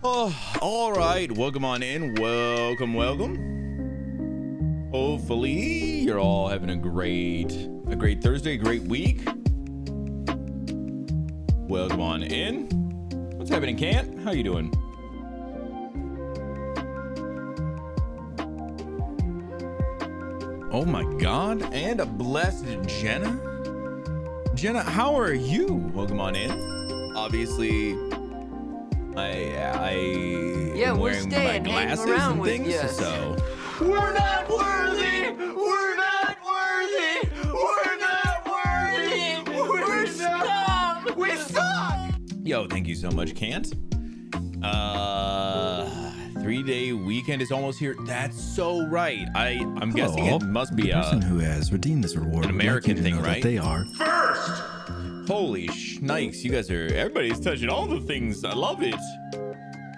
Oh, all right, welcome on in. Welcome. Hopefully you're all having a great Thursday, great week. Welcome on in. What's happening, Kant? How you doing? Oh my God, and a blessed Jenna. Jenna, how are you? Welcome on in. Obviously, yeah, am we're wearing staying, my hanging glasses around and with things, you. so We're not worthy! We're not worthy! We're not worthy! We're scum! We suck! yo, thank you so much, Kant. 3-day weekend is almost here. That's so right. I'm guessing it must be the person who has redeemed this reward an American would like you to thing, know right? that they are first. Holy shnikes, you guys are, everybody's touching all the things. I love it.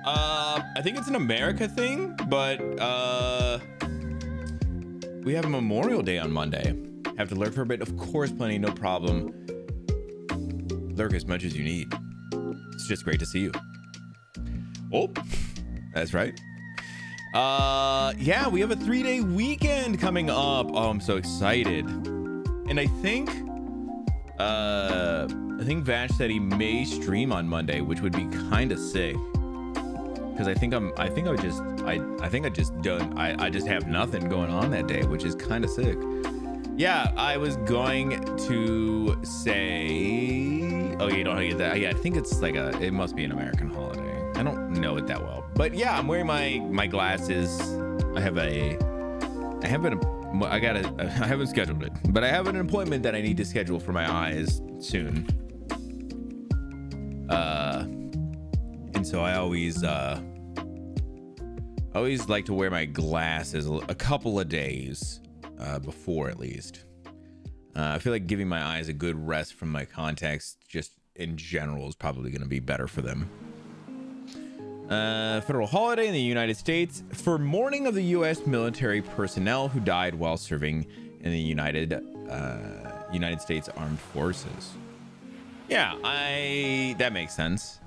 I think it's an America thing, but we have a Memorial Day on Monday. Have to lurk for a bit, of course, plenty, no problem. Lurk as much as you need. It's just great to see you. Oh, that's right. Yeah, we have a 3-day weekend coming up. Oh, I'm so excited. And I think Vash said he may stream on Monday, which would be kind of sick. Because I just have nothing going on that day, which is kind of sick. Yeah, I was going to say, oh, you don't get that. Yeah, I think it's like it must be an American holiday. I don't know it that well, but yeah, I'm wearing my glasses. I haven't scheduled it, but I have an appointment that I need to schedule for my eyes soon. And so I always like to wear my glasses a couple of days before, at least. I feel like giving my eyes a good rest from my contacts just in general is probably going to be better for them. Federal holiday in the United States for mourning of the U.S. military personnel who died while serving in the United States Armed Forces. Yeah, that makes sense.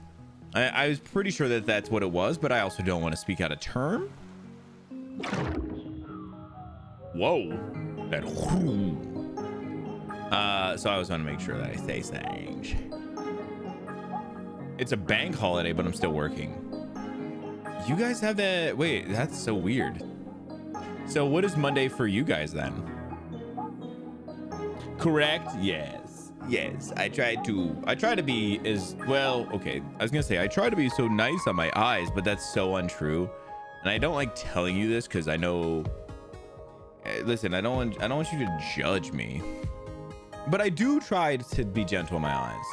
I was pretty sure that that's what it was, but I also don't want to speak out of term. Whoa, that. So I always want to make sure that I say things. It's a bank holiday, but I'm still working. You guys have that? Wait, that's so weird. So what is Monday for you guys then? Correct? Yes. I try to be as well. Okay, I was gonna say I try to be so nice on my eyes, but that's so untrue. And I don't like telling you this because I know. Listen, I don't want you to judge me, but I do try to be gentle in my eyes.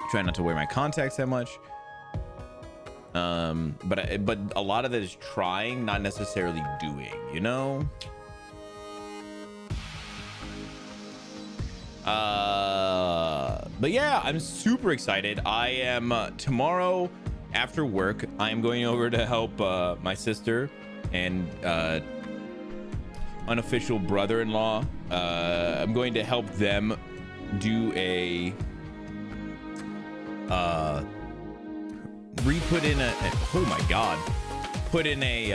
I try not to wear my contacts that much. But a lot of it is trying, not necessarily doing, you know? But yeah, I'm super excited. I am tomorrow after work, I'm going over to help my sister and unofficial brother-in-law. I'm going to help them do a re-put in oh my god, put in a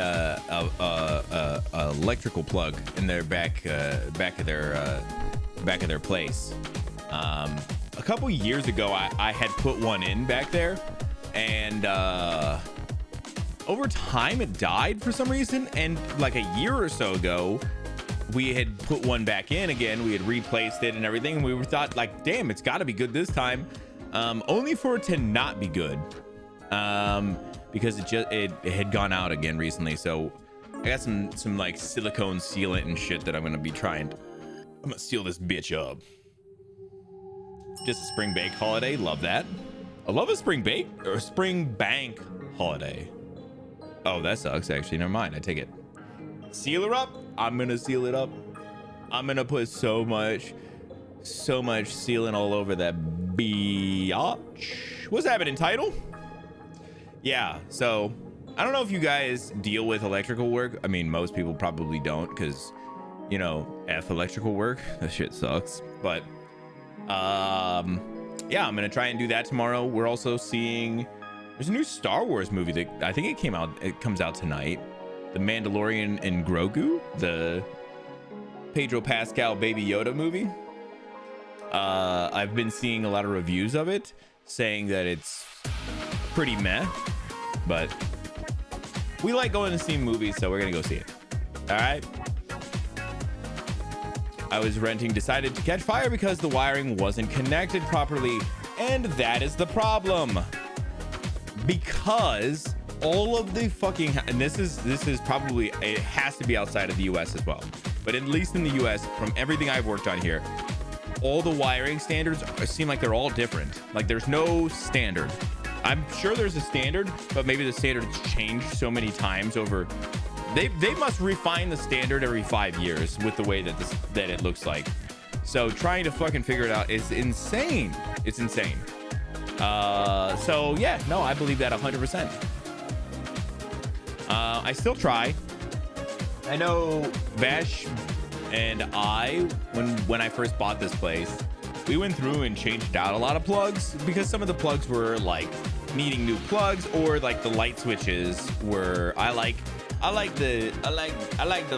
electrical plug in their back of their place. A couple years ago, I had put one in back there, and over time it died for some reason. And like a year or so ago, we had put one back in again. We had replaced it and everything. And we thought like, damn, it's got to be good this time. Only for it to not be good, because it had gone out again recently. So I got some like silicone sealant and shit that I'm gonna be trying. I'm gonna seal this bitch up. Just a spring bake holiday. Love that. I love a spring bake or spring bank holiday. Oh, that sucks. Actually, never mind. I take it. Seal her up. I'm gonna seal it up. I'm gonna put so much sealant all over that biatch. What's happening, title? Yeah, so I don't know if you guys deal with electrical work. I mean, most people probably don't, because, you know, electrical work, that shit sucks. But yeah, I'm gonna try and do that tomorrow. We're also seeing, there's a new Star Wars movie that I think it comes out tonight. The Mandalorian and Grogu, the Pedro Pascal Baby Yoda movie. I've been seeing a lot of reviews of it saying that it's pretty meh, but we like going to see movies, so we're gonna go see it. All right. I was renting, decided to catch fire because the wiring wasn't connected properly, and that is the problem. Because all of the fucking, and this is probably, it has to be outside of the US as well, but at least in the US, from everything I've worked on here, all the wiring standards seem like they're all different. Like there's no standard. I'm sure there's a standard, but maybe the standard's changed so many times over. They must refine the standard every 5 years with the way that it looks like. So trying to fucking figure it out is insane. It's insane. So yeah, no, I believe that 100%. I still try. I know Vash and I, when I first bought this place, we went through and changed out a lot of plugs because some of the plugs were like needing new plugs, or like the light switches were, I like the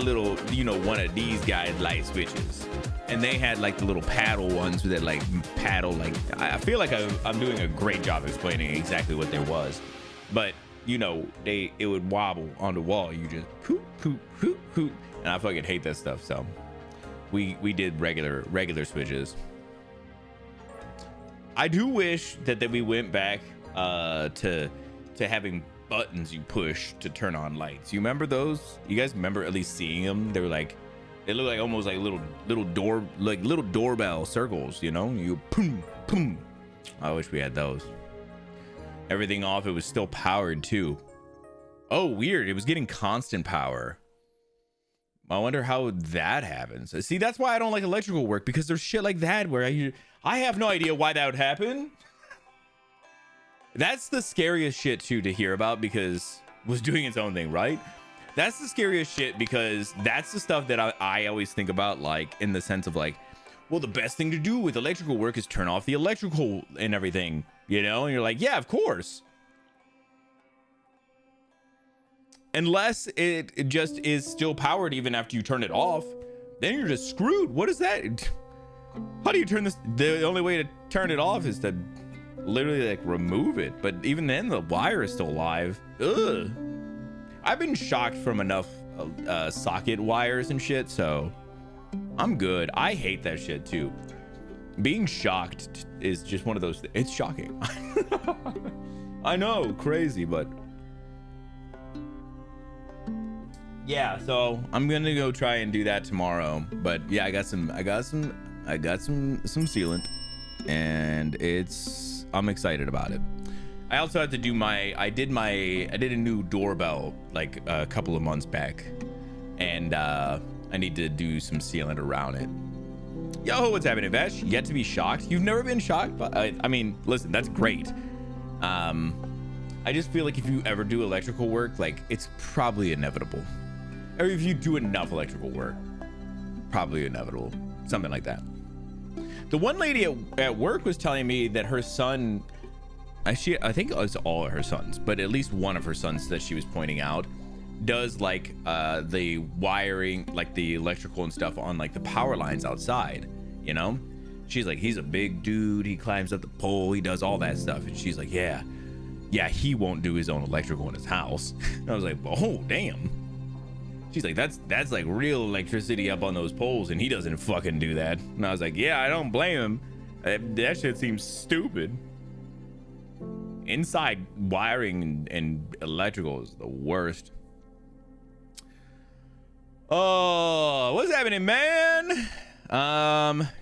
little, you know, one of these guys light switches, and they had like the little paddle ones that like paddle, like I feel like I'm doing a great job explaining exactly what there was, but you know, it would wobble on the wall. You just poop poop poop poop, and I fucking hate that stuff. So we did regular switches. I do wish that we went back to having buttons you push to turn on lights. You remember those? You guys remember at least seeing them? They were like, they look like almost like little doorbell circles, you know? You boom boom. I wish we had those. Everything off, it was still powered too. Oh, weird. It was getting constant power. I wonder how that happens. See, that's why I don't like electrical work, because there's shit like that where I have no idea why that would happen. That's the scariest shit too to hear about, because it was doing its own thing, right? That's the scariest shit, because that's the stuff that I always think about, like in the sense of like, well, the best thing to do with electrical work is turn off the electrical and everything, you know? And you're like, yeah, of course. Unless it just is still powered even after you turn it off, then you're just screwed. What is that? How do you turn this? The only way to turn it off is to literally like remove it. But even then, the wire is still alive. Ugh. I've been shocked from enough socket wires and shit, so I'm good. I hate that shit too. Being shocked is just one of those. It's shocking. I know, crazy, but yeah. So I'm gonna go try and do that tomorrow. But yeah, I got some sealant, and I'm excited about it. I also have to do I did a new doorbell like a couple of months back, and I need to do some sealant around it. Yo, what's happening, Vash? Yet to be shocked? You've never been shocked? But I mean, listen, that's great. I just feel like if you ever do electrical work, like it's probably inevitable. Or if you do enough electrical work, probably inevitable. Something like that. The one lady at work was telling me that her son, I think it was all of her sons, but at least one of her sons that she was pointing out, does like the wiring, like the electrical and stuff on like the power lines outside, you know. She's like, he's a big dude, he climbs up the pole, he does all that stuff. And she's like, yeah, he won't do his own electrical in his house. I was like, oh damn. She's like, that's like real electricity up on those poles, and he doesn't fucking do that. And I was like, yeah, I don't blame him. That shit seems stupid. Inside wiring and electrical is the worst. Oh, what's happening, man?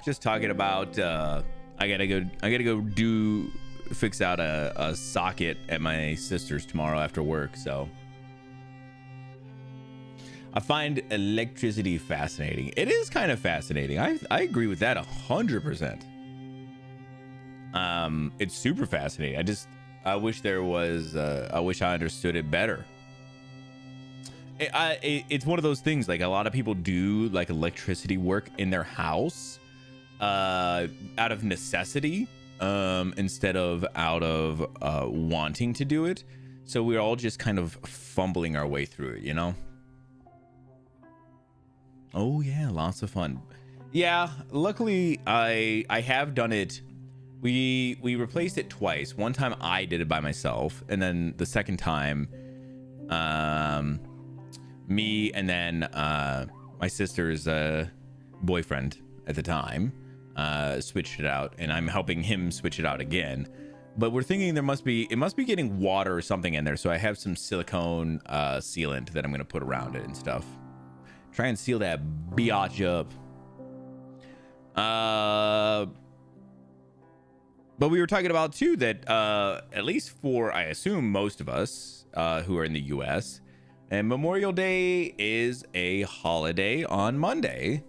Just talking about I gotta go fix out a socket at my sister's tomorrow after work. So I find electricity fascinating. It is kind of fascinating. I agree with that 100%. It's super fascinating. I wish there was I wish I understood it better. It's one of those things, like a lot of people do like electricity work in their house out of necessity instead of out of wanting to do it. So we're all just kind of fumbling our way through it, you know? Oh yeah, lots of fun. Yeah, luckily I have done it. We replaced it twice. One time I did it by myself, and then the second time me and then my sister's boyfriend at the time switched it out, and I'm helping him switch it out again. But we're thinking it must be getting water or something in there, so I have some silicone sealant that I'm gonna put around it and stuff. Try and seal that biatch up. But we were talking about too that at least for, I assume, most of us who are in the US, and Memorial Day is a holiday on Monday,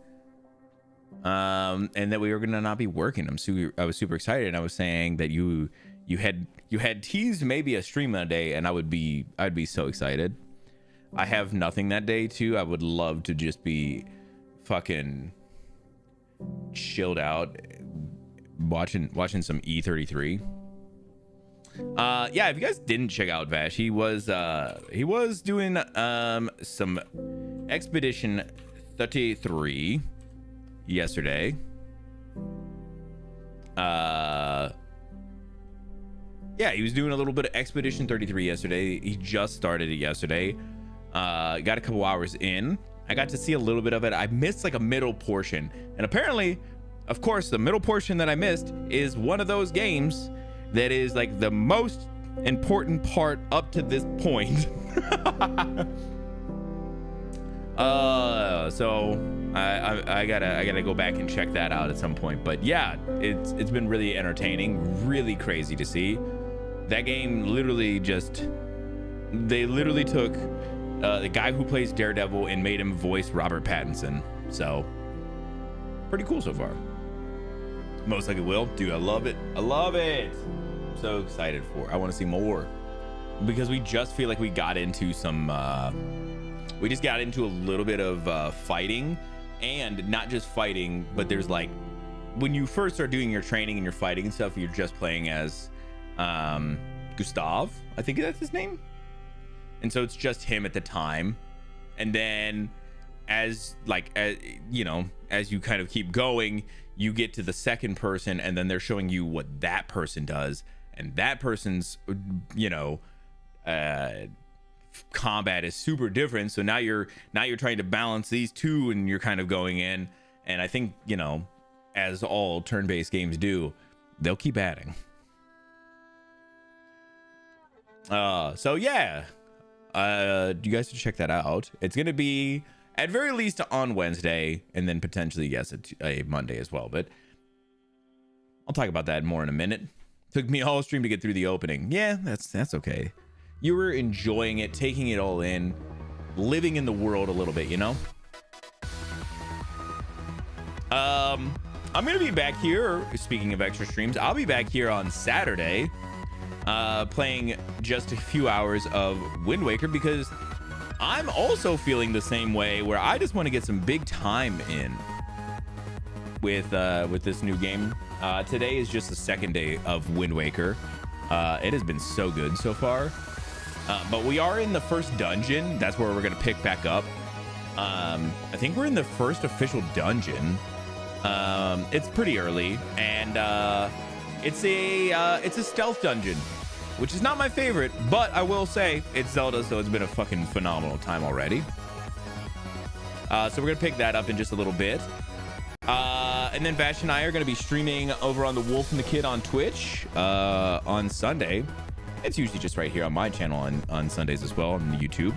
and that we were gonna not be working. I was super excited, and I was saying that you had teased maybe a stream that day, and I'd be so excited. I have nothing that day too. I would love to just be fucking chilled out, watching some E33. Yeah, if you guys didn't check out Vash, he was doing some Expedition 33 yesterday. Yeah, he was doing a little bit of Expedition 33 yesterday. He just started it yesterday. Got a couple hours in. I got to see a little bit of it. I missed like a middle portion, and apparently, of course, the middle portion that I missed is one of those games that is like the most important part up to this point. So I gotta go back and check that out at some point. But yeah, it's been really entertaining, really crazy to see. That game literally they literally took the guy who plays Daredevil and made him voice Robert Pattinson. So pretty cool so far. Most likely will. Dude, I love it. I love it. I'm so excited for it. I want to see more, because we just feel like we got into some we just got into a little bit of fighting, and not just fighting, but there's like, when you first start doing your training and your fighting and stuff, you're just playing as Gustav, I think that's his name. And so it's just him at the time. And then as you know, as you kind of keep going, you get to the second person, and then they're showing you what that person does, and that person's, you know, combat is super different. So now you're trying to balance these two, and you're kind of going in, and I think, you know, as all turn-based games do, they'll keep adding. So yeah, you guys should check that out. It's gonna be at very least on Wednesday, and then potentially, yes, a Monday as well. But I'll talk about that more in a minute. Took me a whole stream to get through the opening. Yeah, that's okay. You were enjoying it, taking it all in, living in the world a little bit, you know? I'm gonna be back here. Speaking of extra streams, I'll be back here on Saturday, playing just a few hours of Wind Waker, because I'm also feeling the same way, where I just want to get some big time in with this new game. Today is just the second day of Wind Waker. It has been so good so far. But we are in the first dungeon. That's where we're gonna pick back up. I think we're in the first official dungeon. It's pretty early, and it's a stealth dungeon, which is not my favorite, but I will say it's Zelda, so it's been a fucking phenomenal time already. So we're gonna pick that up in just a little bit. And then Vash and I are gonna be streaming over on the Wolf and the Kid on Twitch on Sunday. It's usually just right here on my channel on Sundays as well on YouTube.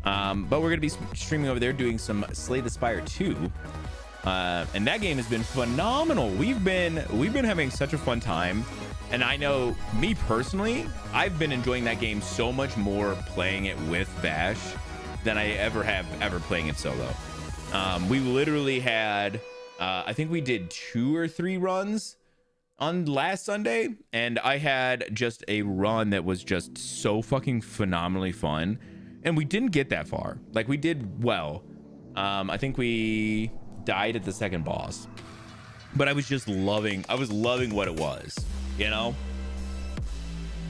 But we're gonna be streaming over there doing some Slay the Spire 2. And that game has been phenomenal. We've been having such a fun time. And I know, me personally, I've been enjoying that game so much more playing it with Vash than I ever have playing it solo. We literally had, I think we did 2 or 3 runs on last Sunday, and I had just a run that was just so fucking phenomenally fun, and we didn't get that far. Like, we did well. I think we died at the second boss, but I was loving what it was, you know.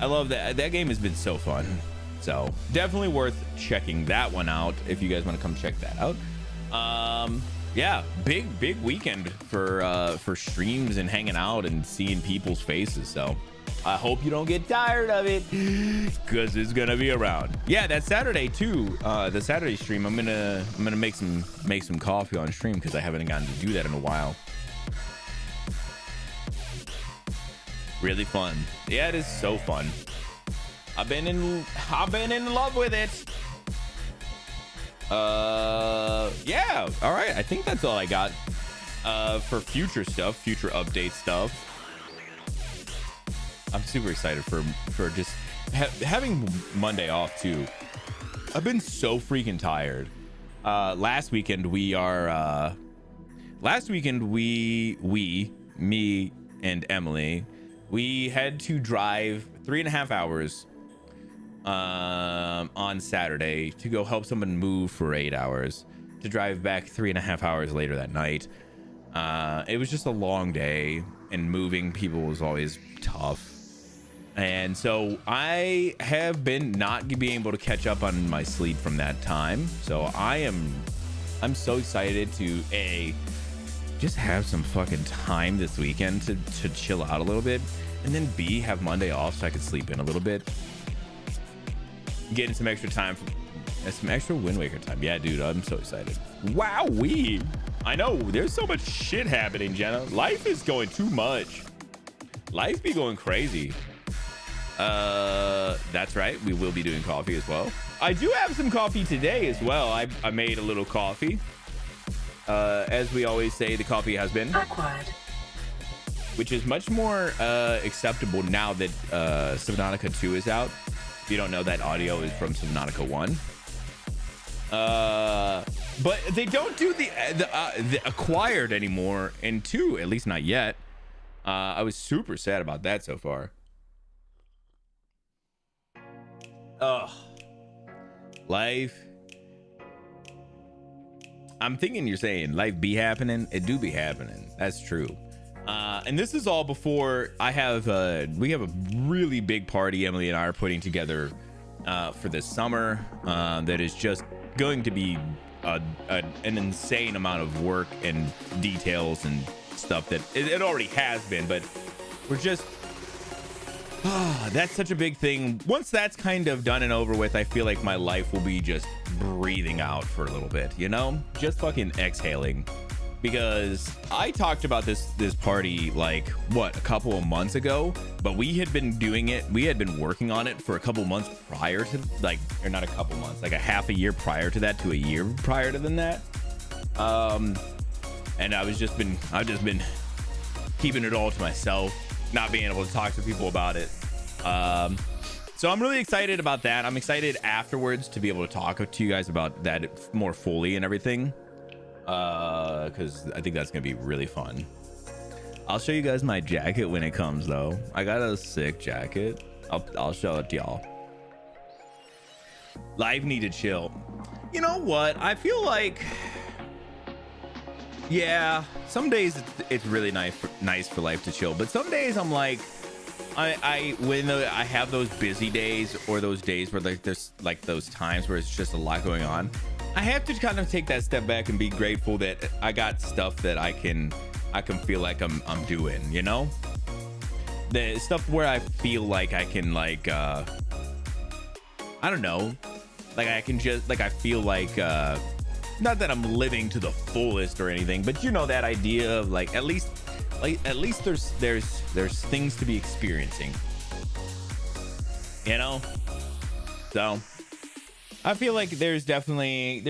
I love that game has been so fun, so definitely worth checking that one out if you guys want to come check that out. Yeah, big weekend for streams and hanging out and seeing people's faces, so I hope you don't get tired of it, because it's gonna be around. Yeah, that Saturday too, the Saturday stream, I'm gonna make some coffee on stream, because I haven't gotten to do that in a while. Really fun. Yeah, it is so fun. I've been in love with it. Yeah, all right, I think that's all I got for future update stuff. I'm super excited for just having Monday off too. I've been so freaking tired. Last weekend me and Emily, we had to drive 3.5 hours on Saturday to go help someone move for 8 hours, to drive back 3.5 hours later that night. It was just a long day, and moving people was always tough. And so I have been not being able to catch up on my sleep from that time. So I'm so excited to just have some fucking time this weekend to chill out a little bit, and then B, have Monday off so I could sleep in a little bit, getting some extra time, some extra Wind Waker time. Yeah, dude, I'm so excited. Wowee. I know there's so much shit happening, Jenna. Life is going too much. Life be going crazy. That's right, we will be doing coffee as well. I do have some coffee today as well. I made a little coffee. As we always say, the coffee has been acquired, which is much more acceptable now that Subnautica 2 is out. If you don't know, that audio is from Subnautica 1. But they don't do the acquired anymore in 2, at least not yet. I was super sad about that so far. Ugh. Life. I'm thinking you're saying life be happening. It do be happening. That's true. And this is all before we have a really big party Emily and I are putting together for this summer that is just going to be an insane amount of work and details and stuff that it already has been, but we're just that's such a big thing. Once that's kind of done and over with, I feel like my life will be just breathing out for a little bit, you know, just fucking exhaling. Because I talked about this party like a couple of months ago, but we had been doing it, we had been working on it for a couple months prior to, or not a couple months, like a half a year prior to that, to a year prior to than that. And I've just been keeping it all to myself, not being able to talk to people about it. So I'm really excited about that. I'm excited afterwards to be able to talk to you guys about that more fully and everything. Because I think that's gonna be really fun. I'll show you guys my jacket when it comes though. I got a sick jacket. I'll show it to y'all. Life need to chill. You know what? I feel like, yeah, some days it's really nice for life to chill, but some days I'm like, I when I have those busy days or those days where like there's like those times where it's just a lot going on, I have to kind of take that step back and be grateful that I got stuff that I can feel like I'm doing, you know, the stuff where I feel like I can like I don't know, like I can just like I feel like not that I'm living to the fullest or anything, but you know that idea of like at least there's things to be experiencing, you know. So I feel like there's definitely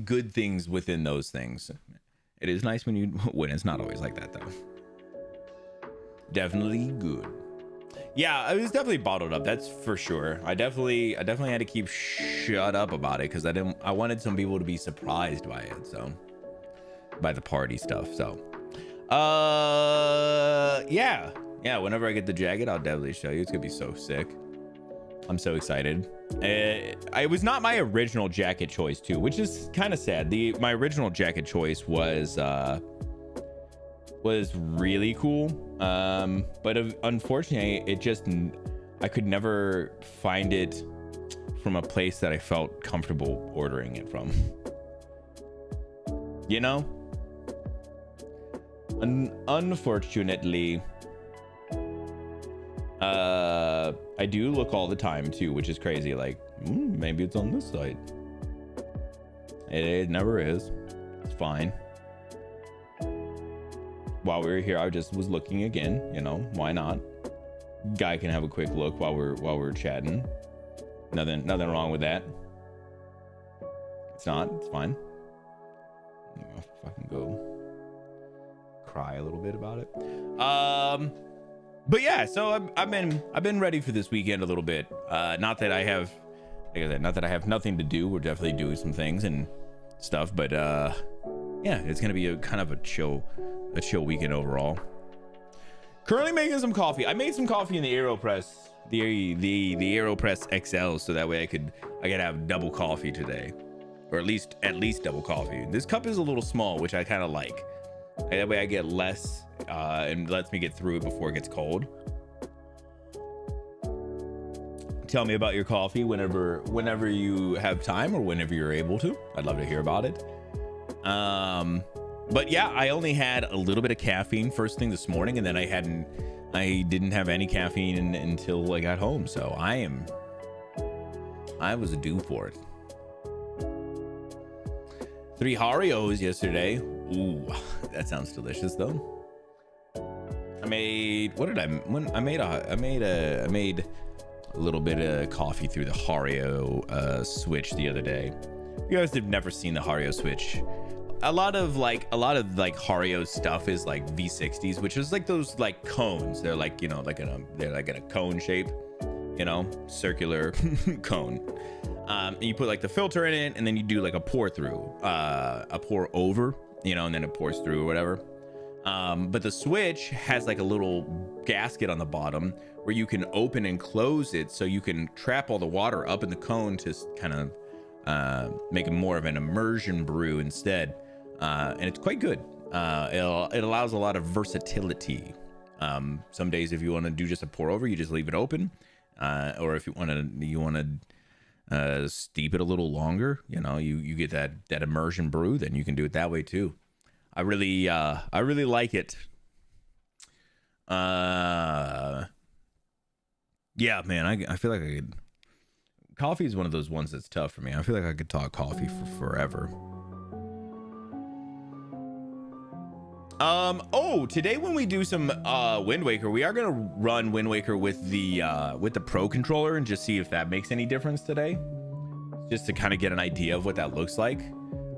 good things within those things. It is nice when it's not always like that though. Definitely good. Yeah, it was definitely bottled up, that's for sure. I definitely had to keep shut up about it because I wanted some people to be surprised by it, so by the party stuff. So yeah, whenever I get the jacket, I'll definitely show you. It's gonna be so sick. I'm so excited. It was not my original jacket choice too, which is kind of sad. My original jacket choice was really cool, but unfortunately I could never find it from a place that I felt comfortable ordering it from, you know. Unfortunately, I do look all the time too, which is crazy. Like, maybe it's on this site. It never is. It's fine. While we were here, I just was looking again, you know, why not? Guy can have a quick look while we're chatting. Nothing wrong with that. It's fine. I'm gonna fucking go cry a little bit about it. But yeah, so I've been ready for this weekend a little bit. Not that I have, like I said, not that I have nothing to do. We're definitely doing some things and stuff, but yeah, it's gonna be a kind of a chill weekend overall. Currently making some coffee. I made some coffee in the AeroPress, the AeroPress XL, so that way I could have double coffee today, or at least double coffee. This cup is a little small, which I kind of like. That way I get less and lets me get through it before it gets cold. Tell me about your coffee whenever you have time or whenever you're able to. I'd love to hear about it. But yeah, I only had a little bit of caffeine first thing this morning, and then I didn't have any caffeine until I got home. So I was due for it. 3 Harios yesterday. Ooh, that sounds delicious though. I made a little bit of coffee through the Hario switch the other day. You guys have never seen the Hario switch. A lot of Hario stuff is like V60s, which is like those like cones. They're like, you know, they're like in a cone shape, you know, circular cone. And you put like the filter in it, and then you do like a pour through, a pour over, you know, and then it pours through or whatever. But the switch has like a little gasket on the bottom where you can open and close it, so you can trap all the water up in the cone to kind of make it more of an immersion brew instead. And it's quite good. It allows a lot of versatility. Some days if you want to do just a pour over, you just leave it open, or if you want to steep it a little longer, you know, you get that immersion brew, then you can do it that way too. I really like it. Yeah, man, I feel like I could. Coffee is one of those ones that's tough for me. I feel like I could talk coffee for forever. Today when we do some Wind Waker, we are gonna run Wind Waker with the Pro controller and just see if that makes any difference today, just to kind of get an idea of what that looks like.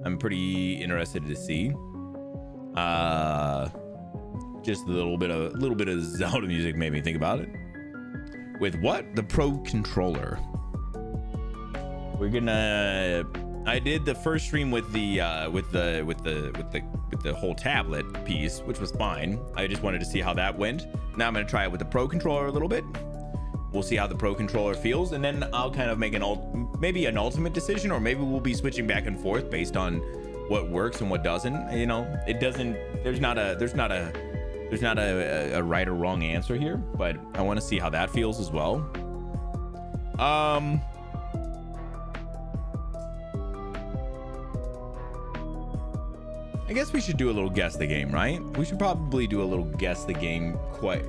I'm pretty interested to see. Just a little bit of Zelda music made me think about it. With what? The Pro controller. We're gonna. I did the first stream with the whole tablet piece, which was fine. I just wanted to see how that went. Now I'm gonna try it with the Pro controller a little bit. We'll see how the Pro controller feels, and then I'll kind of make maybe an ultimate decision, or maybe we'll be switching back and forth based on what works and what doesn't. You know, it doesn't. There's not a there's not a right or wrong answer here, but I want to see how that feels as well. I guess we should do a little guess the game, right? We should probably do a little guess the game quick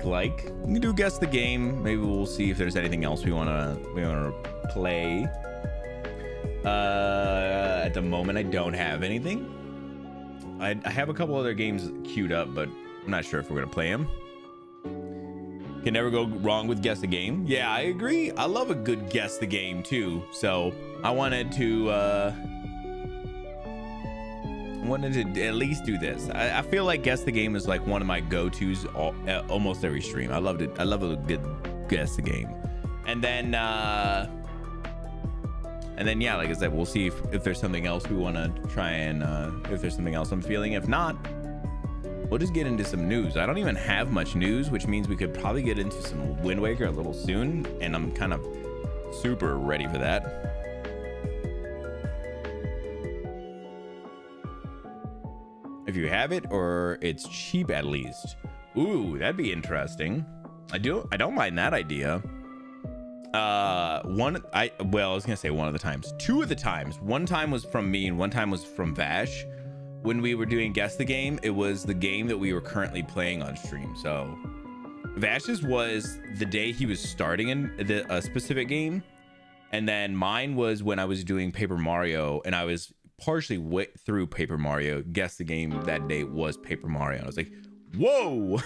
like. We can do guess the game. Maybe we'll see if there's anything else we wanna play. At the moment, I don't have anything. I have a couple other games queued up, but I'm not sure if we're gonna play them. Can never go wrong with guess the game. Yeah, I agree. I love a good guess the game too. So I wanted to at least do this. I feel like guess the game is like one of my go-tos almost every stream. I loved it. I love a good guess the game. And then yeah, like I said, we'll see if there's something else we want to try and if there's something else I'm feeling. If not, we'll just get into some news. I don't even have much news, which means we could probably get into some Wind Waker a little soon, and I'm kind of super ready for that. If you have it, or it's cheap at least. Ooh, that'd be interesting. I don't mind that idea. I was gonna say one of the times. Two of the times. One time was from me and one time was from Vash. When we were doing Guess the Game, it was the game that we were currently playing on stream. So Vash's was the day he was starting in a specific game, and then mine was when I was doing Paper Mario and I was partially through Paper Mario. Guess the Game that day was Paper Mario. I was like, whoa.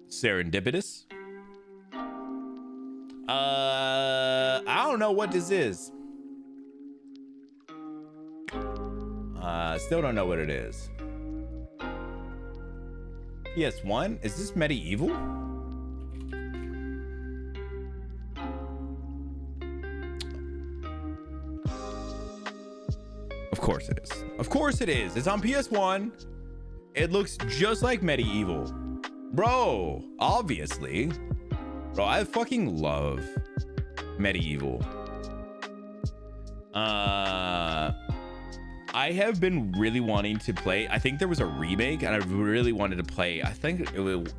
Serendipitous. I don't know what this is. Still don't know what it is. PS1? Is this medieval? Of course it is. Of course it is. It's on PS1. It looks just like medieval. Bro, obviously. Bro, I fucking love medieval. I have been really wanting to play. I think there was a remake and I really wanted to play. I think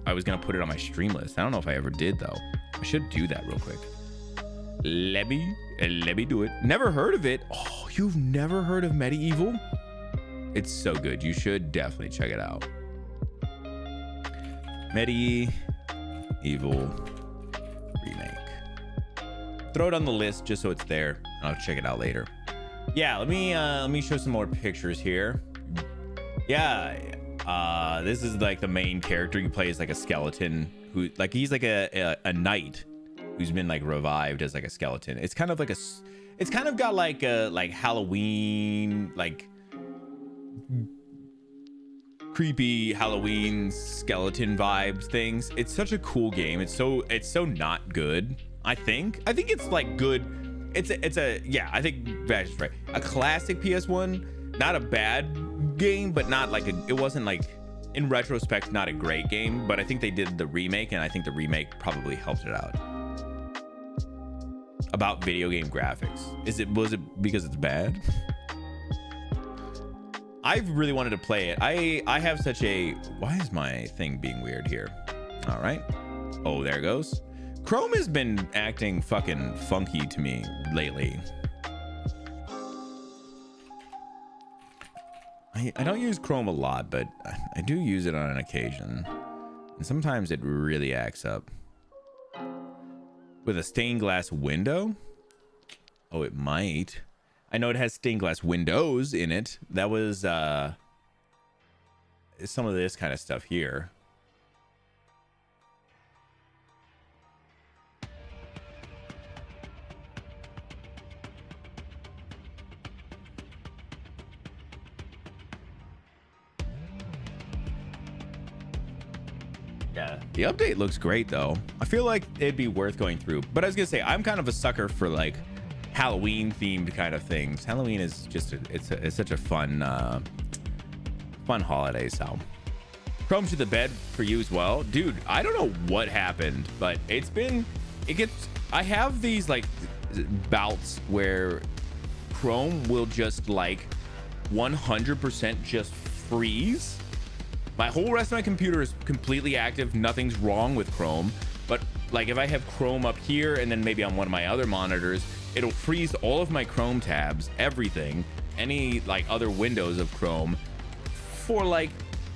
I was gonna put it on my stream list. I don't know if I ever did though. I should do that real quick. Let me do it. Never heard of it. Oh, you've never heard of medieval? It's so good. You should definitely check it out. Medieval remake. Throw it on the list just so it's there. I'll check it out later. Yeah, let me show some more pictures here. Yeah, this is like the main character. You play as like a skeleton who, like, he's like a knight who's been like revived as like a skeleton. It's kind of like it's kind of got like a Halloween, like creepy Halloween skeleton vibes things. It's such a cool game. It's so not good. I think it's like good. Yeah, I think Vash is right. A classic PS1, not a bad game, but not like it wasn't like, in retrospect, not a great game, but I think they did the remake and I think the remake probably helped it out. About video game graphics. Was it because it's bad? I really wanted to play it. I have such a, why is my thing being weird here? All right. Oh, there it goes. Chrome has been acting fucking funky to me lately. I don't use Chrome a lot, but I do use it on an occasion. And sometimes it really acts up. With a stained glass window? Oh, it might. I know it has stained glass windows in it. That was some of this kind of stuff here. Yeah, the update looks great though. I feel like it'd be worth going through, but I was gonna say I'm kind of a sucker for like Halloween themed kind of things. Halloween is just it's such a fun holiday. So Chrome to the bed for you as well, dude. I don't know what happened, but I have these like bouts where Chrome will just like 100% just freeze My whole rest of my computer is completely active. Nothing's wrong with Chrome. But like if I have Chrome up here and then maybe on one of my other monitors, it'll freeze all of my Chrome tabs, everything, any like other windows of Chrome for like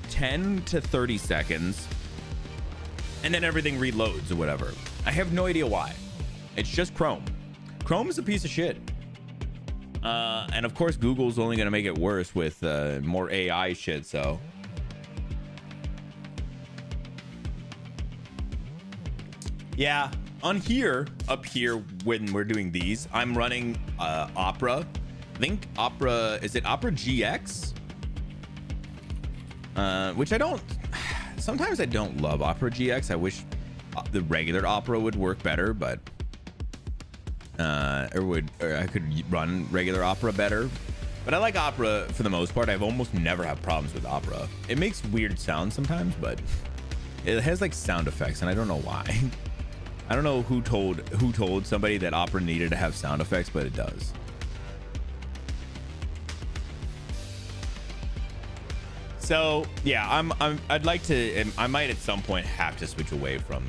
10 to 30 seconds. And then everything reloads or whatever. I have no idea why. It's just Chrome. Chrome is a piece of shit. And of course, Google's only going to make it worse with more AI shit. So yeah, on here, up here, when we're doing these, I'm running Opera. I think Opera, is it Opera GX? Which I don't, sometimes I don't love Opera GX. I wish the regular Opera would work better, but or I could run regular Opera better. But I like Opera for the most part. I've almost never had problems with Opera. It makes weird sounds sometimes, but it has like sound effects, and I don't know why. I don't know who told somebody that Opera needed to have sound effects, but it does. So yeah, I'd like to, I might at some point have to switch away from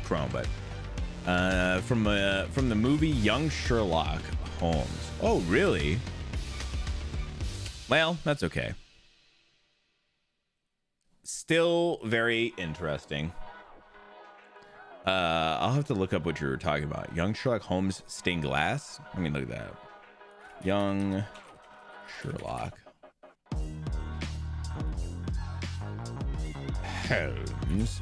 Chrome, but from the movie Young Sherlock Holmes. Oh, really? Well, that's okay. Still very interesting. I'll have to look up what you were talking about. Young Sherlock Holmes stained glass. Let me look at that up. Young Sherlock Holmes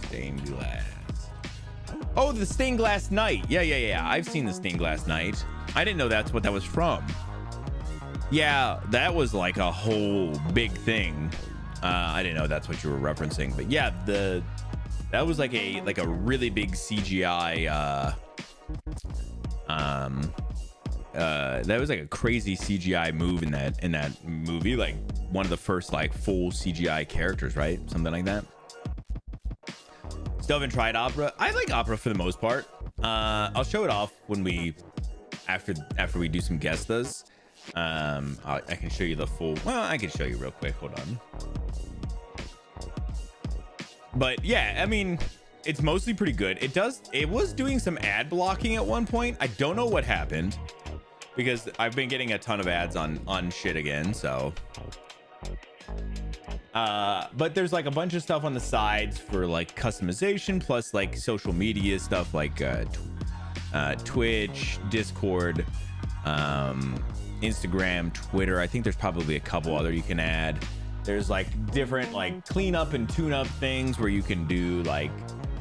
stained glass. Oh, the stained glass night. Yeah. I've seen the stained glass night. I didn't know that's what that was from. Yeah, that was like a whole big thing. I didn't know that's what you were referencing, but yeah, that was like a really big CGI. That was like a crazy CGI move in that movie, like one of the first like full CGI characters, right? Something like that. Still haven't tried Opera. I like Opera for the most part. I'll show it off when we after we do some guestas. I can show you the full. Well, I can show you real quick. Hold on. But yeah, I mean, it's mostly pretty good. It was doing some ad blocking at one point. I don't know what happened because I've been getting a ton of ads on shit again. So, but there's like a bunch of stuff on the sides for like customization, plus like social media stuff like Twitch, Discord, Instagram, Twitter. I think there's probably a couple other you can add. There's like different like cleanup and tune up things where you can do like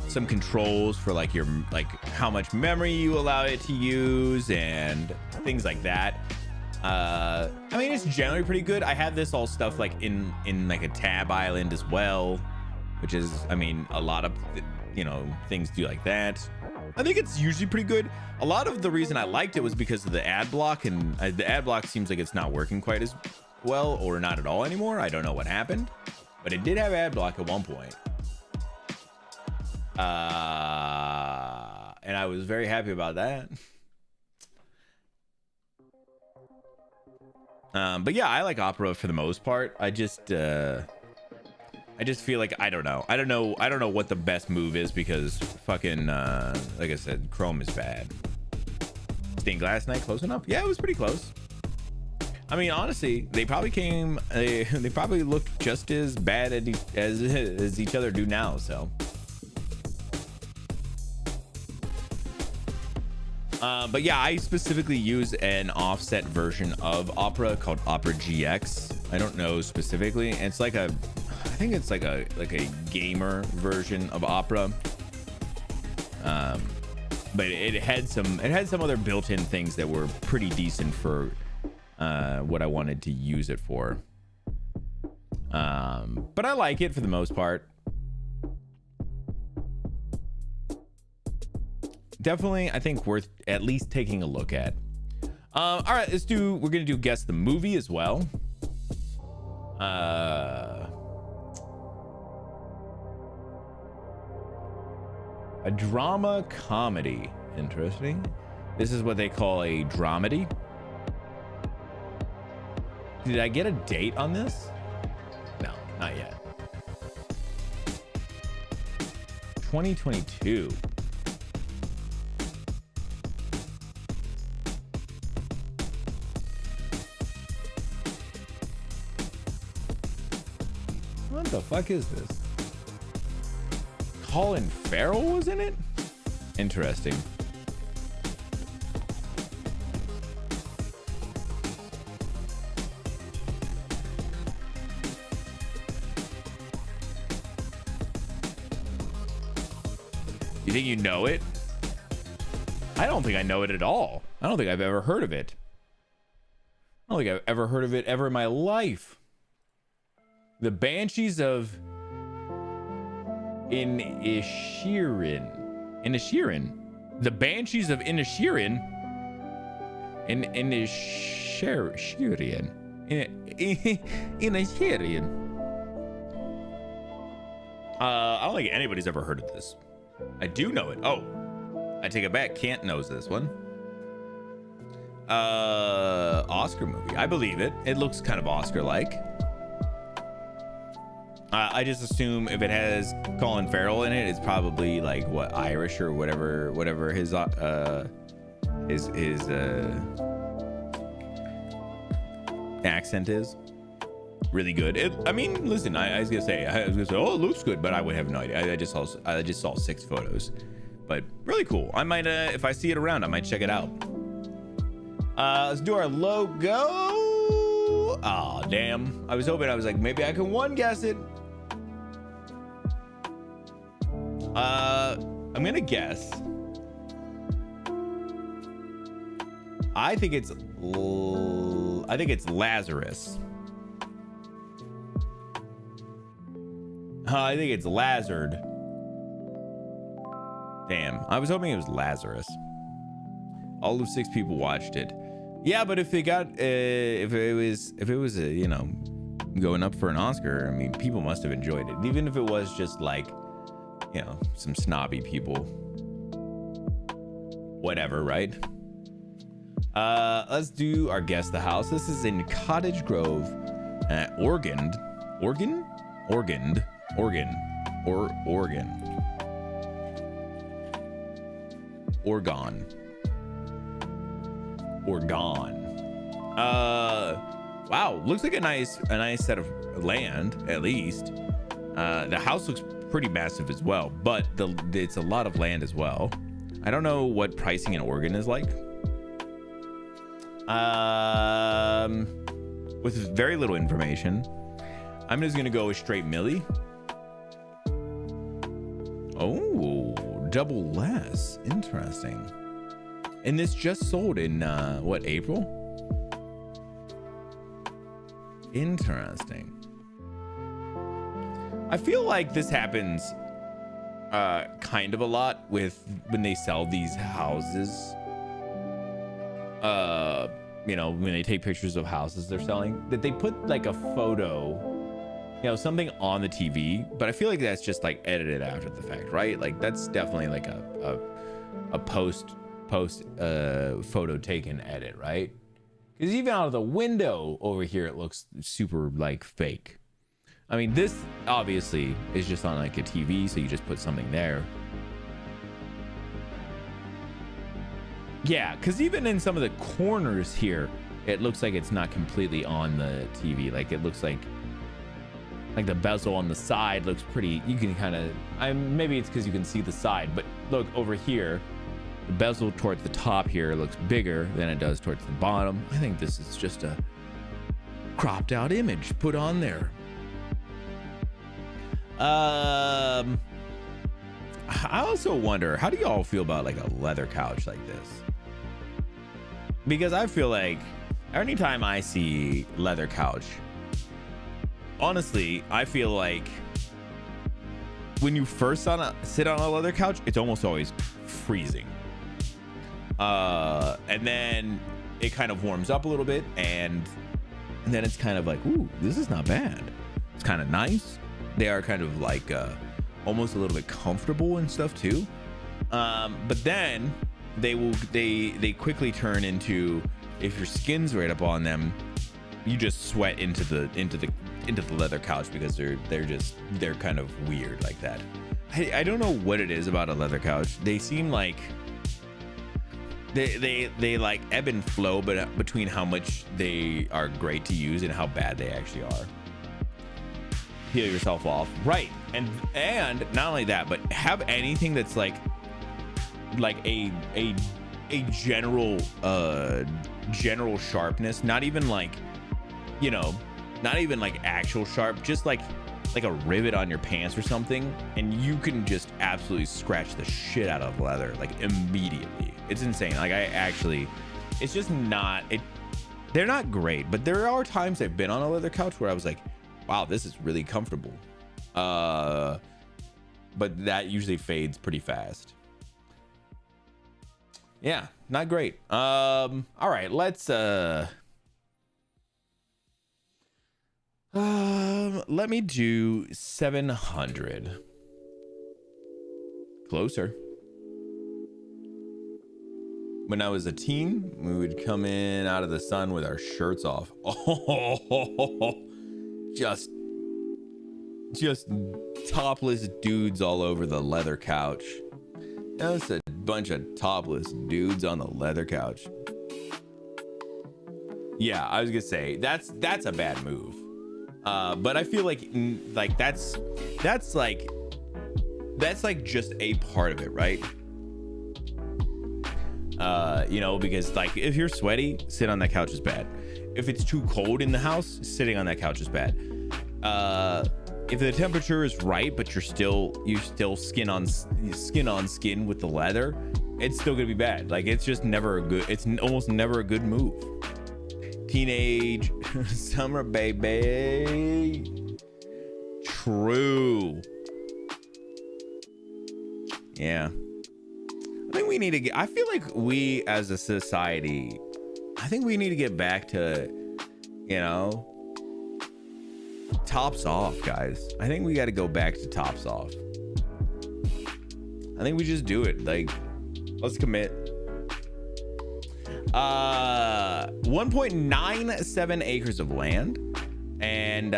some controls for like your like how much memory you allow it to use and things like that. I mean, it's generally pretty good. I have this all stuff like in like a tab island as well, which is, I mean, a lot of, you know, things do like that. I think it's usually pretty good. A lot of the reason I liked it was because of the ad block, and the ad block seems like it's not working quite as well, or not at all anymore. I don't know what happened, but it did have ad block at one point. And I was very happy about that. But yeah, I like Opera for the most part. I just feel like I don't know what the best move is, because fucking like I said, Chrome is bad. Stained glass night, close enough? Yeah, it was pretty close. I mean, honestly, they probably they probably looked just as bad as each other do now. So, but yeah, I specifically use an offset version of Opera called Opera GX. I don't know specifically. It's like I think it's like a gamer version of Opera. But it had some other built-in things that were pretty decent for what I wanted to use it for. But I like it for the most part. Definitely, I think worth at least taking a look at. All right, we're gonna do guess the movie as well. A drama comedy. Interesting. This is what they call a dramedy. Did I get a date on this? No, not yet. 2022. What the fuck is this? Colin Farrell was in it? Interesting. You think you know it? I don't think I know it at all. I don't think I've ever heard of it. I don't think I've ever heard of it ever in my life. The Banshees of Inisherin. Inisherin. The Banshees of Inisherin. Inisherin. Inisherin. I don't think anybody's ever heard of this. I do know it. Oh, I take it back. Kant knows this one. Oscar movie. I believe it. It looks kind of Oscar-like. I just assume if it has Colin Farrell in it, it's probably like what, Irish or whatever his accent is. Really good. I mean, listen, I was gonna say, oh, it looks good, but I would have no idea. I just saw 6 photos, but really cool. I might, if I see it around, I might check it out. Let's do our logo. Oh, damn. I was hoping, I was like, maybe I can one guess it. I'm gonna guess. I think it's Lazarus. I think it's Lazard. Damn, I was hoping it was Lazarus. All of 6 people watched it. Yeah, but if it got, if it was, you know, going up for an Oscar, I mean, people must have enjoyed it. Even if it was just like, you know, some snobby people. Whatever, right? Let's do our Guess the House. This is in Cottage Grove, Oregon. Wow, looks like a nice set of land, at least. The house looks pretty massive as well, but it's a lot of land as well. I don't know what pricing in Oregon is like. With very little information, I'm just gonna go with straight Millie. Oh, double less. Interesting. And this just sold in what, April? Interesting. I feel like this happens kind of a lot with when they sell these houses. You know, when they take pictures of houses they're selling, that they put like a photo, you know, something on the TV, but I feel like that's just like edited after the fact, right? Like that's definitely like a post photo taken edit, right? Because even out of the window over here, it looks super like fake. I mean, this obviously is just on like a TV, so you just put something there. Yeah, because even in some of the corners here, it looks like it's not completely on the TV. Like it looks like the bezel on the side looks pretty, you can kind of, maybe it's because you can see the side, but look over here, the bezel towards the top here looks bigger than it does towards the bottom. I think this is just a cropped out image put on there. I also wonder, how do y'all feel about like a leather couch like this? Because I feel like anytime I see leather couch, honestly, I feel like when you first sit on a leather couch, it's almost always freezing. And then it kind of warms up a little bit, and then it's kind of like, ooh, this is not bad. It's kind of nice. They are kind of like almost a little bit comfortable and stuff too. But then they quickly turn into, if your skin's right up on them, you just sweat into the leather couch because they're kind of weird like that. I don't know what it is about a leather couch. They seem like they like ebb and flow, but between how much they are great to use and how bad they actually are. Peel yourself off, right? And not only that, but have anything that's like a general sharpness, not even like, you know, not even like actual sharp, just like a rivet on your pants or something, and you can just absolutely scratch the shit out of leather like immediately. It's insane. Like it's just not it. They're not great, but there are times I've been on a leather couch where I was like, wow, this is really comfortable. But that usually fades pretty fast. Yeah, not great. All right, let's let me do 700. Closer. When I was a teen, we would come in out of the sun with our shirts off. Oh, just topless dudes all over the leather couch. That's a bunch of topless dudes on the leather couch. Yeah, I was gonna say that's a bad move. But I feel like that's like just a part of it, right? You know, because like if you're sweaty, sit on that couch is bad. If it's too cold in the house, sitting on that couch is bad. If the temperature is right, but you're still skin on skin with the leather, it's still gonna be bad. Like it's just never a good. It's almost never a good move. Teenage summer baby. True. Yeah. I think we need to get. I feel like we as a society, I think we need to get back to, you know, tops off, guys. I think we got to go back to tops off. I think we just do it. Like, let's commit. 1.97 acres of land, and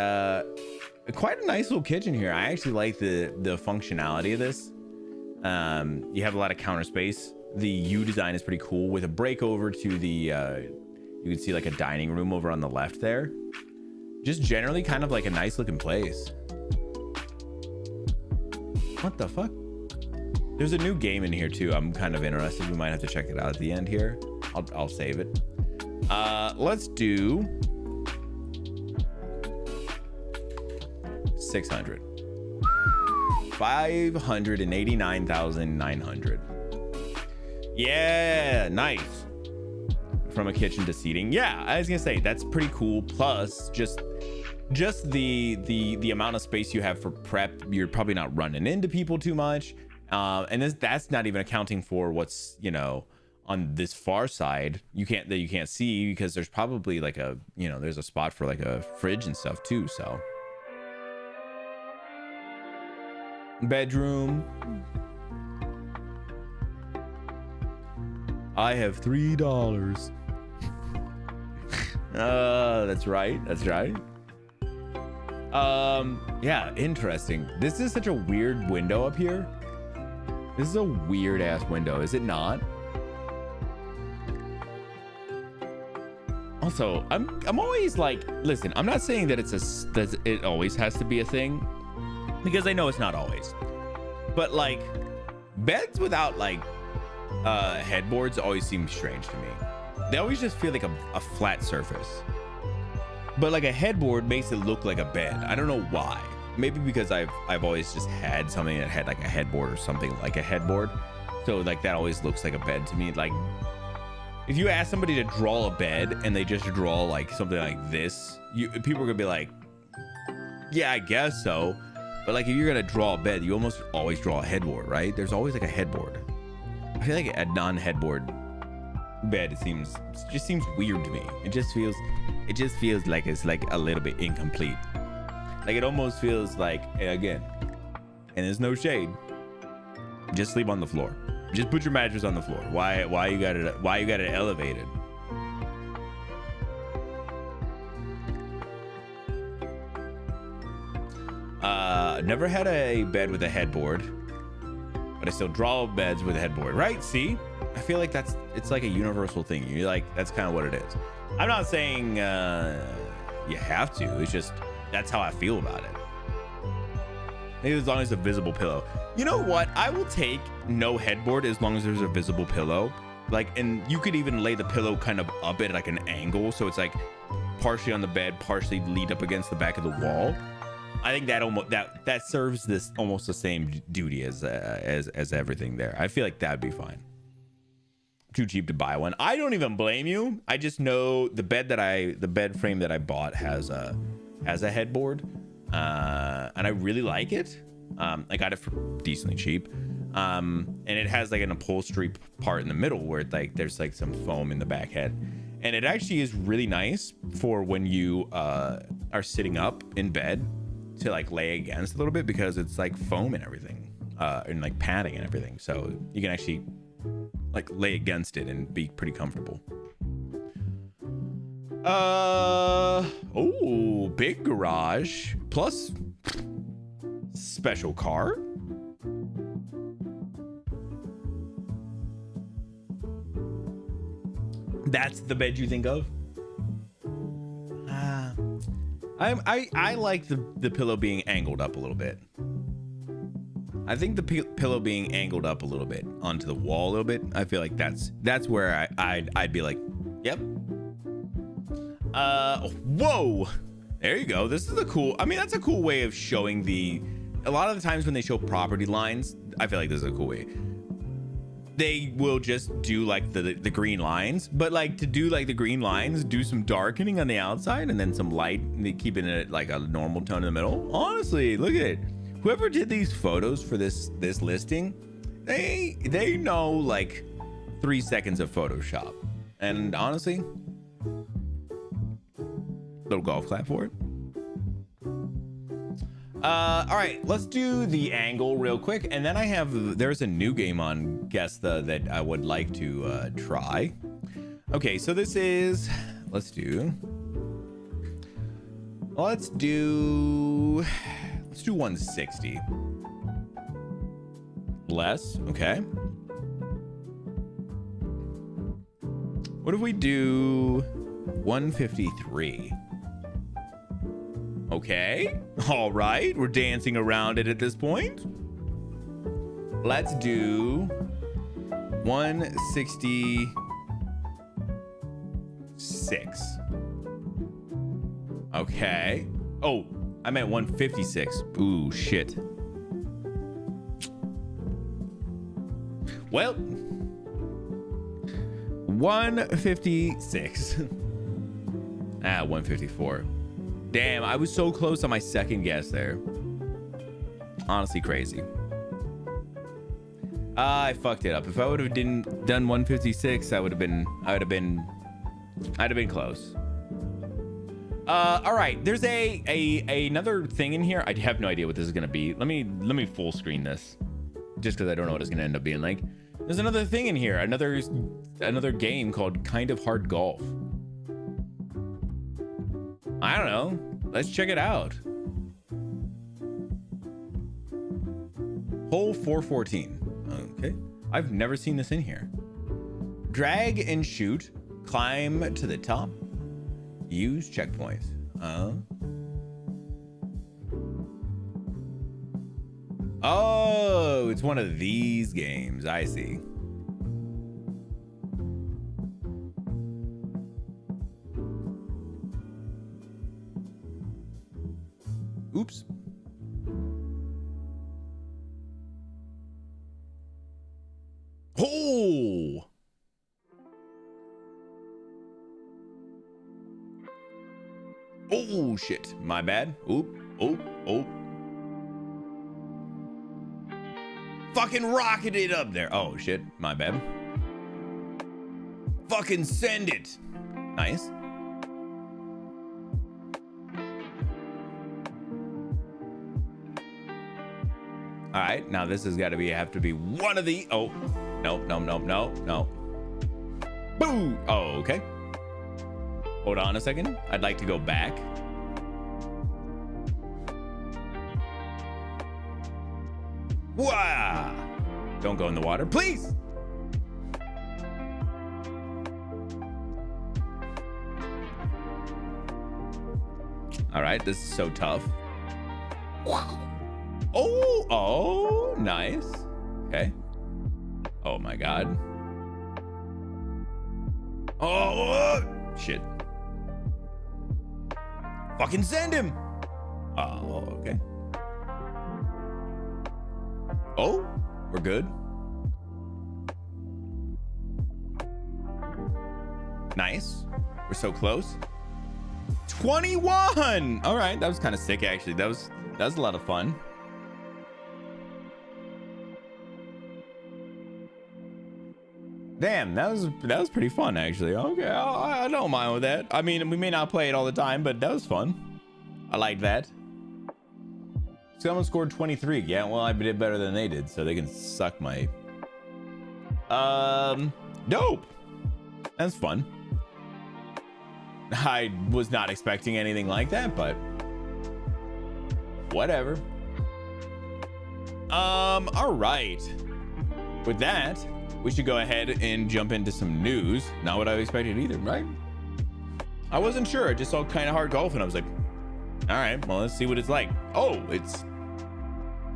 quite a nice little kitchen here. I actually like the functionality of this. You have a lot of counter space. The U design is pretty cool with a break over to the you can see like a dining room over on the left there. Just generally kind of like a nice looking place. What the fuck? There's a new game in here too. I'm kind of interested. We might have to check it out at the end here. I'll save it. Let's do 600. 589,900. Yeah, nice. From a kitchen to seating. Yeah, I was gonna say that's pretty cool. Plus, just the amount of space you have for prep. You're probably not running into people too much. And that's not even accounting for what's, you know, on this far side you can't see, because there's probably like a, you know, there's a spot for like a fridge and stuff too. So bedroom. I have $3. That's right. Yeah, interesting. This is such a weird window up here. This is a weird ass window, is it not? Also, I'm always like, listen, I'm not saying that it always has to be a thing, because I know it's not always. But like beds without like headboards always seem strange to me. They always just feel like a flat surface. But like a headboard makes it look like a bed. I don't know why. Maybe because I've always just had something that had like a headboard or something like a headboard. So like that always looks like a bed to me. Like if you ask somebody to draw a bed and they just draw like something like this, people are gonna be like, yeah, I guess so. But like if you're gonna draw a bed, you almost always draw a headboard, right? There's always like a headboard. I feel like a non-headboard bed just seems weird to me. It just feels like it's like a little bit incomplete. Like it almost feels like, again, and there's no shade, just sleep on the floor. Just put your mattress on the floor. Why you got it elevated? Never had a bed with a headboard, but I still draw beds with a headboard, right? See, I feel like it's like a universal thing. You're like, that's kind of what it is. I'm not saying you have to. It's just that's how I feel about it. Maybe as long as a visible pillow. You know what? I will take no headboard as long as there's a visible pillow. Like, and you could even lay the pillow kind of up at like an angle, so it's like partially on the bed, partially leaned up against the back of the wall. I think that serves this almost the same duty as everything there. I feel like that'd be fine. Too cheap to buy one. I don't even blame you. I just know the bed frame that I bought has a headboard, and I really like it. I got it for decently cheap, and it has like an upholstery part in the middle where it's like there's like some foam in the back head, and it actually is really nice for when you are sitting up in bed to like lay against a little bit, because it's like foam and everything, and like padding and everything, so you can actually like lay against it and be pretty comfortable. Oh, big garage plus special car. That's the bed you think of? I like the pillow being angled up a little bit. I think the pillow being angled up a little bit onto the wall a little bit. I feel like that's where I'd be like, yep. Whoa, there you go. This is a cool. I mean, that's a cool way of showing a lot of the times when they show property lines, I feel like this is a cool way. They will just do like the green lines, but like to do like the green lines, do some darkening on the outside and then some light, keeping it like a normal tone in the middle. Honestly, look at it. Whoever did these photos for this listing, they know like 3 seconds of Photoshop. And honestly, little golf clap for it. All right, let's do the angle real quick, and then there's a new game on Gesta that I would like to try. Okay, so this is, let's do 160. Less, okay. What if we do 153? Okay, all right, we're dancing around it at this point. Let's do 166. Okay. Oh, I meant 156. Ooh, shit. Well, 156. 154. Damn, I was so close on my second guess there. Honestly, crazy. I fucked it up. If I would have done 156, I'd have been close. All right, there's another thing in here. I have no idea what this is gonna be. Let me full screen this, just because I don't know what it's gonna end up being like. There's another thing in here. Another game called Kind of Hard Golf. I don't know. Let's check it out. Hole 414. Okay. I've never seen this in here. Drag and shoot. Climb to the top. Use checkpoints. Oh, it's one of these games. I see. Oops. Oh! Oh, shit. My bad. Oop. Oh. Fucking rocketed it up there. Oh, shit. My bad. Fucking send it. Nice. All right, now this has got to have to be one of the. Oh, no. Boo. Oh, okay. Hold on a second. I'd like to go back. Wow. Don't go in the water, please. All right, this is so tough. Oh, nice. Okay. Oh my God. Oh, shit. Fucking send him. Oh, okay. Oh, we're good. Nice. We're so close. 21. All right, that was kind of sick actually. That was a lot of fun. Damn, that was pretty fun actually. Okay, I don't mind with that. I mean, we may not play it all the time, but that was fun. I like that. Someone scored 23. Yeah, well, I did better than they did, so they can suck my. Dope. That's fun. I was not expecting anything like that, but whatever. All right. With that, we should go ahead and jump into some news. Not what I expected either, right? I wasn't sure. I just saw kind of hard golf, and I was like, all right, well, let's see what it's like. Oh, it's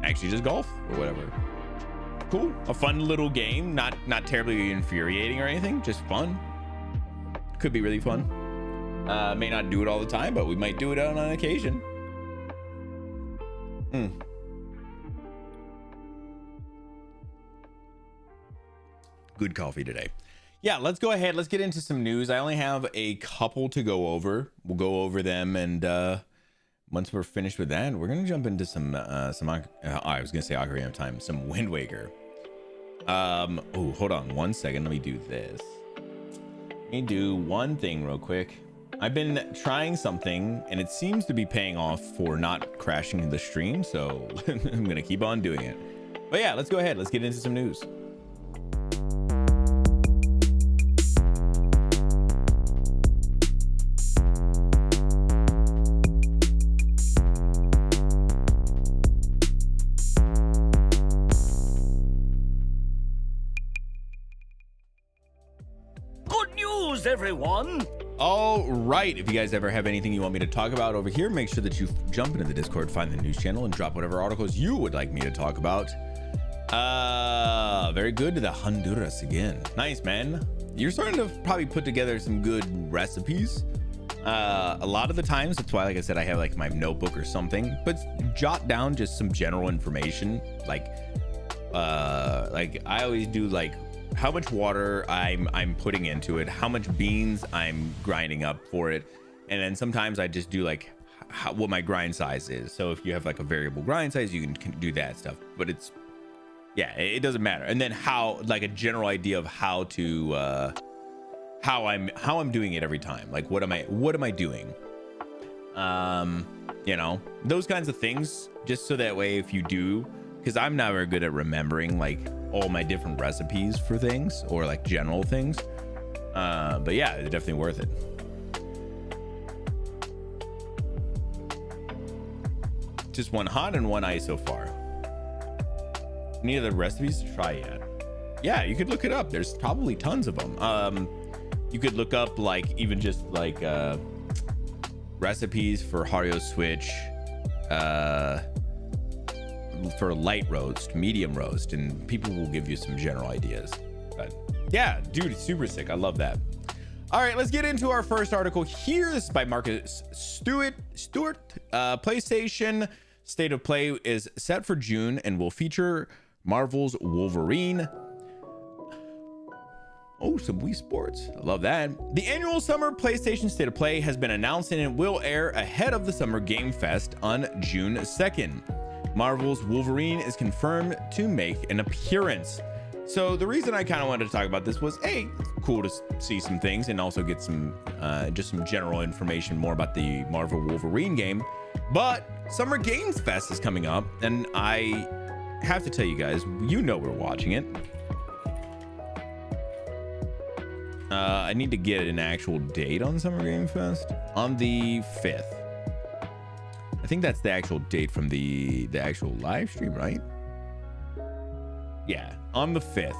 actually just golf or whatever. Cool. A fun little game. Not terribly infuriating or anything. Just fun. Could be really fun. May not do it all the time, but we might do it on occasion. Good coffee today. Yeah, let's go ahead. Let's get into some news. I only have a couple to go over. We'll go over them, and once we're finished with that, we're gonna jump into some I was gonna say Ocarina of Time, some Wind Waker. Oh, hold on one second. Let me do this. Let me do one thing real quick. I've been trying something and it seems to be paying off for not crashing the stream, so I'm gonna keep on doing it. But yeah, let's go ahead. Let's get into some news. Good news, everyone! All right, if you guys ever have anything you want me to talk about over here, make sure that you jump into the Discord, find the news channel, and drop whatever articles you would like me to talk about. Very good. To the Honduras again. Nice, man. You're starting to probably put together some good recipes. A lot of the times, that's why, like I said, I have like my notebook or something, but jot down just some general information. Like I always do, like how much water I'm putting into it, how much beans I'm grinding up for it, and then sometimes I just do like what my grind size is. So if you have like a variable grind size, you can do that stuff, but it's, yeah, it doesn't matter. And then how, like a general idea of how to how I'm doing it every time. Like what am I doing? You know, those kinds of things, just so that way if you do, because I'm not very good at remembering like all my different recipes for things or like general things. But yeah, it's definitely worth it. Just one hot and one ice so far. Any other recipes to try yet? Yeah, you could look it up. There's probably tons of them. You could look up like even just like recipes for Hario Switch, for light roast, medium roast, and people will give you some general ideas. But yeah, dude, it's super sick. I love that. All right, let's get into our first article here. This is by Marcus Stewart. PlayStation State of Play is set for June and will feature Marvel's Wolverine. Oh, some Wii Sports. I love that. The annual summer PlayStation State of Play has been announced and it will air ahead of the Summer Game Fest on June 2nd. Marvel's Wolverine is confirmed to make an appearance. So the reason I kind of wanted to talk about this was, hey, it's cool to see some things and also get some just some general information more about the Marvel Wolverine game. But Summer Games Fest is coming up, and I have to tell you guys, you know we're watching it. I need to get an actual date on Summer Game Fest on the 5th. I think that's the actual date from the actual live stream, right? Yeah, on the 5th.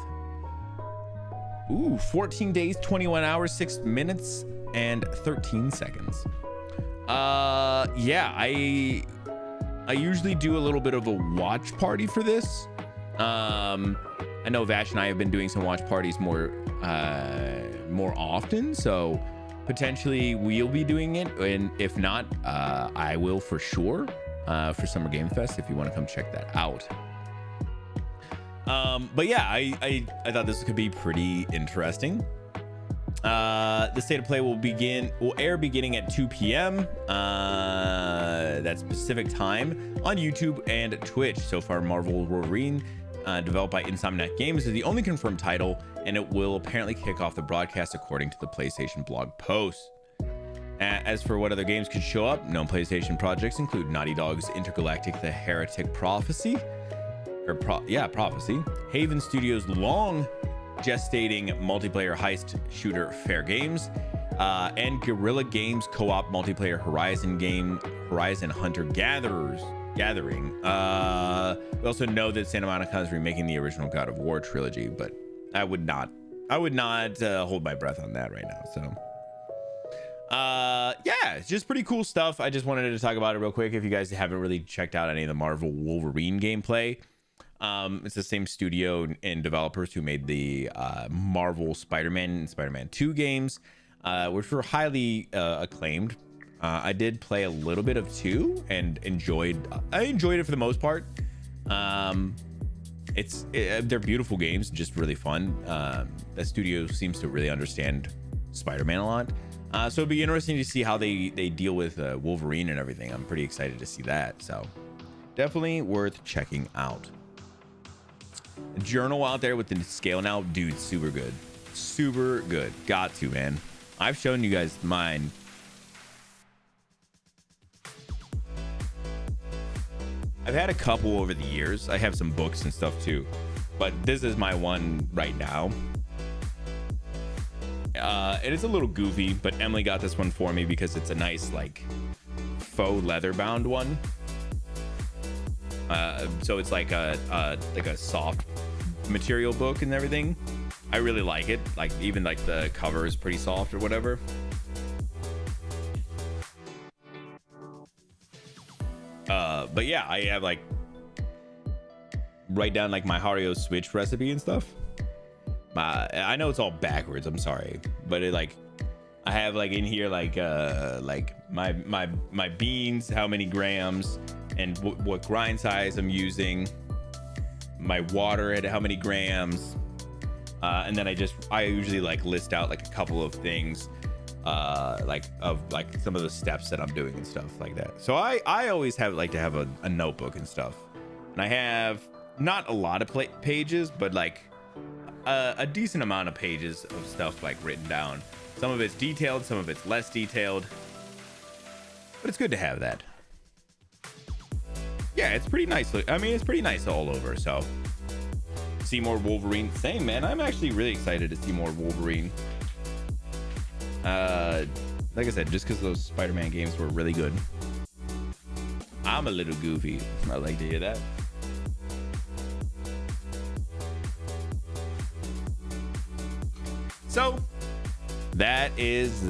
Ooh, 14 days, 21 hours, 6 minutes, and 13 seconds. Yeah, I usually do a little bit of a watch party for this. I know Vash and I have been doing some watch parties more often, so potentially we'll be doing it, and if not, I will for sure for Summer Game Fest if you want to come check that out. But yeah, I thought this could be pretty interesting. The state of play will air beginning at 2 p.m. That's Pacific time on YouTube and Twitch. So far, Marvel Wolverine, developed by Insomniac Games, is the only confirmed title, and it will apparently kick off the broadcast according to the PlayStation blog post. As for what other games could show up, known PlayStation projects include Naughty Dog's Intergalactic The Heretic Prophecy, Prophecy, Haven Studios' long gestating multiplayer heist shooter Fair Games, and Guerrilla Games co-op multiplayer Horizon Hunter Gathering. We also know that Santa Monica is remaking the original God of War trilogy, but I would not hold my breath on that right now. So yeah, it's just pretty cool stuff. I just wanted to talk about it real quick. If you guys haven't really checked out any of the Marvel Wolverine gameplay, it's the same studio and developers who made the Marvel Spider-Man and Spider-Man 2 games, which were highly acclaimed. I did play a little bit of 2 and enjoyed it for the most part. They're beautiful games, just really fun. That studio seems to really understand Spider-Man a lot. So it'd be interesting to see how they deal with Wolverine and everything. I'm pretty excited to see that. So definitely worth checking out. Journal out there with the scale now, dude, super good. Got to, man. I've shown you guys mine. I've had a couple over the years. I have some books and stuff too, but this is my one right now. It is a little goofy, but Emily got this one for me because it's a nice like faux leather bound one. So it's like a soft material book and everything. I really like it. Like even like the cover is pretty soft or whatever. But yeah, I have like write down like my Hario Switch recipe and stuff. I know it's all backwards, I'm sorry, but it like I have like in here like my beans, how many grams, and what grind size I'm using, my water at how many grams, and then I usually like list out like a couple of things like some of the steps that I'm doing and stuff like that. So I always like to have a notebook and stuff, and I have not a lot of pages, but like a decent amount of pages of stuff like written down. Some of it's detailed, some of it's less detailed, but it's good to have that. Yeah, it's pretty nice. I mean, it's pretty nice all over. So see more Wolverine. Same, man. I'm actually really excited to see more Wolverine. Like I said, just because those Spider-Man games were really good. I'm a little goofy. I like to hear that. So that is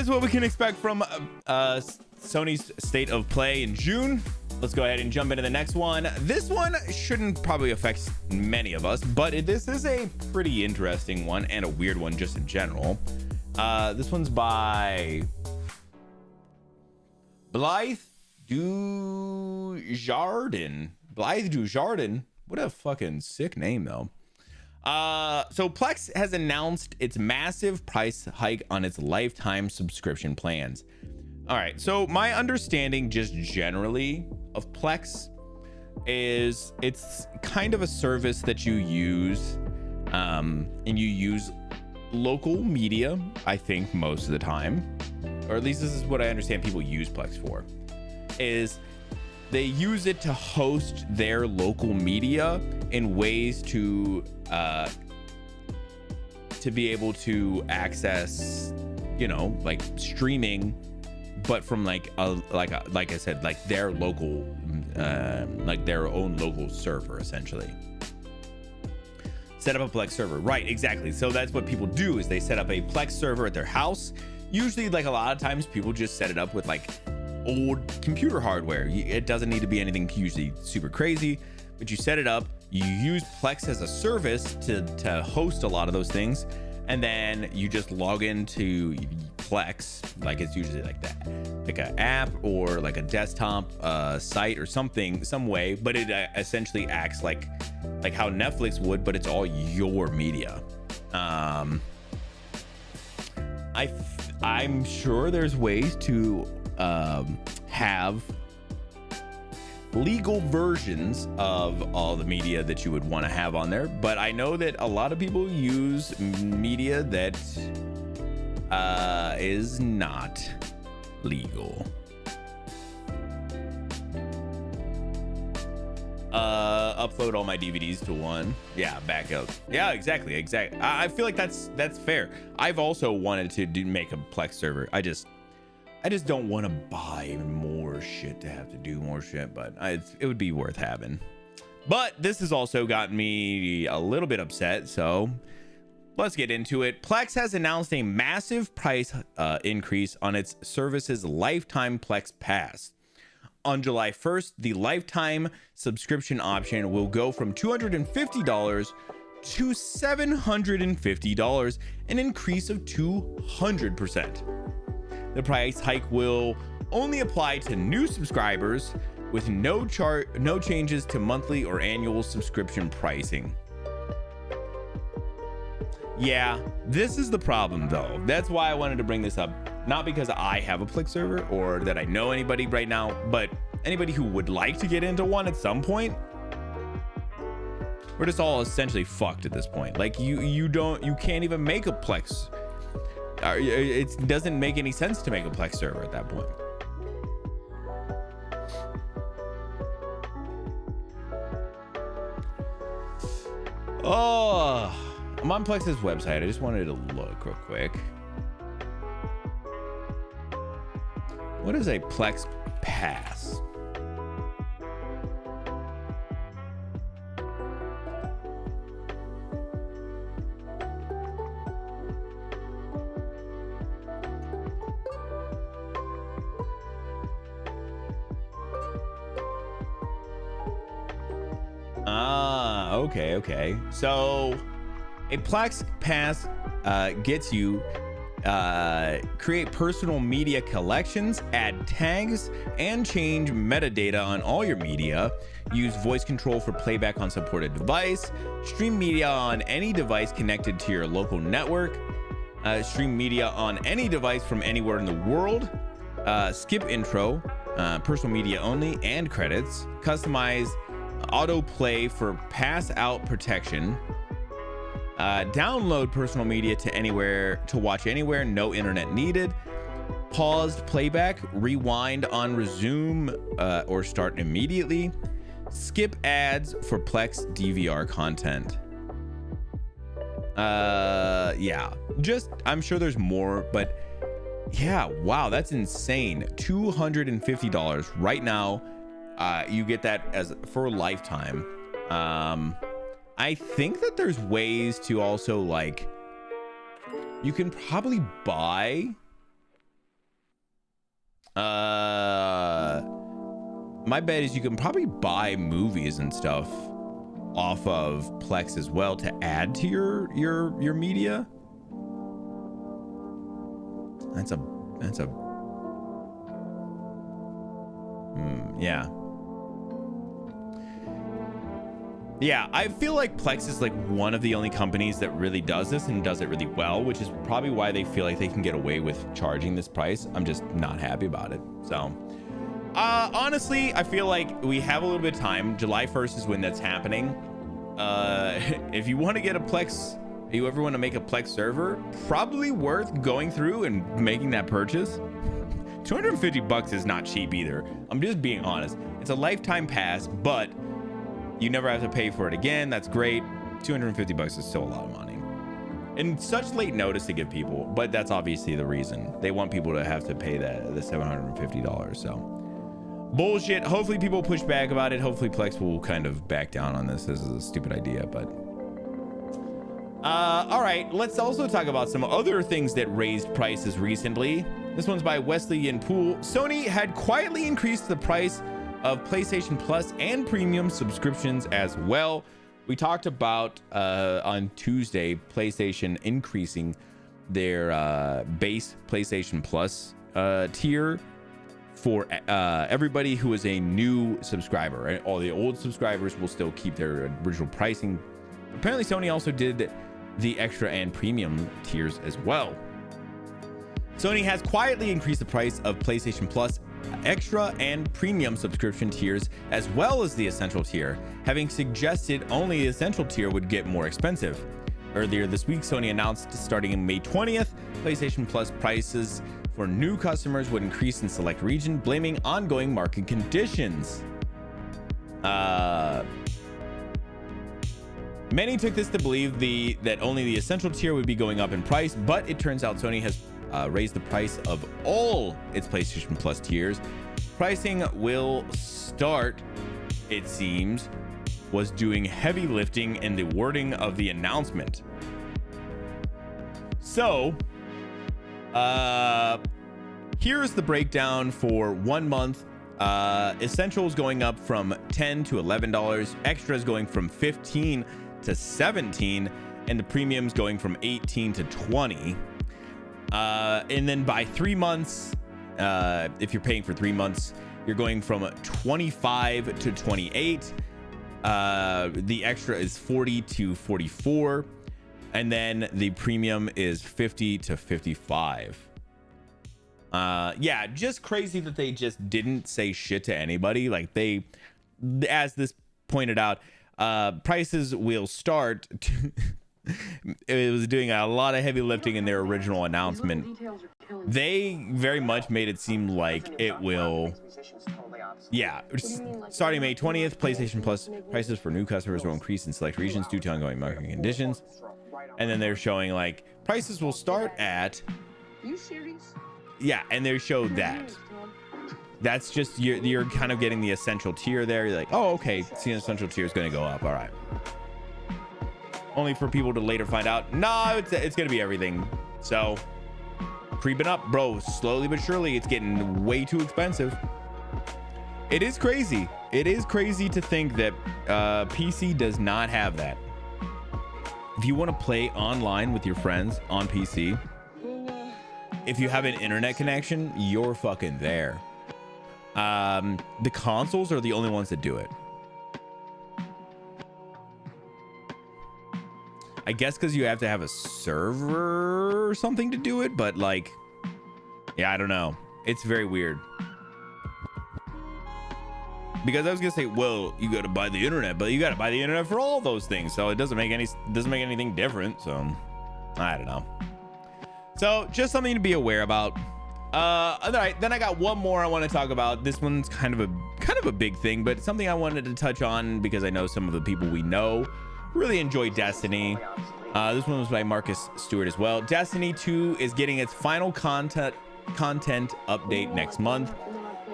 what we can expect from Sony's State of Play in June. Let's go ahead and jump into the next one. This one shouldn't probably affect many of us, but this is a pretty interesting one and a weird one just in general. This one's by Blythe Dujardin. Blythe Dujardin. What a fucking sick name, though. So Plex has announced its massive price hike on its lifetime subscription plans. All right, so my understanding just generally of Plex is it's kind of a service that you use, and you use local media, I think most of the time, or at least this is what I understand people use Plex for, is they use it to host their local media in ways to be able to access, you know, like streaming but from like I said, like their local, like their own local server, essentially. Set up a Plex server, right? Exactly. So that's what people do, is they set up a Plex server at their house. Usually, like a lot of times, people just set it up with like old computer hardware. It doesn't need to be anything usually super crazy, but you set it up. You use Plex as a service to host a lot of those things, and then you just log into Plex, like it's usually like that, like an app or like a desktop site or something, some way, but it essentially acts like how Netflix would, but it's all your media. I'm sure there's ways to have legal versions of all the media that you would want to have on there, but I know that a lot of people use media that is not legal. Upload all my DVDs to one. Yeah, backup. Yeah, exactly. I feel like that's fair. I've also wanted to make a Plex server. I just don't want to buy more shit to have to do more shit, but it would be worth having. But this has also gotten me a little bit upset, so let's get into it. Plex has announced a massive price increase on its service's lifetime Plex Pass. On July 1st, the lifetime subscription option will go from $250 to $750, an increase of 200%. The price hike will only apply to new subscribers, with no changes to monthly or annual subscription pricing. Yeah, this is the problem though. That's why I wanted to bring this up. Not because I have a Plex server or that I know anybody right now, but anybody who would like to get into one at some point. We're just all essentially fucked at this point. Like you can't even make a Plex. It doesn't make any sense to make a Plex server at that point. Oh, I'm on Plex's website. I just wanted to look real quick. What is a Plex Pass? Okay. So a Plex Pass gets you create personal media collections, add tags, and change metadata on all your media, use voice control for playback on supported device, stream media on any device connected to your local network, stream media on any device from anywhere in the world, skip intro, personal media only, and credits, customize autoplay for pass out protection, download personal media to anywhere, to watch anywhere, no internet needed, paused playback, rewind on resume or start immediately, skip ads for Plex DVR content. Yeah, just I'm sure there's more, but yeah, wow, that's insane. $250 right now. You get that as for a lifetime. I think that there's ways to also, like, you can probably buy my bet is you can probably buy movies and stuff off of Plex as well to add to your media. Yeah, I feel like Plex is like one of the only companies that really does this and does it really well, which is probably why they feel like they can get away with charging this price. I'm just not happy about it. So honestly, I feel like we have a little bit of time. July 1st is when that's happening. If you want to get a Plex, if you ever want to make a Plex server, probably worth going through and making that purchase. $250 is not cheap either. I'm just being honest. It's a lifetime pass, but you never have to pay for it again. That's great. $250 is still a lot of money. in such late notice to give people, but that's obviously the reason. They want people to have to pay the $750. So bullshit. Hopefully people push back about it. Hopefully Plex will kind of back down on this. This is a stupid idea, but all right, let's also talk about some other things that raised prices recently. This one's by Wesley and Poole. Sony had quietly increased the price of PlayStation Plus and premium subscriptions as well. We talked about on Tuesday, PlayStation increasing their base PlayStation Plus tier for everybody who is a new subscriber. Right? All the old subscribers will still keep their original pricing. Apparently Sony also did the extra and premium tiers as well. Sony has quietly increased the price of PlayStation Plus extra and premium subscription tiers, as well as the essential tier, having suggested only the essential tier would get more expensive. Earlier this week, Sony announced starting in May 20th, PlayStation Plus prices for new customers would increase in select region, blaming ongoing market conditions. Many took this to believe that only the essential tier would be going up in price, but it turns out Sony has raised the price of all its PlayStation Plus tiers. Pricing will start, it seems, was doing heavy lifting in the wording of the announcement. So, here's the breakdown for 1 month. Essentials going up from $10 to $11, extras going from $15 to $17, and the premiums going from $18 to $20. And then by 3 months, if you're paying for 3 months, you're going from 25 to 28. The extra is 40 to 44, and then the premium is 50 to 55. Yeah, just crazy that they just didn't say shit to anybody. Like they, as this pointed out, prices will start to it was doing a lot of heavy lifting in their original announcement. They very much made it seem like it will, yeah, starting May 20th, PlayStation Plus prices for new customers will increase in select regions due to ongoing market conditions. And then they're showing like prices will start at, You serious? yeah, and they show that. That's just, you're kind of getting the essential tier there. You're like, oh, okay, see, the essential tier is going to go up. All right. Only for people to later find out, no, it's going to be everything. So creeping up, bro, slowly but surely, it's getting way too expensive. It is crazy. It is crazy to think that PC does not have that. If you want to play online with your friends on PC, if you have an internet connection, you're fucking there. The consoles are the only ones that do it. I guess because you have to have a server or something to do it, but like, yeah, I don't know. It's very weird. Because I was gonna say, well, you got to buy the internet, but you got to buy the internet for all those things, so it doesn't make anything different. So I don't know. So just something to be aware about. All right, then I got one more I want to talk about. This one's kind of a big thing, but something I wanted to touch on because I know some of the people we know really enjoy Destiny. This one was by Marcus Stewart as well. Destiny 2 is getting its final content update next month,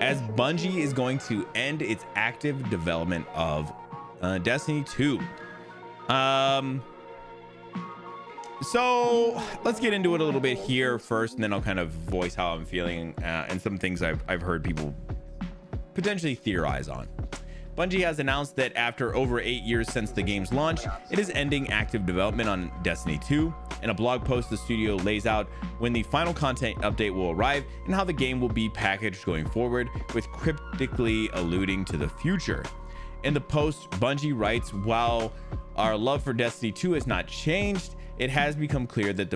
as Bungie is going to end its active development of Destiny 2. So let's get into it a little bit here first, and then I'll kind of voice how I'm feeling and some things I've heard people potentially theorize on. Bungie has announced that after over 8 years since the game's launch, it is ending active development on Destiny 2. In a blog post, the studio lays out when the final content update will arrive and how the game will be packaged going forward, with cryptically alluding to the future. In the post, Bungie writes, "While our love for Destiny 2 has not changed, it has become clear that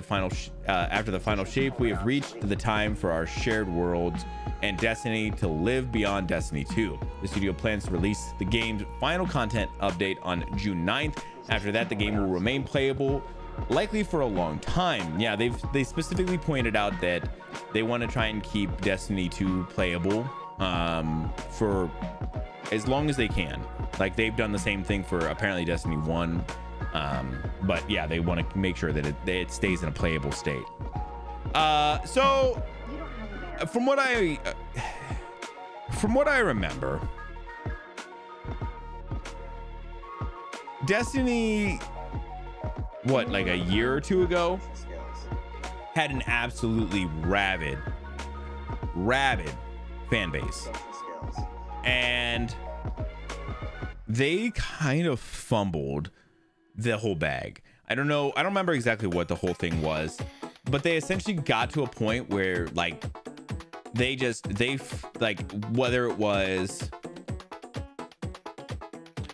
after the final shape, we have reached the time for our shared worlds and Destiny to live beyond Destiny 2. The studio plans to release the game's final content update on June 9th. After that, the game will remain playable, likely for a long time." Yeah, they specifically pointed out that they want to try and keep Destiny 2 playable for as long as they can. Like they've done the same thing for apparently Destiny 1. But yeah, they want to make sure that it stays in a playable state. So from what I remember, Destiny, what, like a year or two ago, had an absolutely rabid fan base, and they kind of fumbled the whole bag. I don't remember exactly what the whole thing was, but they essentially got to a point where like they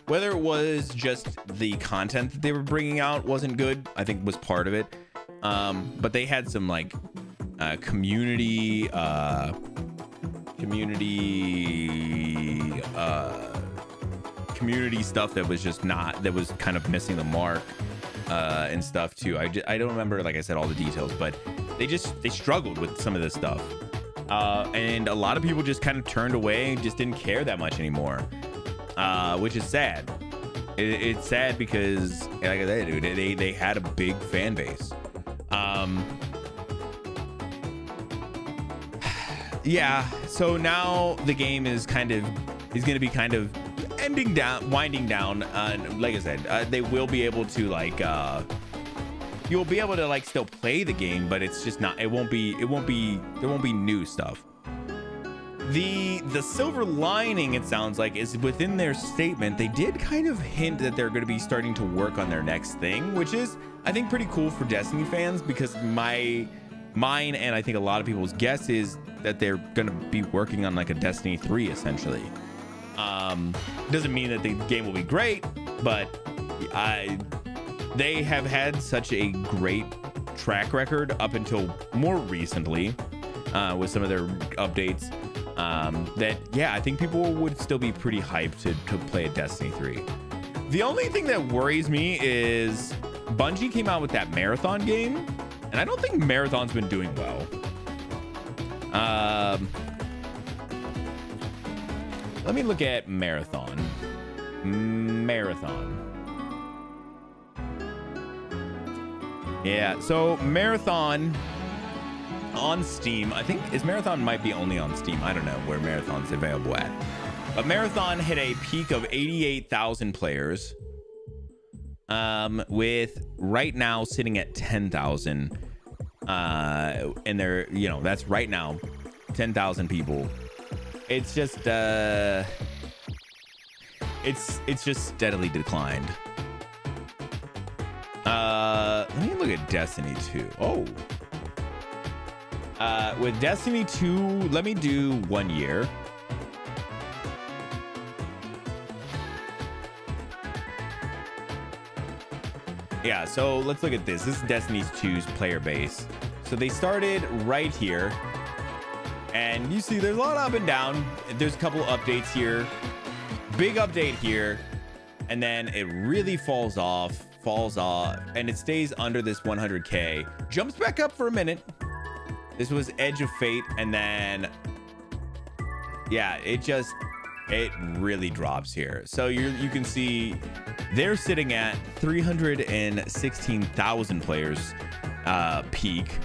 whether it was just the content that they were bringing out wasn't good, I think was part of it. But they had some like community stuff that was just that was kind of missing the mark, and stuff too. I don't remember, like I said, all the details, but they struggled with some of this stuff. And a lot of people just kind of turned away and just didn't care that much anymore, which is sad. It's sad because, like I said, dude, they had a big fan base. Yeah, so now the game is going to be kind of winding down. Like I said, they will be able to like you'll be able to like still play the game, but it's just not, there won't be new stuff. The silver lining, it sounds like, is within their statement. They did kind of hint that they're going to be starting to work on their next thing, which is, I think, pretty cool for Destiny fans, because mine and I think a lot of people's guess is that they're going to be working on like a Destiny 3 essentially. Doesn't mean that the game will be great, but they have had such a great track record up until more recently, with some of their updates, that yeah, I think people would still be pretty hyped to play a Destiny 3. The only thing that worries me is Bungie came out with that Marathon game, and I don't think Marathon's been doing well. Let me look at Marathon. Yeah, so Marathon on Steam, I think Marathon might be only on Steam. I don't know where Marathon's available at. But Marathon hit a peak of 88,000 players, with right now sitting at 10,000. And they're, that's right now 10,000 people. It's just it's just steadily declined. Let me look at Destiny 2. With Destiny 2, let me do 1 year. Yeah, so let's look at this. This is Destiny 2's player base. So they started right here, and you see there's a lot up and down. There's a couple updates here, big update here, and then it really falls off, and it stays under this 100K, jumps back up for a minute. This was Edge of Fate, and then yeah, it really drops here. So you can see they're sitting at 316,000 players peak,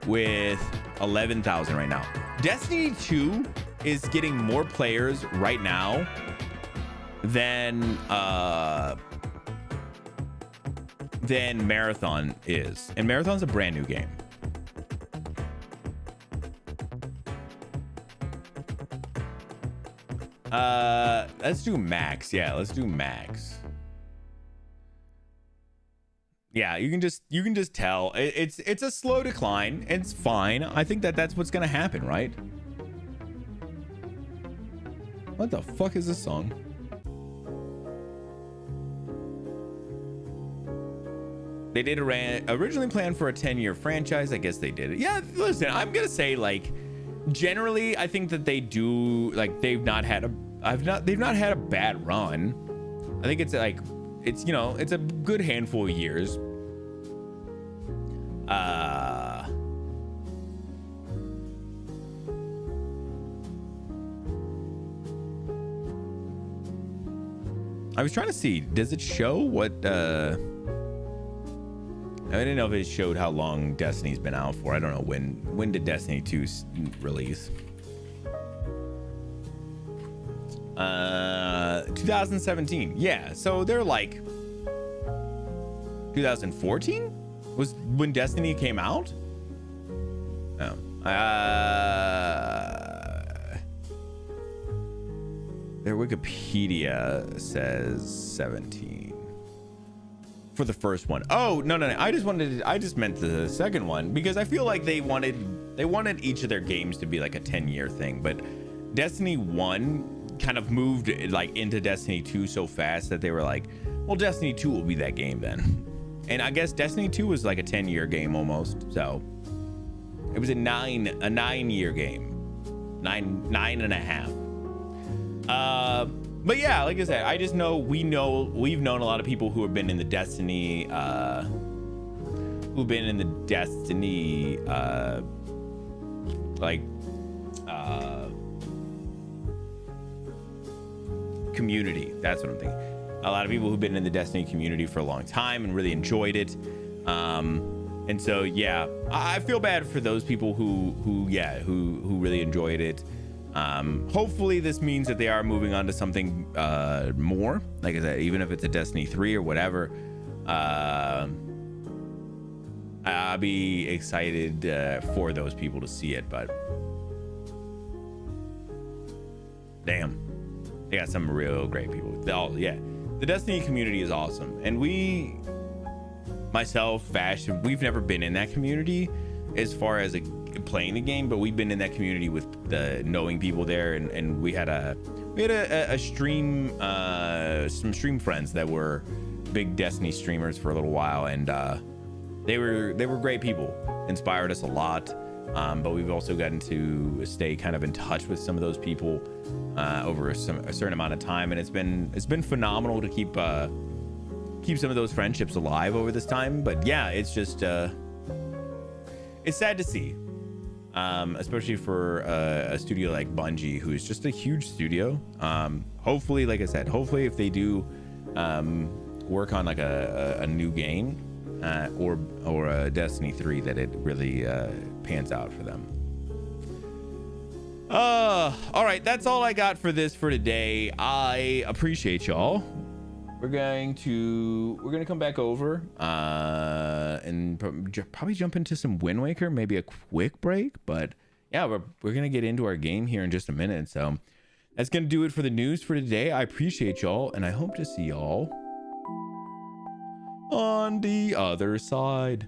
with 11,000 right now. Destiny 2 is getting more players right now than Marathon is, and Marathon's a brand new game. Let's do max. Yeah, let's do max. Yeah, you can just tell it's a slow decline. It's fine. I think that's what's gonna happen, right? What the fuck is this song? They did originally planned for a 10-year franchise. I guess they did it. Yeah, listen, I'm gonna say, like, generally, I think that they do, like, they've not had a bad run. I think it's like, it's a good handful of years. I was trying to see, does it show what I didn't know if it showed how long Destiny's been out for. I don't know when did Destiny 2 release. 2017. Yeah, so they're like 2014 was when Destiny came out. Oh. Their Wikipedia says 17 for the first one. Oh, no. I just meant the second one because I feel like they wanted each of their games to be like a 10-year thing, but Destiny 1 kind of moved like into Destiny 2 so fast that they were like, well, Destiny 2 will be that game then. And I guess Destiny 2 was like a 10-year game almost. So it was a 9-year game. Nine and a half. But yeah, like I said, I just know we've known a lot of people who have been in the Destiny community. That's what I'm thinking. A lot of people who've been in the Destiny community for a long time and really enjoyed it. And so yeah, I feel bad for those people who really enjoyed it. Hopefully this means that they are moving on to something more, like I said, even if it's a Destiny 3 or whatever. I'll be excited for those people to see it, but damn, they got some real great people. The Destiny community is awesome, and myself, Vash, we've never been in that community as far as playing the game, but we've been in that community with the knowing people there, and we had a stream, some stream friends that were big Destiny streamers for a little while, and they were great people, inspired us a lot. But we've also gotten to stay kind of in touch with some of those people over a certain amount of time, and it's been phenomenal to keep some of those friendships alive over this time. But yeah, it's just it's sad to see, especially for a studio like Bungie, who is just a huge studio. Hopefully, like I said, if they do work on like a new game or a Destiny 3, that it really pans out for them. All right, that's all I got for today. I appreciate y'all. We're gonna come back over and probably jump into some Wind Waker, maybe a quick break, but yeah, we're gonna get into our game here in just a minute. So that's gonna do it for the news for today. I appreciate y'all, and I hope to see y'all on the other side.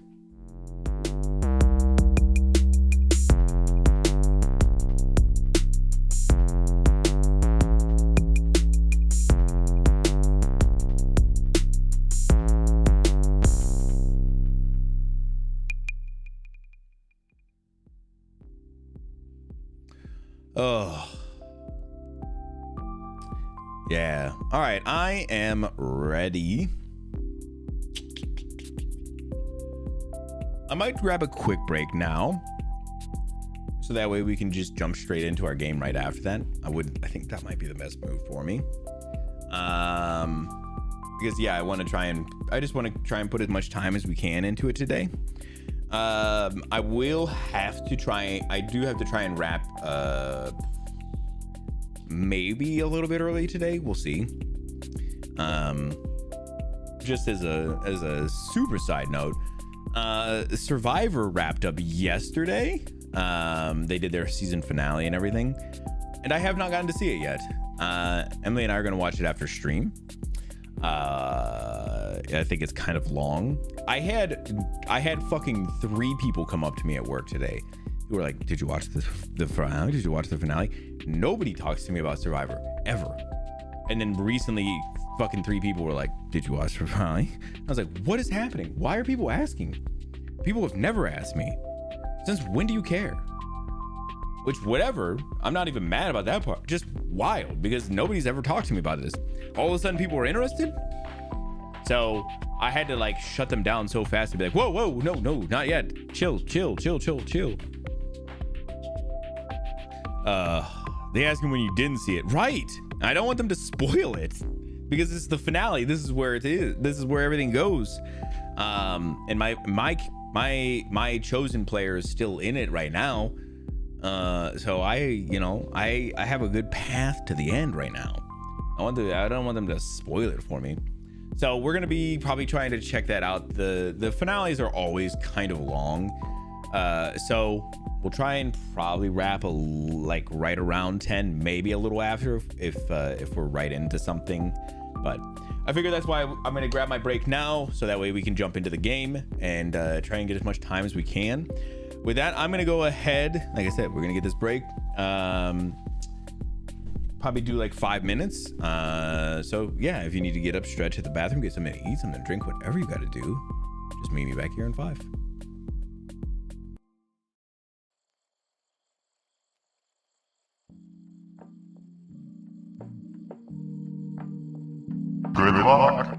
Oh, yeah. All right, I am ready. I might grab a quick break now, so that way we can just jump straight into our game right after that. I think that might be the best move for me. Because yeah, I just want to try and put as much time as we can into it today. I do have to try and wrap maybe a little bit early today. We'll see. Just as a super side note, Survivor wrapped up yesterday. They did their season finale and everything, and I have not gotten to see it yet. Emily and I are going to watch it after stream. I think it's kind of long. I had fucking 3 people come up to me at work today who were like, did you watch the finale? Did you watch the finale? Nobody talks to me about Survivor ever. And then recently fucking 3 people were like, did you watch the finale? I was like, what is happening? Why are people asking? People have never asked me. Since when do you care? Which, whatever, I'm not even mad about that part. Just wild, because nobody's ever talked to me about this. All of a sudden people were interested. So I had to like shut them down so fast to be like, whoa, no, not yet. Chill. They asking when you didn't see it. Right. I don't want them to spoil it. because it's the finale. This is where it is. This is where everything goes. And my chosen player is still in it right now. So I have a good path to the end right now. I don't want them to spoil it for me. So we're gonna be probably trying to check that out. The finales are always kind of long. So we'll try and probably wrap like right around 10, maybe a little after if we're right into something. But I figure that's why I'm gonna grab my break now, so that way we can jump into the game and try and get as much time as we can. With that, I'm gonna go ahead. Like I said, we're gonna get this break. Probably do like 5 minutes. So yeah, if you need to get up, stretch, hit the bathroom, get something to eat, something to drink, whatever you got to do, just meet me back here in 5. Good luck.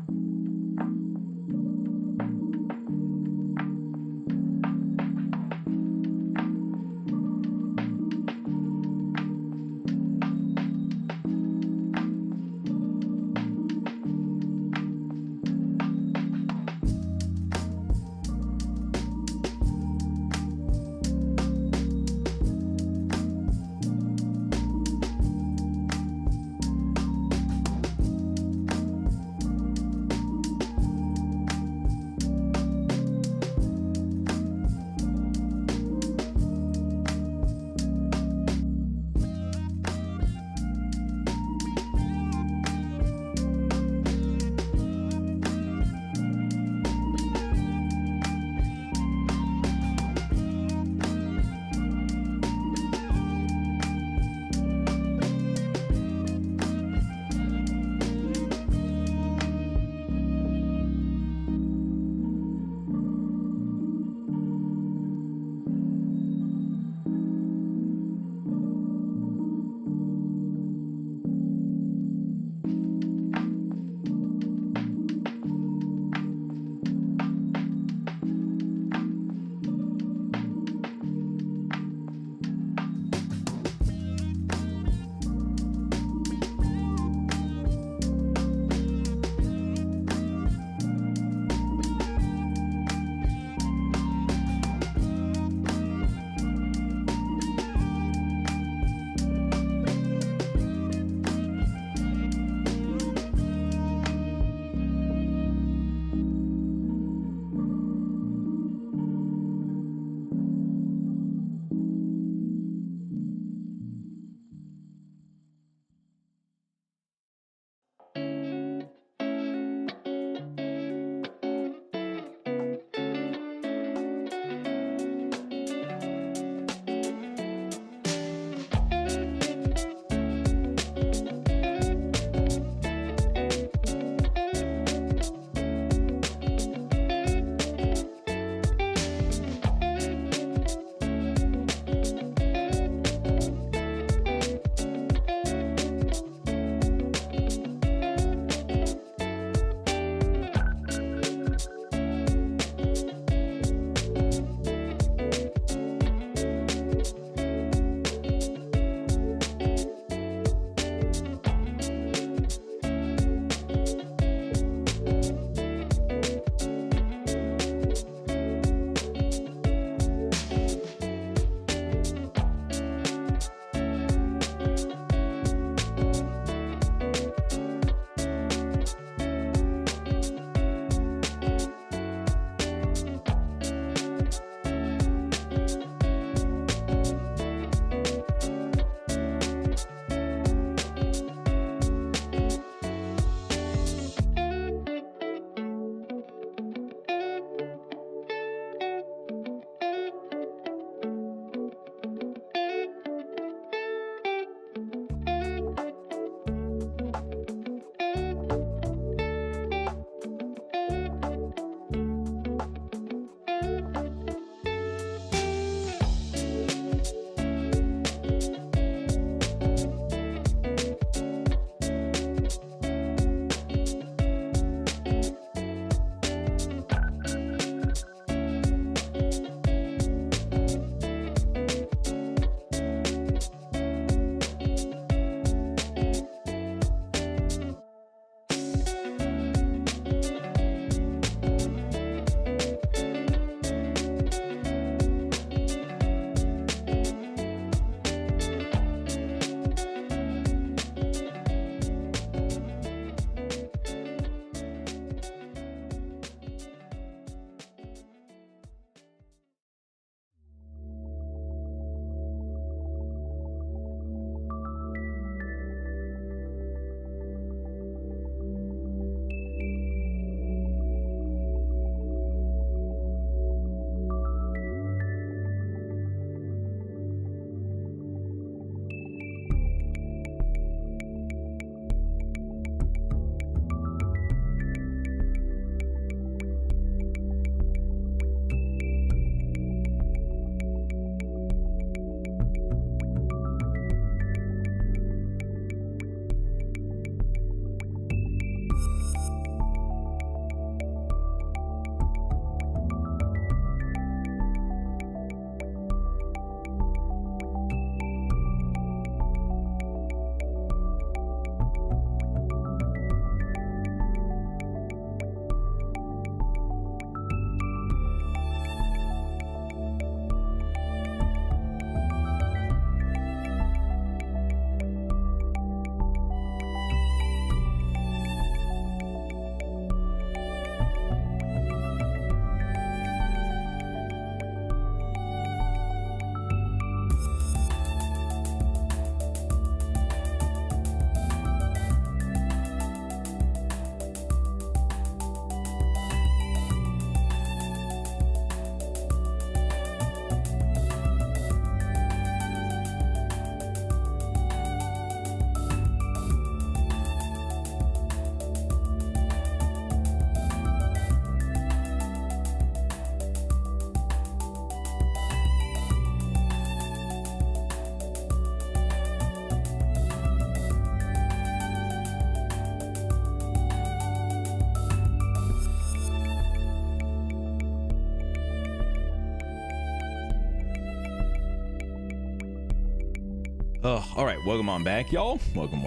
Oh, all right. Welcome on back, y'all. Welcome.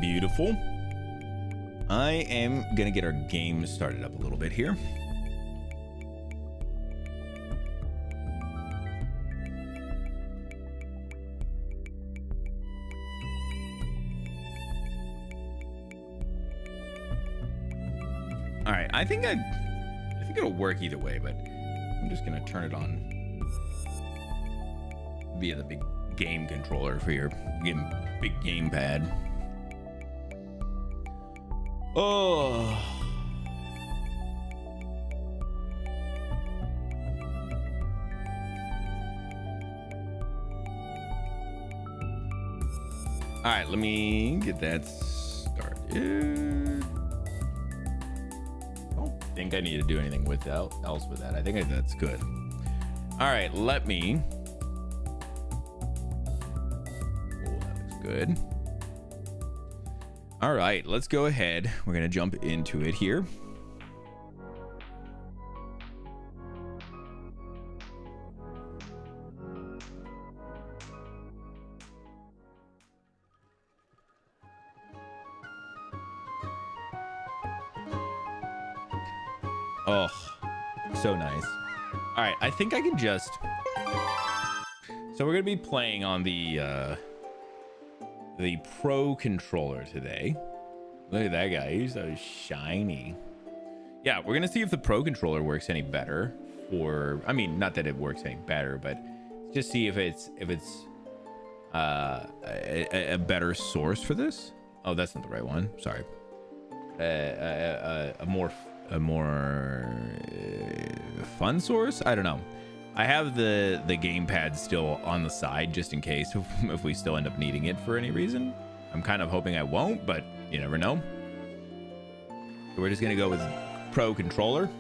Beautiful. I am gonna get our game started up a little bit here. All right, I think it'll work either way, but I'm just gonna turn it on via the big game controller for your big gamepad. Oh. All right, let me get that started. I don't think I need to do anything else with that. I think that's good. All right, let me. Oh, that looks good. All right, let's go ahead. We're gonna jump into it here. Oh, so nice. All right, I think I can just. So we're gonna be playing on the Pro controller today. Look at that guy, he's so shiny. Yeah, we're gonna see if the Pro controller works any better, or I mean, not that it works any better, but just see if it's a better source for this. Oh, that's not the right one. Sorry. A more fun source. I don't know. I have the gamepad still on the side just in case if we still end up needing it for any reason. I'm kind of hoping I won't, but you never know. So we're just gonna go with Pro controller.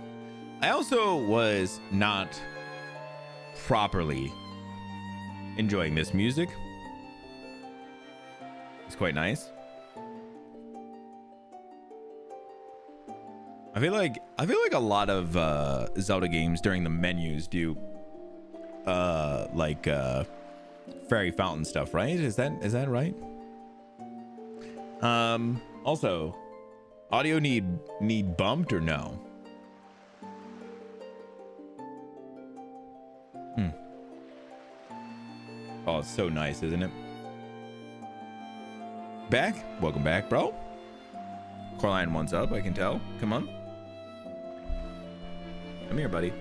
I also was not properly enjoying this music. It's quite nice. I feel like a lot of Zelda games during the menus do fairy fountain stuff, right? Is that right? Also, audio need bumped or no? Oh, it's so nice, isn't it? Welcome back, bro. Coraline one's up, I can tell. Come on. Come here, buddy.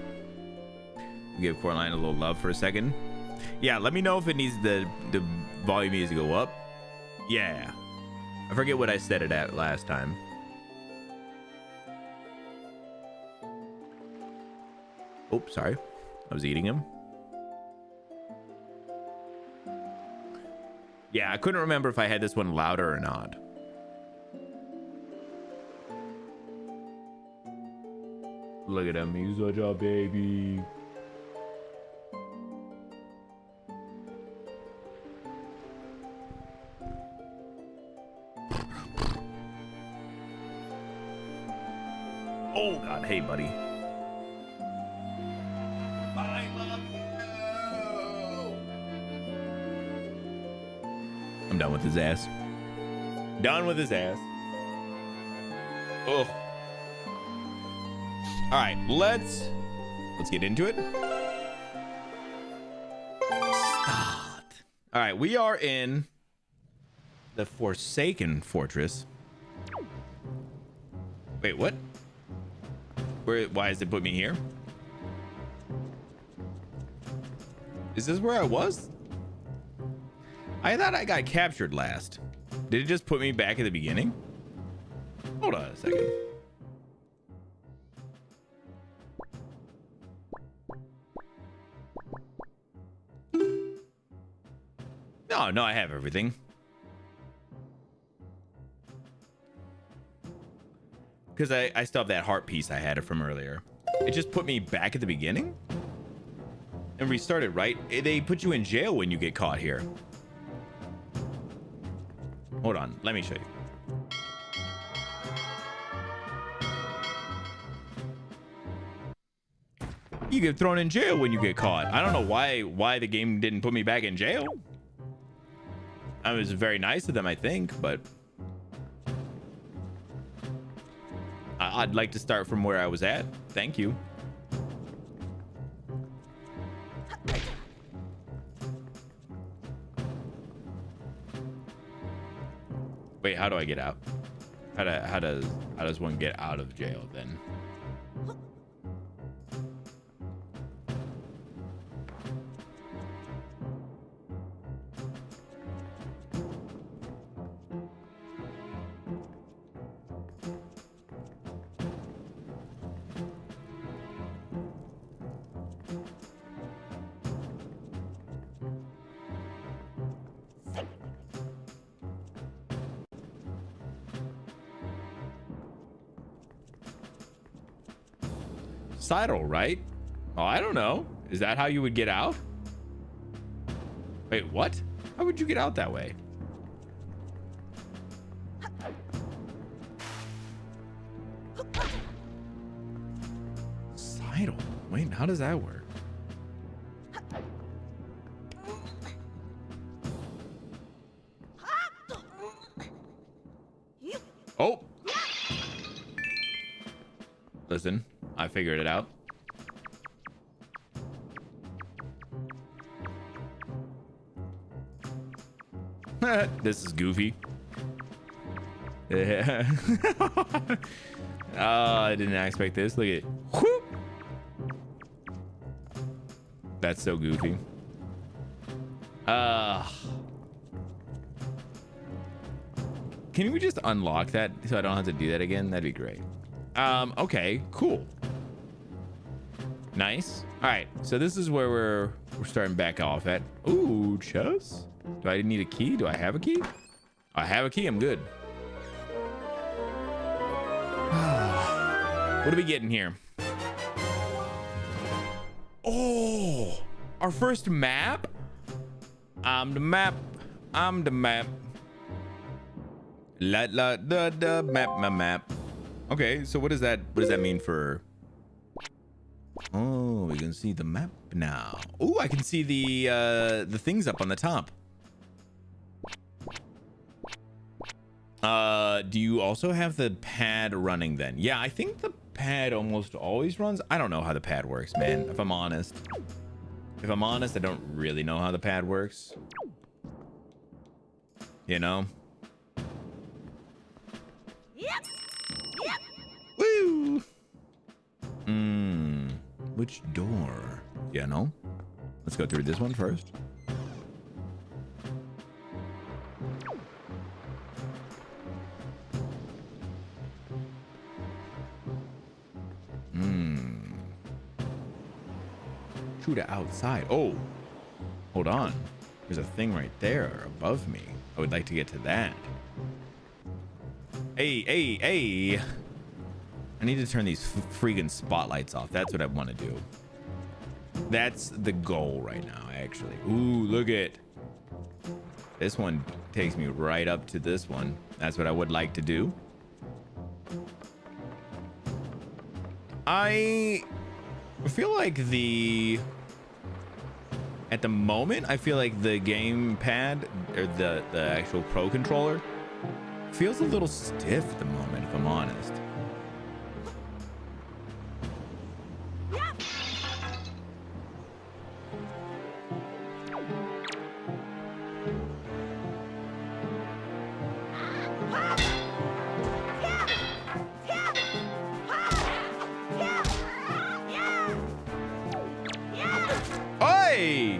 We'll give Coraline a little love for a second. Yeah, let me know if it needs the volume needs to go up. Yeah. I forget what I set it at last time. Oh, sorry. I was eating him. Yeah, I couldn't remember if I had this one louder or not. Look at him, he's such a baby. Oh God, hey buddy. I love you. I'm done with his ass. Done with his ass. Oh. All right, let's get into it. Start. All right, we are in the Forsaken Fortress. Wait, what? Why does it put me here? Is this where I was? I thought I got captured last. Did it just put me back at the beginning? Hold on a second. No, I have everything. Because I still have that heart piece I had from earlier. It just put me back at the beginning? And restarted, right? They put you in jail when you get caught here. Hold on, let me show you. you get thrown in jail when you get caught. I don't know why the game didn't put me back in jail. I was very nice to them, I think, but I'd like to start from where I was at. Thank you. Wait, how do I get out? How does one get out of jail then? Sidle, right? Oh, I don't know. Is that how you would get out? Wait, what? How would you get out that way? Sidle? Wait, how does that work? Oh! Listen. I figured it out. This is goofy. Yeah. Oh, I didn't expect this. Look at it. Whoop. That's so goofy. Can we just unlock that so I don't have to do that again? That'd be great. Okay, cool. Nice. All right, so this is where we're starting back off at. Ooh, chess. Do I need a key? Do I have a key? I have a key. I'm good. What are we getting here? Oh, our first map. I'm the map. I'm the map. The map. Okay, so what does that mean for? Oh, we can see the map now. Oh, I can see the things up on the top. Do you also have the pad running then? Yeah, I think the pad almost always runs. I don't know how the pad works, man. If I'm honest, I don't really know how the pad works. You know? Yep. Woo! Which door? Yeah, no? Let's go through this one first. Shoot it outside. Oh, hold on. There's a thing right there above me. I would like to get to that. Hey. I need to turn these freaking spotlights off. That's what I want to do. That's the goal right now, actually. Ooh, look at this one. Takes me right up to this one. That's what I would like to do. I feel like at the moment, I feel like the gamepad or the actual Pro controller feels a little stiff at the moment, if I'm honest. Hey!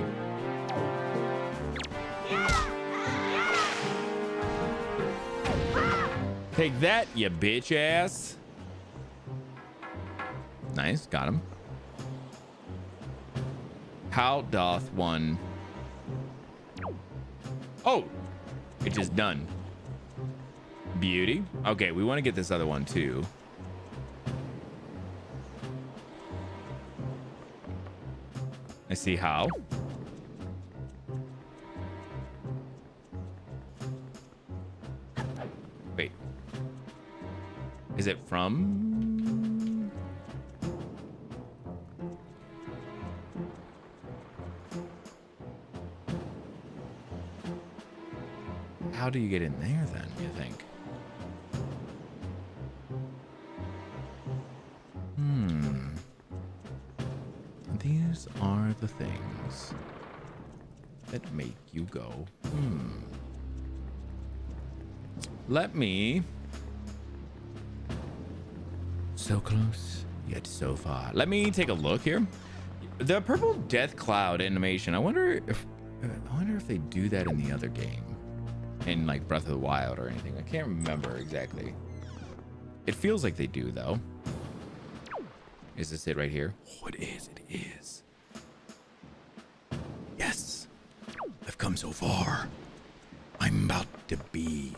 Take that, you bitch ass. Nice, got him. How doth one? Oh, it's just done. Beauty. Okay, we want to get this other one too. I see how. Wait. Is it from? how do you get in there then, you think? These are the things that make you go, Let me... So close, yet so far. Let me take a look here. The purple death cloud animation. I wonder if they do that in the other game, in like Breath of the Wild or anything. I can't remember exactly. It feels like they do though. Is this it right here? Oh, it is. It is. Yes, I've come so far. I'm about to be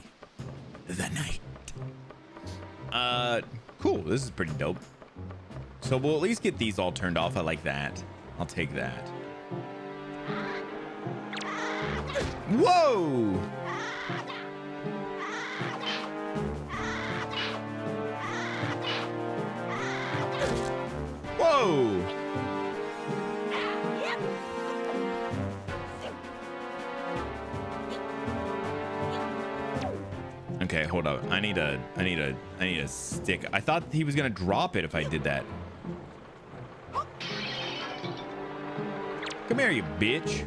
the knight. Cool. This is pretty dope. So we'll at least get these all turned off. I like that. I'll take that. Whoa! Whoa! Okay, hold up. I need a stick. I thought he was gonna drop it if I did that. Come here, you bitch.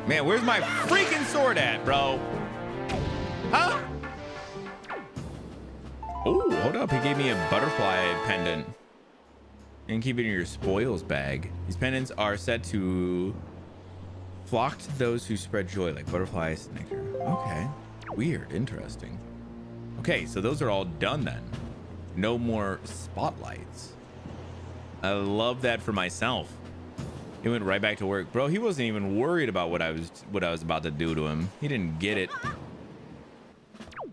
Man, where's my freaking sword at, bro? Huh? Oh, hold up. He gave me a butterfly pendant. And keep it in your spoils bag. These pendants are said to flock to those who spread joy, like butterflies, nectar. Okay. Weird. Interesting. Okay, so those are all done then. No more spotlights. I love that for myself. He went right back to work. Bro, he wasn't even worried about what I was about to do to him. He didn't get it.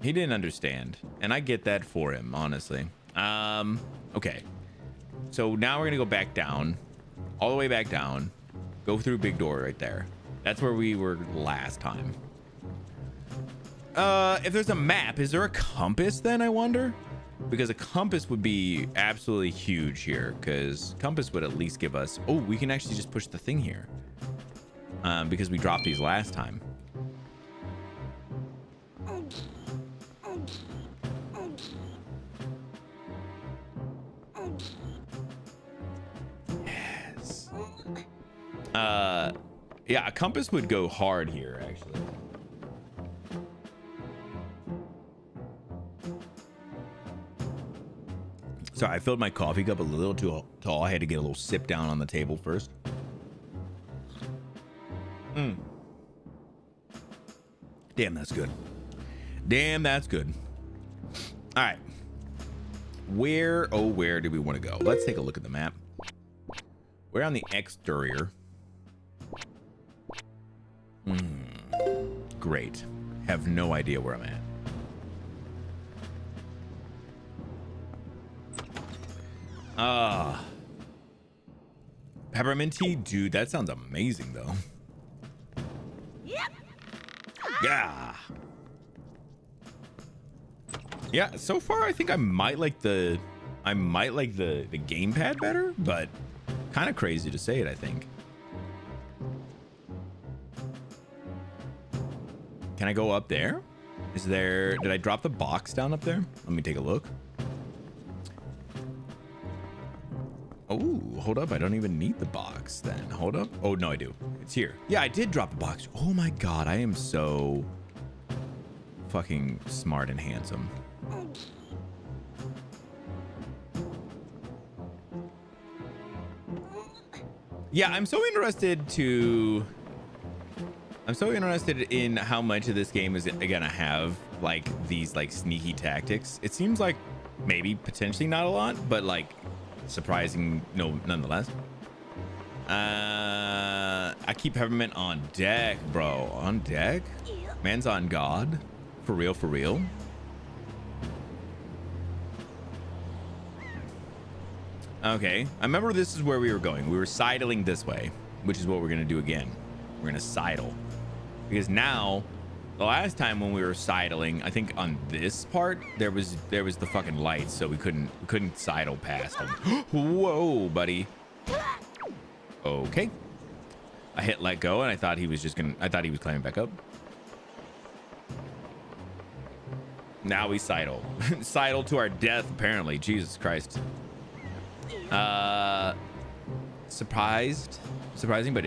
He didn't understand. And I get that for him, honestly. Okay. So now we're gonna go back down, all the way back down, go through big door right there. That's where we were last time. If there's a map, is there a compass then, I wonder? Because a compass would be absolutely huge here, because compass would at least give us... Oh, we can actually just push the thing here. Because we dropped these last time. Yes. Yeah, a compass would go hard here, actually. Sorry, I filled my coffee cup a little too tall. I had to get a little sip down on the table first. Damn, that's good. Damn, that's good. All right. Where do we want to go? Let's take a look at the map. We're on the exterior. Great. Have no idea where I'm at. Peppermint tea? Dude, that sounds amazing though. Yep. Yeah. Yeah, so far I think I might like the gamepad better, but kind of crazy to say it, I think. Can I go up there? Did I drop the box down up there? Let me take a look. Oh, hold up. I don't even need the box then. Hold up. Oh, no, I do. It's here. Yeah, I did drop the box. Oh my God. I am so fucking smart and handsome. Yeah, I'm so interested in how much of this game is gonna have like these like sneaky tactics. It seems like maybe potentially not a lot, but like surprising nonetheless. I keep Peppermint on deck, bro. On deck? Man's on God. For real, for real. Okay, I remember this is where we were going. We were sidling this way, which is what we're gonna do again. We're gonna sidle. Because now The last time when we were sidling, I think on this part there was the fucking lights, so we couldn't sidle past them. Whoa, buddy. Okay. I hit let go and I thought he was climbing back up. Now we sidle. Sidle to our death, apparently. Jesus Christ. Surprising, but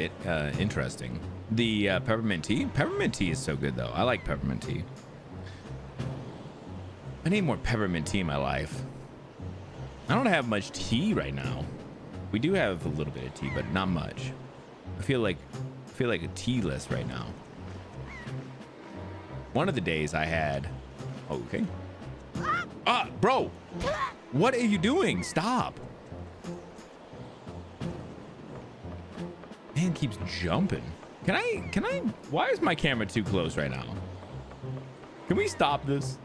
interesting. The peppermint tea. Peppermint tea is so good, though. I like peppermint tea. I need more peppermint tea in my life. I don't have much tea right now. We do have a little bit of tea, but not much. I feel like a tea-less right now. One of the days I had. Okay. Ah, bro. What are you doing? Stop. Man keeps jumping. Can I? Why is my camera too close right now? Can we stop this?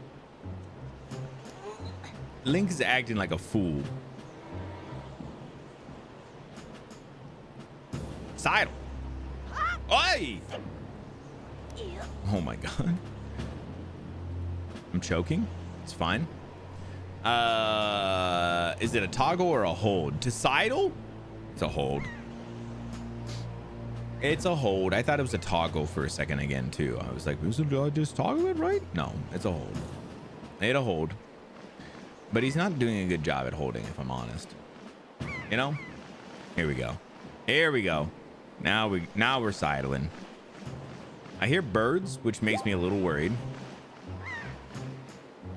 Link is acting like a fool. Sidle. Oi! Oh my god. I'm choking. It's fine. Is it a toggle or a hold? To sidle? It's a hold. It's a hold. I thought it was a toggle for a second again too. I was like, did I just toggle it right? No, it's a hold. It's a hold. But he's not doing a good job at holding, if I'm honest. You know? Here we go. Here we go. Now we're sidling. I hear birds, which makes me a little worried.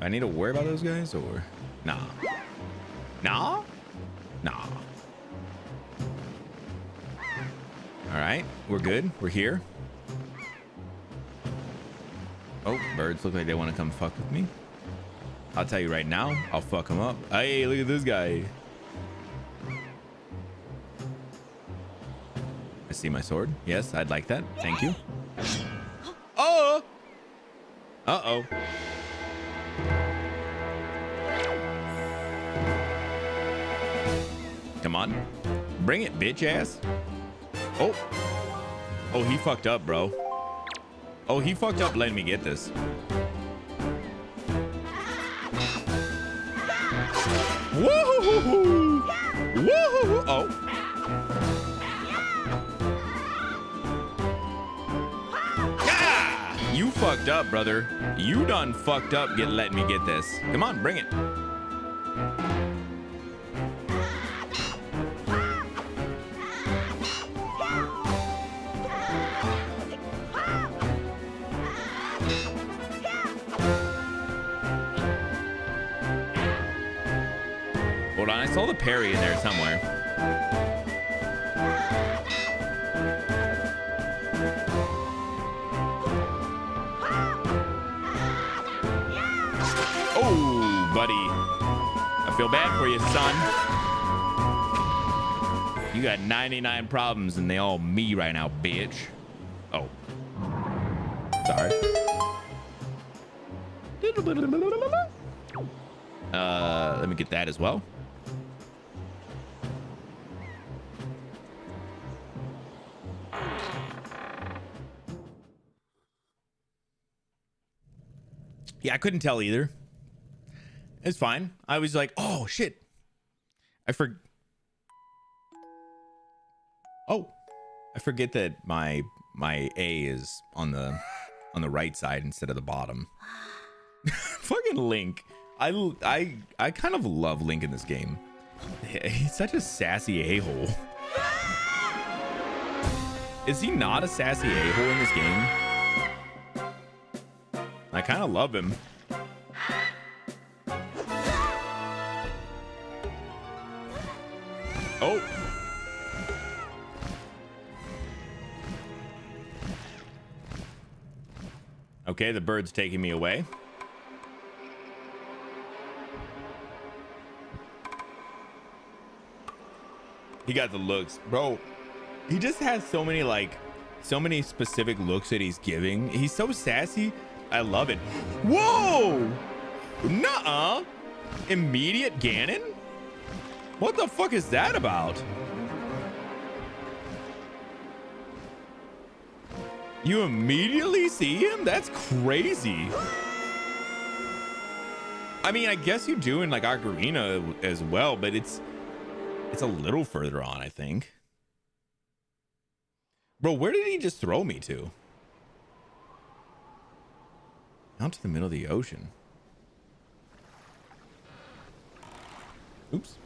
I need to worry about those guys or nah? Nah? Nah. All right, we're good. We're here. Oh, birds look like they want to come fuck with me. I'll tell you right now, I'll fuck them up. Hey, look at this guy. I see my sword. Yes, I'd like that. Thank you. Oh! Uh-oh. Come on. Bring it, bitch ass. Oh. Oh, he fucked up, bro. Oh, he fucked up letting me get this. Woohoo! Woohoo! Oh. Ah! You fucked up, brother. You done fucked up letting me get this. Come on, bring it. Hold on, I saw the parry in there somewhere. Oh, buddy. I feel bad for you, son. You got 99 problems and they all me right now, bitch. Oh. Sorry. Let me get that as well. Yeah, I couldn't tell either. It's fine. I was like, oh shit. I forget that my A is on the right side instead of the bottom. Fucking Link. I kind of love Link in this game. He's such a sassy a-hole. Is he not a sassy a-hole in this game? I kind of love him. Oh. Okay, the bird's taking me away. He got the looks, bro. He just has so many specific looks that he's giving. He's so sassy. I love it. Whoa! Nuh-uh. Immediate Ganon? What the fuck is that about? You immediately see him? That's crazy. I mean, I guess you do in like Ocarina as well, but it's a little further on, I think. Bro, where did he just throw me to? Out to the middle of the ocean. Oops.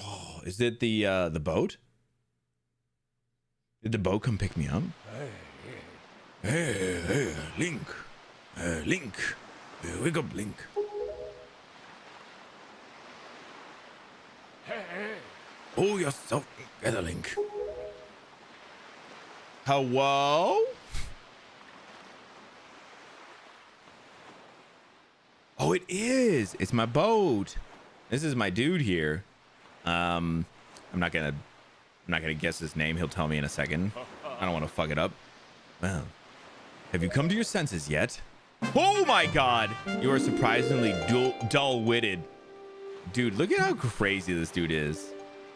Oh, is it the boat? Did the boat come pick me up? Hey, Link. Link. Wake up, Link. Pull yourself together, Link. Hello? Oh, it is. It's my boat. This is my dude here. I'm not gonna guess his name. He'll tell me in a second. I don't want to fuck it up. Well, have you come to your senses yet? Oh my God! You are surprisingly dull-witted. Dude, look at how crazy this dude is.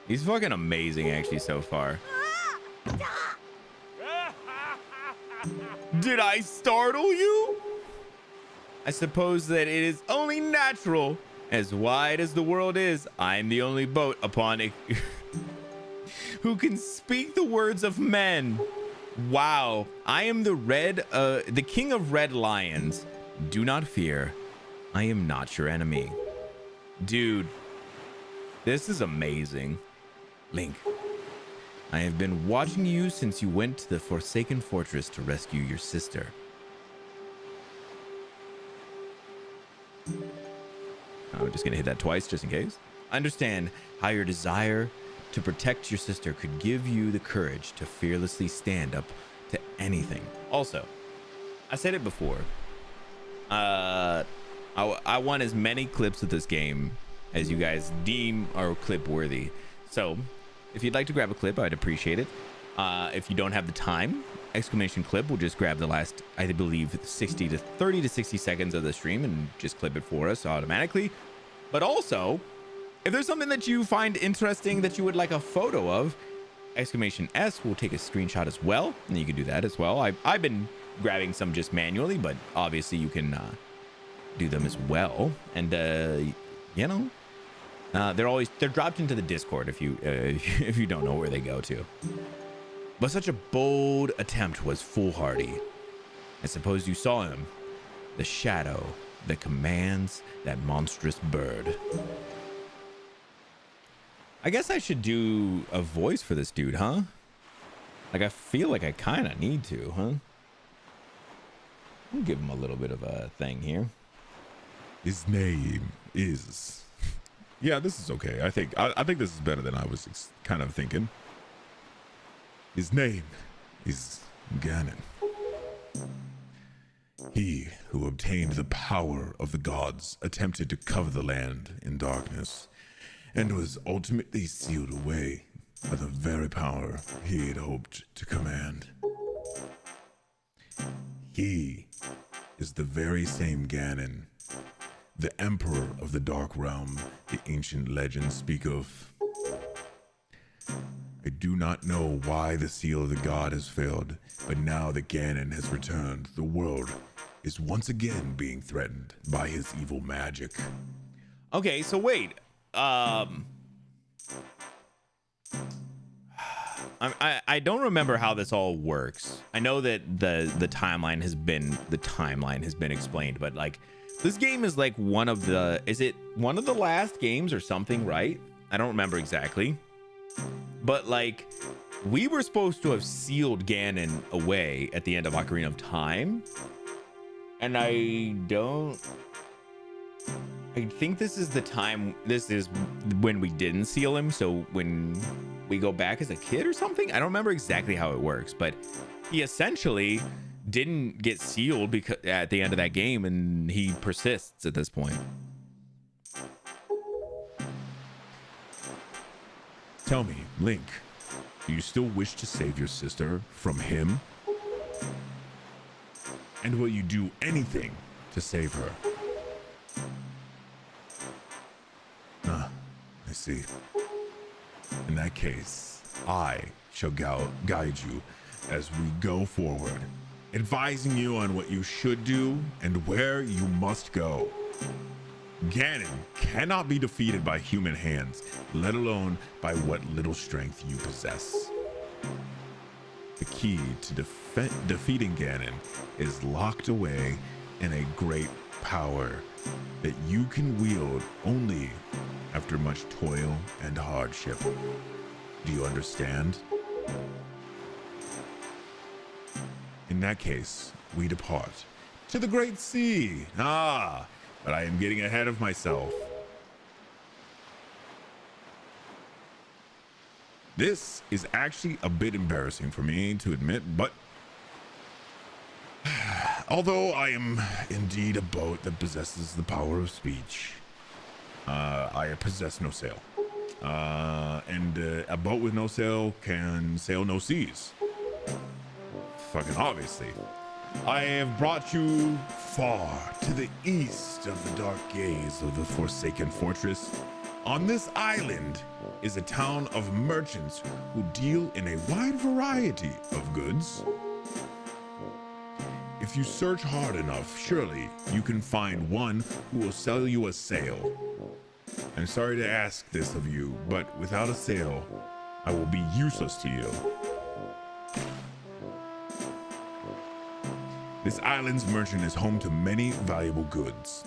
He's fucking amazing, actually, so far. Did I startle you? I suppose that it is only natural. As wide as the world is, I'm the only boat upon it who can speak the words of men. Wow, I am the king of red lions. Do not fear. I am not your enemy. Dude, this is amazing. Link, I have been watching you since you went to the Forsaken Fortress to rescue your sister. I'm just gonna hit that twice just in case. I understand how your desire to protect your sister could give you the courage to fearlessly stand up to anything. Also, I said it before. I want as many clips of this game as you guys deem are clip worthy. So if you'd like to grab a clip, I'd appreciate it. If you don't have the time, exclamation clip will just grab the last, I believe, 30 to 60 seconds of the stream and just clip it for us automatically. But also, if there's something that you find interesting that you would like a photo of, exclamation S will take a screenshot as well, and you can do that as well. I've been grabbing some just manually, but obviously you can do them as well. And you know, they're dropped into the Discord if you don't know where they go to. But such a bold attempt was foolhardy. I suppose you saw him, the shadow that commands that monstrous bird. I guess I should do a voice for this dude, huh? Like, I feel like I kind of need to, huh? I'll give him a little bit of a thing here. His name is... Yeah, this is okay. I think this is better than I was kind of thinking. His name is Ganon. He who obtained the power of the gods attempted to cover the land in darkness and was ultimately sealed away by the very power he had hoped to command. He is the very same Ganon, the Emperor of the Dark Realm the ancient legends speak of. I do not know why the seal of the god has failed, but now that Ganon has returned, the world is once again being threatened by his evil magic. Okay, so wait. I don't remember how this all works. I know that the timeline has been explained, but like this game is like is it one of the last games or something, right? I don't remember exactly. But like we were supposed to have sealed Ganon away at the end of Ocarina of Time. And I think this is the time, this is when we didn't seal him. So when we go back as a kid or something, I don't remember exactly how it works, but he essentially didn't get sealed because at the end of that game, and he persists at this point. Tell me, Link, do you still wish to save your sister from him? And will you do anything to save her? Ah, I see. In that case, I shall guide you as we go forward, advising you on what you should do and where you must go. Ganon cannot be defeated by human hands, let alone by what little strength you possess. The key to defeating Ganon is locked away in a great power that you can wield only after much toil and hardship. Do you understand? In that case, we depart to the great sea. But I am getting ahead of myself. This is actually a bit embarrassing for me to admit, but although I am indeed a boat that possesses the power of speech, I possess no sail. And a boat with no sail can sail no seas. Fucking obviously. I have brought you far to the east of the dark gaze of the Forsaken Fortress. On this island is a town of merchants who deal in a wide variety of goods. If you search hard enough, surely you can find one who will sell you a sail. I'm sorry to ask this of you, but without a sail, I will be useless to you. This island's merchant is home to many valuable goods.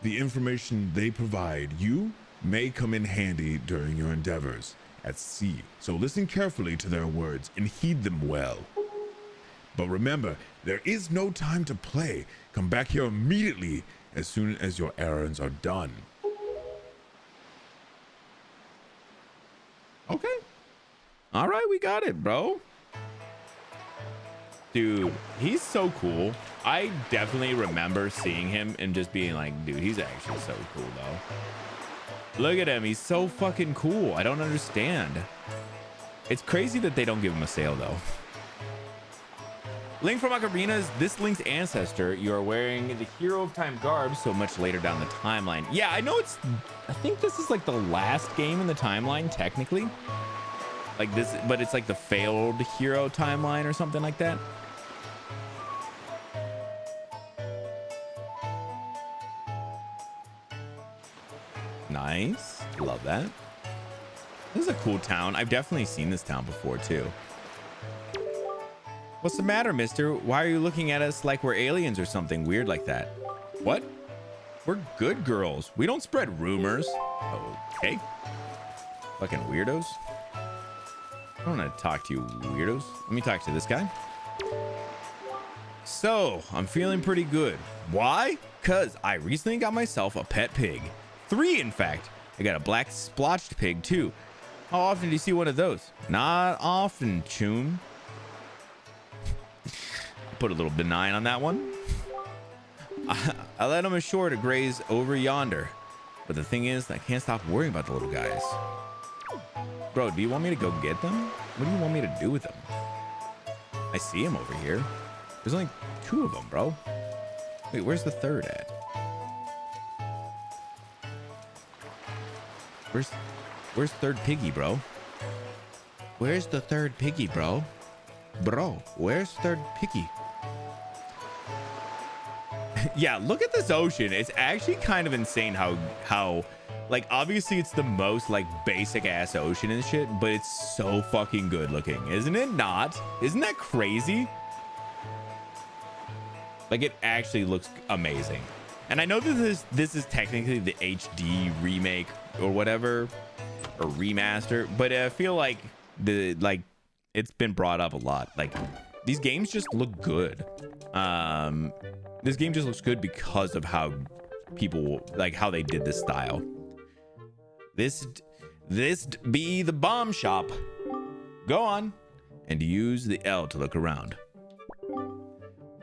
The information they provide you may come in handy during your endeavors at sea, so listen carefully to their words and heed them well. But remember, there is no time to play. Come back here immediately as soon as your errands are done. Okay. All right, we got it, bro. Dude, he's so cool. I definitely remember seeing him and just being like, dude, he's actually so cool, though. Look at him. He's so fucking cool. I don't understand. It's crazy that they don't give him a sail, though. Link from Ocarina's this Link's ancestor. You are wearing the Hero of Time garb so much later down the timeline. Yeah, I know I think this is like the last game in the timeline, technically. Like this, but it's like the failed hero timeline or something like that. Nice. Love that. This is a cool town. I've definitely seen this town before too. What's the matter, mister? Why are you looking at us like we're aliens or something weird like that? What? We're good girls. We don't spread rumors. Okay. Fucking weirdos. I don't want to talk to you weirdos. Let me talk to this guy. So, I'm feeling pretty good. Why? Because I recently got myself a pet pig. 3, in fact. I got a black splotched pig, too. How often do you see one of those? Not often, Chun. Put a little benign on that one. I let him ashore to graze over yonder. But the thing is, I can't stop worrying about the little guys. Bro, do you want me to go get them? What do you want me to do with them? I see him over here. There's only 2 of them, bro. Wait, where's the 3rd at? Where's 3rd piggy, bro? Where's the 3rd piggy, bro? Bro, where's 3rd piggy? Yeah, look at this ocean. It's actually kind of insane how like, obviously it's the most like basic ass ocean and shit, but it's so fucking good looking, isn't it not? Isn't that crazy? Like, it actually looks amazing. And I know that this is technically the HD remake or whatever, or remaster, but I feel like it's been brought up a lot. Like, these games just look good. This game just looks good because of how people, like, how they did this style. This be the bomb shop. Go on and use the L to look around.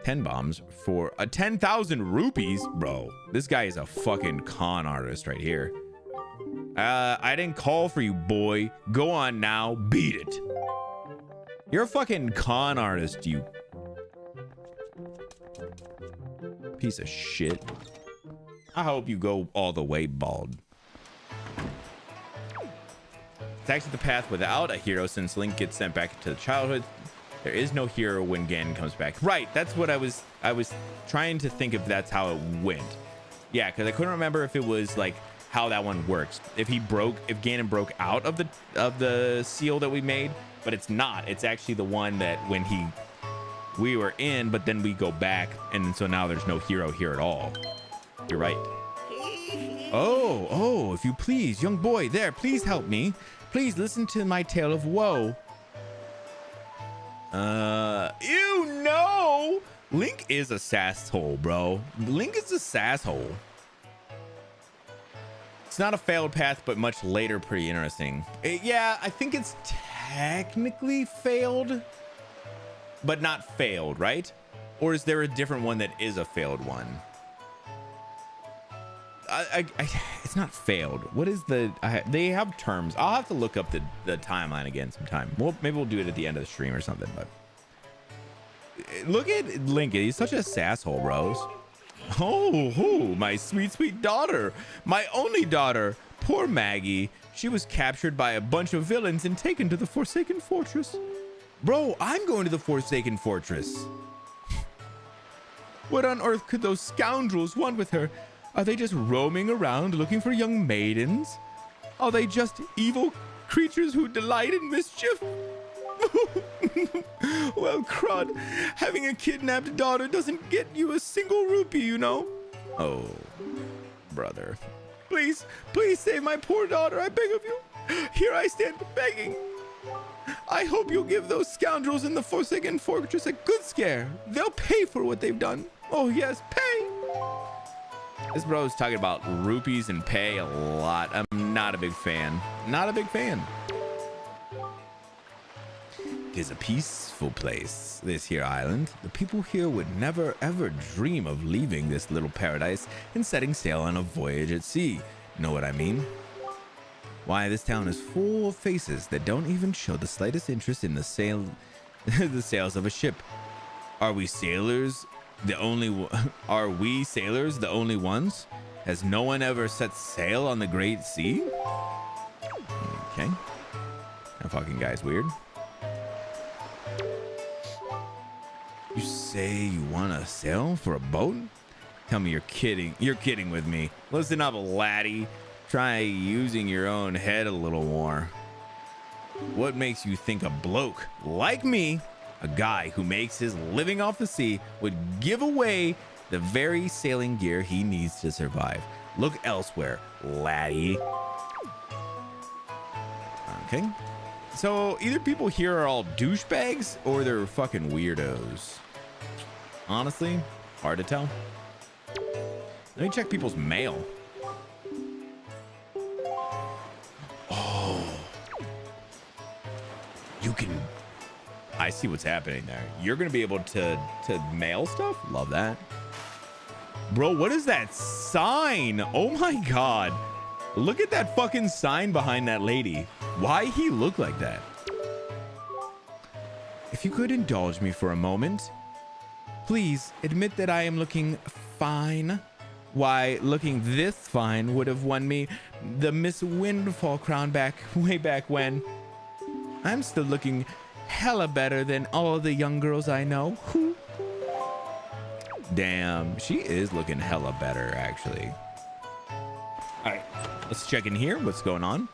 10 bombs for 10,000 rupees, bro. This guy is a fucking con artist right here. I didn't call for you, boy. Go on now, beat it. You're a fucking con artist, you piece of shit. I hope you go all the way bald. It's actually the path without a hero since Link gets sent back to childhood. There is no hero when Ganon comes back. Right, that's what I was trying to think if that's how it went. Yeah, because I couldn't remember if it was like how that one works. If Ganon broke out of the seal that we made, but it's not. It's actually the one that when we were in, but then we go back, and so now there's no hero here at all. You're right. Oh, if you please, young boy, there, please help me. Please listen to my tale of woe. Link is a sasshole, bro. Link is a sasshole. It's not a failed path, but much later, pretty interesting. Yeah, I think it's technically failed, but not failed, right? Or is there a different one that is a failed one? It's not failed. What is they have terms. I'll have to look up the timeline again sometime. Maybe we'll do it at the end of the stream or something, but look at Link. He's such a sasshole, bros. Oh, my sweet, sweet daughter. My only daughter. Poor Maggie. She was captured by a bunch of villains and taken to the Forsaken Fortress. Bro, I'm going to the Forsaken Fortress. What on earth could those scoundrels want with her? Are they just roaming around looking for young maidens? Are they just evil creatures who delight in mischief? Well, crud, having a kidnapped daughter doesn't get you a single rupee, you know? Oh, brother. Please save my poor daughter, I beg of you. Here I stand begging. I hope you'll give those scoundrels in the Forsaken Fortress a good scare. They'll pay for what they've done. Oh, yes, pay. This bro is talking about rupees and pay a lot. I'm not a big fan. Not a big fan. It is a peaceful place, this here island. The people here would never ever dream of leaving this little paradise and setting sail on a voyage at sea. Know what I mean? Why, this town is full of faces that don't even show the slightest interest in the sails of a ship. Are we sailors the only ones? Has no one ever set sail on the great sea? Okay. That fucking guy's weird. You say you want to sail for a boat? Tell me you're kidding. You're kidding with me. Listen up, laddie. Try using your own head a little more. What makes you think a bloke like me, a guy who makes his living off the sea, would give away the very sailing gear he needs to survive? Look elsewhere, laddie. Okay. So either people here are all douchebags or they're fucking weirdos. Honestly, hard to tell. Let me check people's mail. Oh. You can... I see what's happening there. You're going to be able to mail stuff? Love that. Bro, what is that sign? Oh my God. Look at that fucking sign behind that lady. Why he look like that? If you could indulge me for a moment, please admit that I am looking fine. Why, looking this fine would have won me the Miss Windfall crown way back when. I'm still looking hella better than all the young girls I know. Damn, she is looking hella better, actually. All right, let's check in here. What's going on?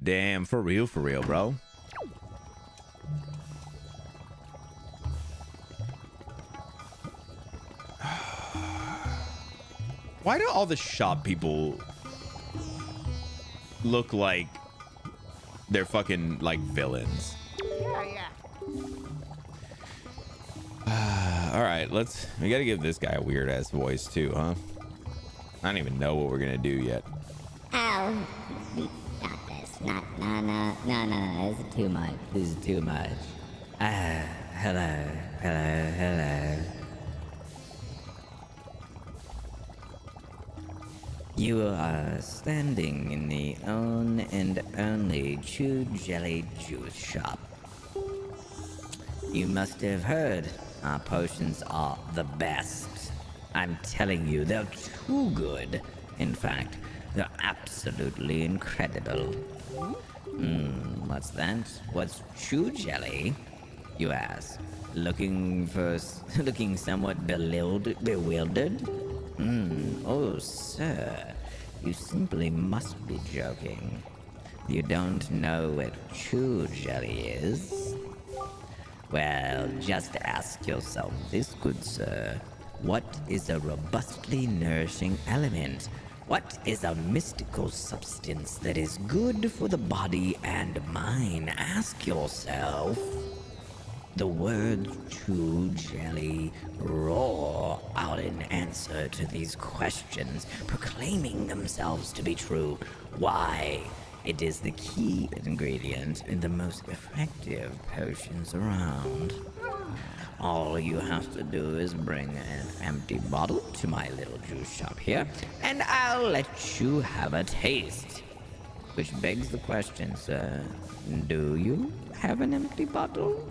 Damn, for real, bro. Why do all the shop people look like they're fucking like villains? Yeah. All right, we gotta give this guy a weird ass voice too, huh? I don't even know what we're gonna do yet. Oh, not this. No. This is too much. This is too much. Hello. You are standing in the own and only Chew Jelly Juice shop. You must have heard our potions are the best. I'm telling you, they're too good. In fact, They're absolutely incredible. What's that? What's chew jelly? You ask, looking somewhat bewildered? Oh, sir, you simply must be joking. You don't know what chew jelly is? Well, just ask yourself this, good sir. What is a robustly nourishing element? What is a mystical substance that is good for the body and mind? Ask yourself. The words chew jelly roar out in answer to these questions, proclaiming themselves to be true. Why? It is the key ingredient in the most effective potions around. All you have to do is bring an empty bottle to my little juice shop here, and I'll let you have a taste. Which begs the question, sir, do you have an empty bottle?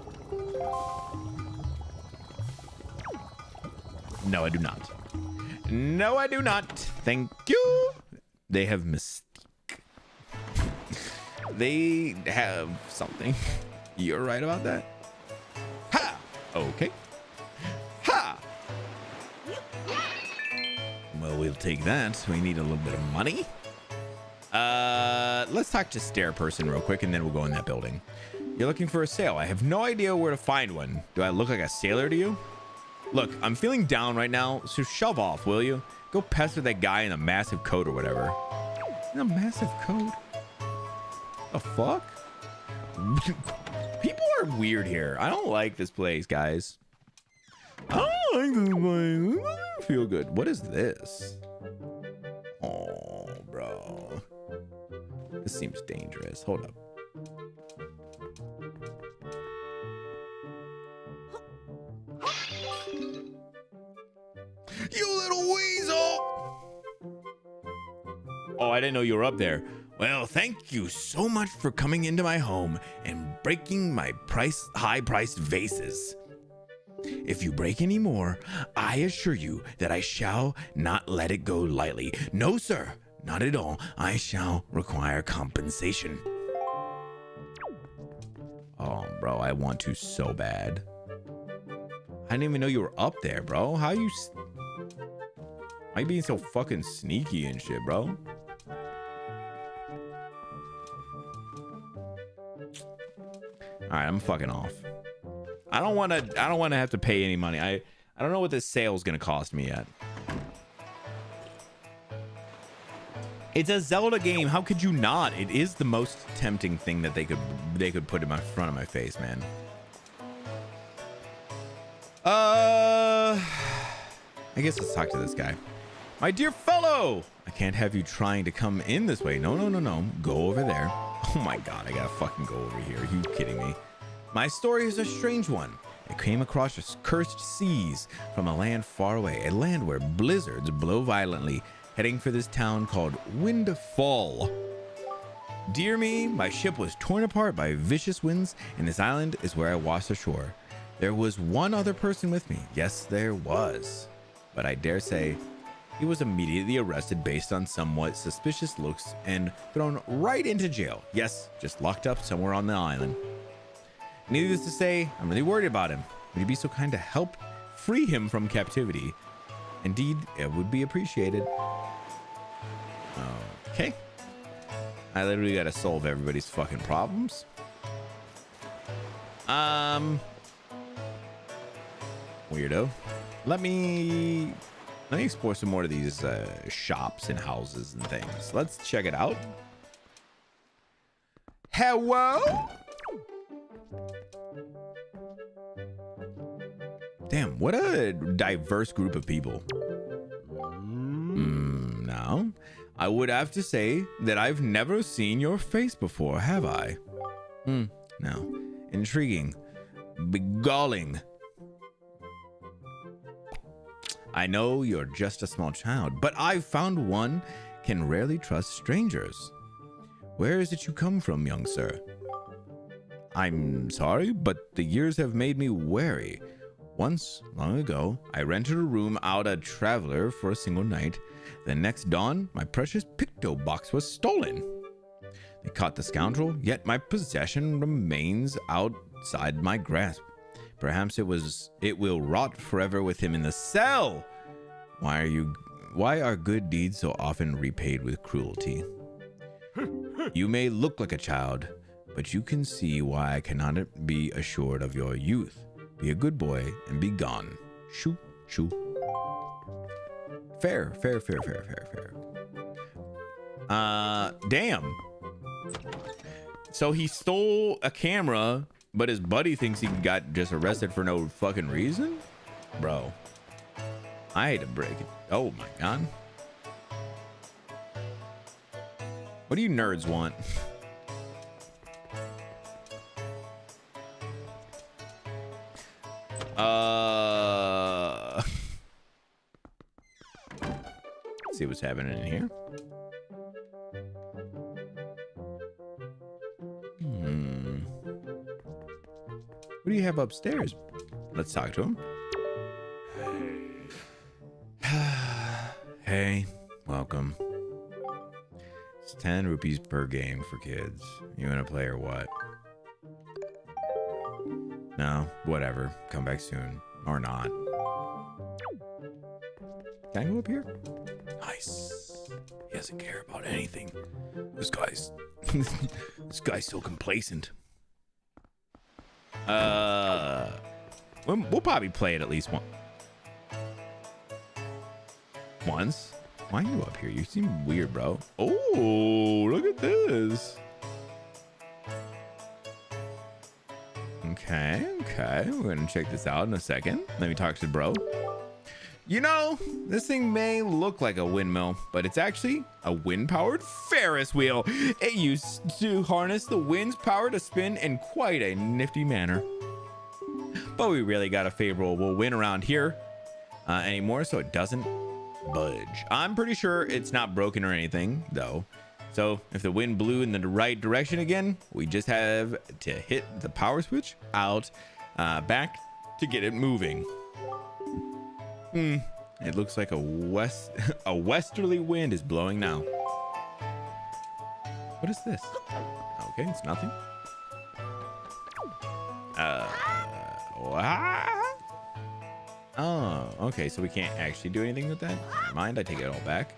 No, I do not. No, I do not. Thank you. They have mystique. They have something. You're right about that. Ha! Okay. Ha! Well, we'll take that. We need a little bit of money. Let's talk to Stare Person real quick, and then we'll go in that building. You're looking for a sale. I have no idea where to find one. Do I look like a sailor to you? Look, I'm feeling down right now, so shove off, will you? Go pester that guy in a massive coat or whatever. In a massive coat? The fuck? People are weird here. I don't like this place, guys. I don't like this place. I don't feel good. What is this? Oh, bro. This seems dangerous. Hold up. You little weasel! Oh, I didn't know you were up there. Well, thank you so much for coming into my home and breaking my high-priced vases. If you break any more, I assure you that I shall not let it go lightly. No, sir, not at all. I shall require compensation. Oh, bro, I want to so bad. I didn't even know you were up there, bro. How you being so fucking sneaky and shit, bro? All right, I'm fucking off. I don't want to have to pay any money. I don't know what this sale is going to cost me yet. It's a Zelda game. How could you not? It is the most tempting thing that they could put in front of my face, man. I guess let's talk to this guy. My dear fellow, I can't have you trying to come in this way. No. Go over there. Oh my God, I gotta fucking go over here. Are you kidding me? My story is a strange one. I came across cursed seas from a land far away, a land where blizzards blow violently, heading for this town called Windfall. Dear me, my ship was torn apart by vicious winds, and this island is where I washed ashore. There was one other person with me. Yes, there was. But I dare say he was immediately arrested based on somewhat suspicious looks and thrown right into jail. Yes, just locked up somewhere on the island. Needless to say, I'm really worried about him. Would you be so kind to help free him from captivity? Indeed, it would be appreciated. Okay. I literally gotta solve everybody's fucking problems. Weirdo. Let me explore some more of these shops and houses and things. Let's check it out. Hello? Damn, what a diverse group of people. Now, I would have to say that I've never seen your face before, have I? No. Intriguing. Beguiling. I know you're just a small child, but I've found one can rarely trust strangers. Where is it you come from, young sir? I'm sorry, but the years have made me wary. Once, long ago, I rented a room out a traveler for a single night. The next dawn, my precious picto box was stolen. They caught the scoundrel, yet my possession remains outside my grasp. Perhaps it will rot forever with him in the cell. Why are good deeds so often repaid with cruelty? You may look like a child, but you can see why I cannot be assured of your youth. Be a good boy and be gone. Shoo, shoo. Fair. Damn. So he stole a camera, but his buddy thinks he got just arrested for no fucking reason? Bro. I hate to break it. Oh my god. What do you nerds want? See what's happening in here. What do you have upstairs? Let's talk to him. Hey, welcome. It's 10 rupees per game for kids. You wanna play or what? No, whatever. Come back soon. Or not. Can I go up here? Nice. He doesn't care about anything. This guy's so complacent. We'll probably play it at least once. Why are you up here? You seem weird, bro. Oh, look at this. Okay. We're gonna check this out in a second. Let me talk to bro. You know, this thing may look like a windmill, but it's actually a wind-powered Ferris wheel. It used to harness the wind's power to spin in quite a nifty manner. But we really got a favorable wind around here anymore, so it doesn't budge. I'm pretty sure it's not broken or anything, though. So if the wind blew in the right direction again, we just have to hit the power switch out back to get it moving. It looks like a westerly wind is blowing now. What is this? Okay, it's nothing. What? Oh, okay, so we can't actually do anything with that. Never mind, I take it all back.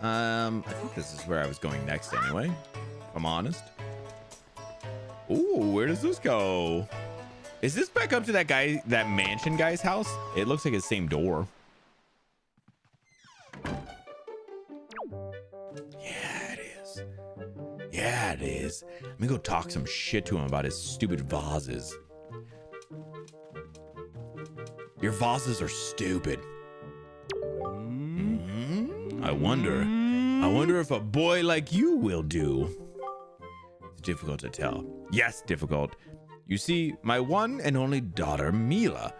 I think this is where I was going next anyway, if I'm honest. Ooh, where does this go? Is this back up to that guy, that mansion guy's house? It looks like it's the same door. Yeah, it is. Let me go talk some shit to him about his stupid vases. Your vases are stupid. I wonder if a boy like you will do. It's difficult to tell. Yes, difficult. You see, my one and only daughter, Mila,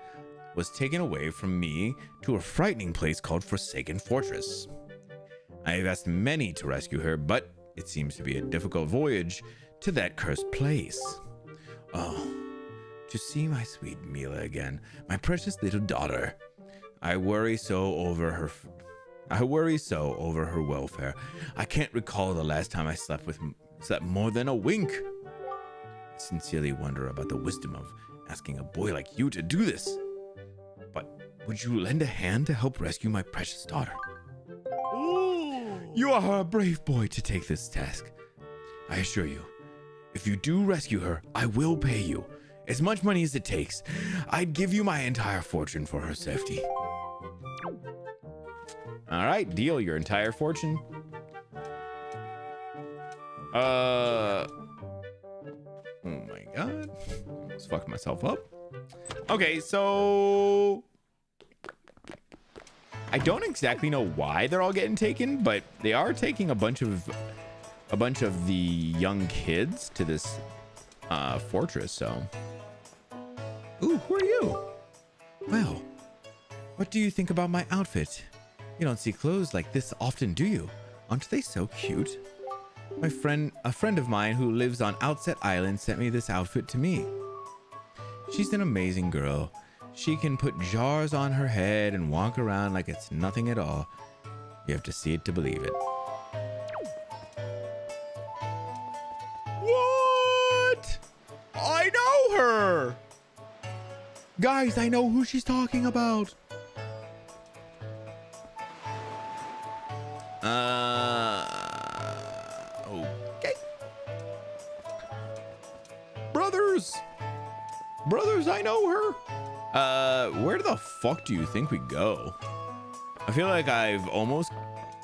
was taken away from me to a frightening place called Forsaken Fortress. I have asked many to rescue her, but it seems to be a difficult voyage to that cursed place. Oh, to see my sweet Mila again, my precious little daughter. I worry so over her welfare. I can't recall the last time I slept more than a wink. I sincerely wonder about the wisdom of asking a boy like you to do this. But would you lend a hand to help rescue my precious daughter? You are a brave boy to take this task. I assure you, if you do rescue her, I will pay you as much money as it takes. I'd give you my entire fortune for her safety. All right, deal. Your entire fortune. Oh my god. Almost fucked myself up. Okay, so I don't exactly know why they're all getting taken, but they are taking a bunch of the young kids to this fortress. So, ooh, who are you? Well, what do you think about my outfit? You don't see clothes like this often, do you? Aren't they so cute? A friend of mine who lives on Outset Island sent me this outfit to me. She's an amazing girl. She can put jars on her head and walk around like it's nothing at all. You have to see it to believe it. What? I know her! Guys, I know who she's talking about. Okay. Brothers, I know her. Where the fuck do you think we go? I feel like I've almost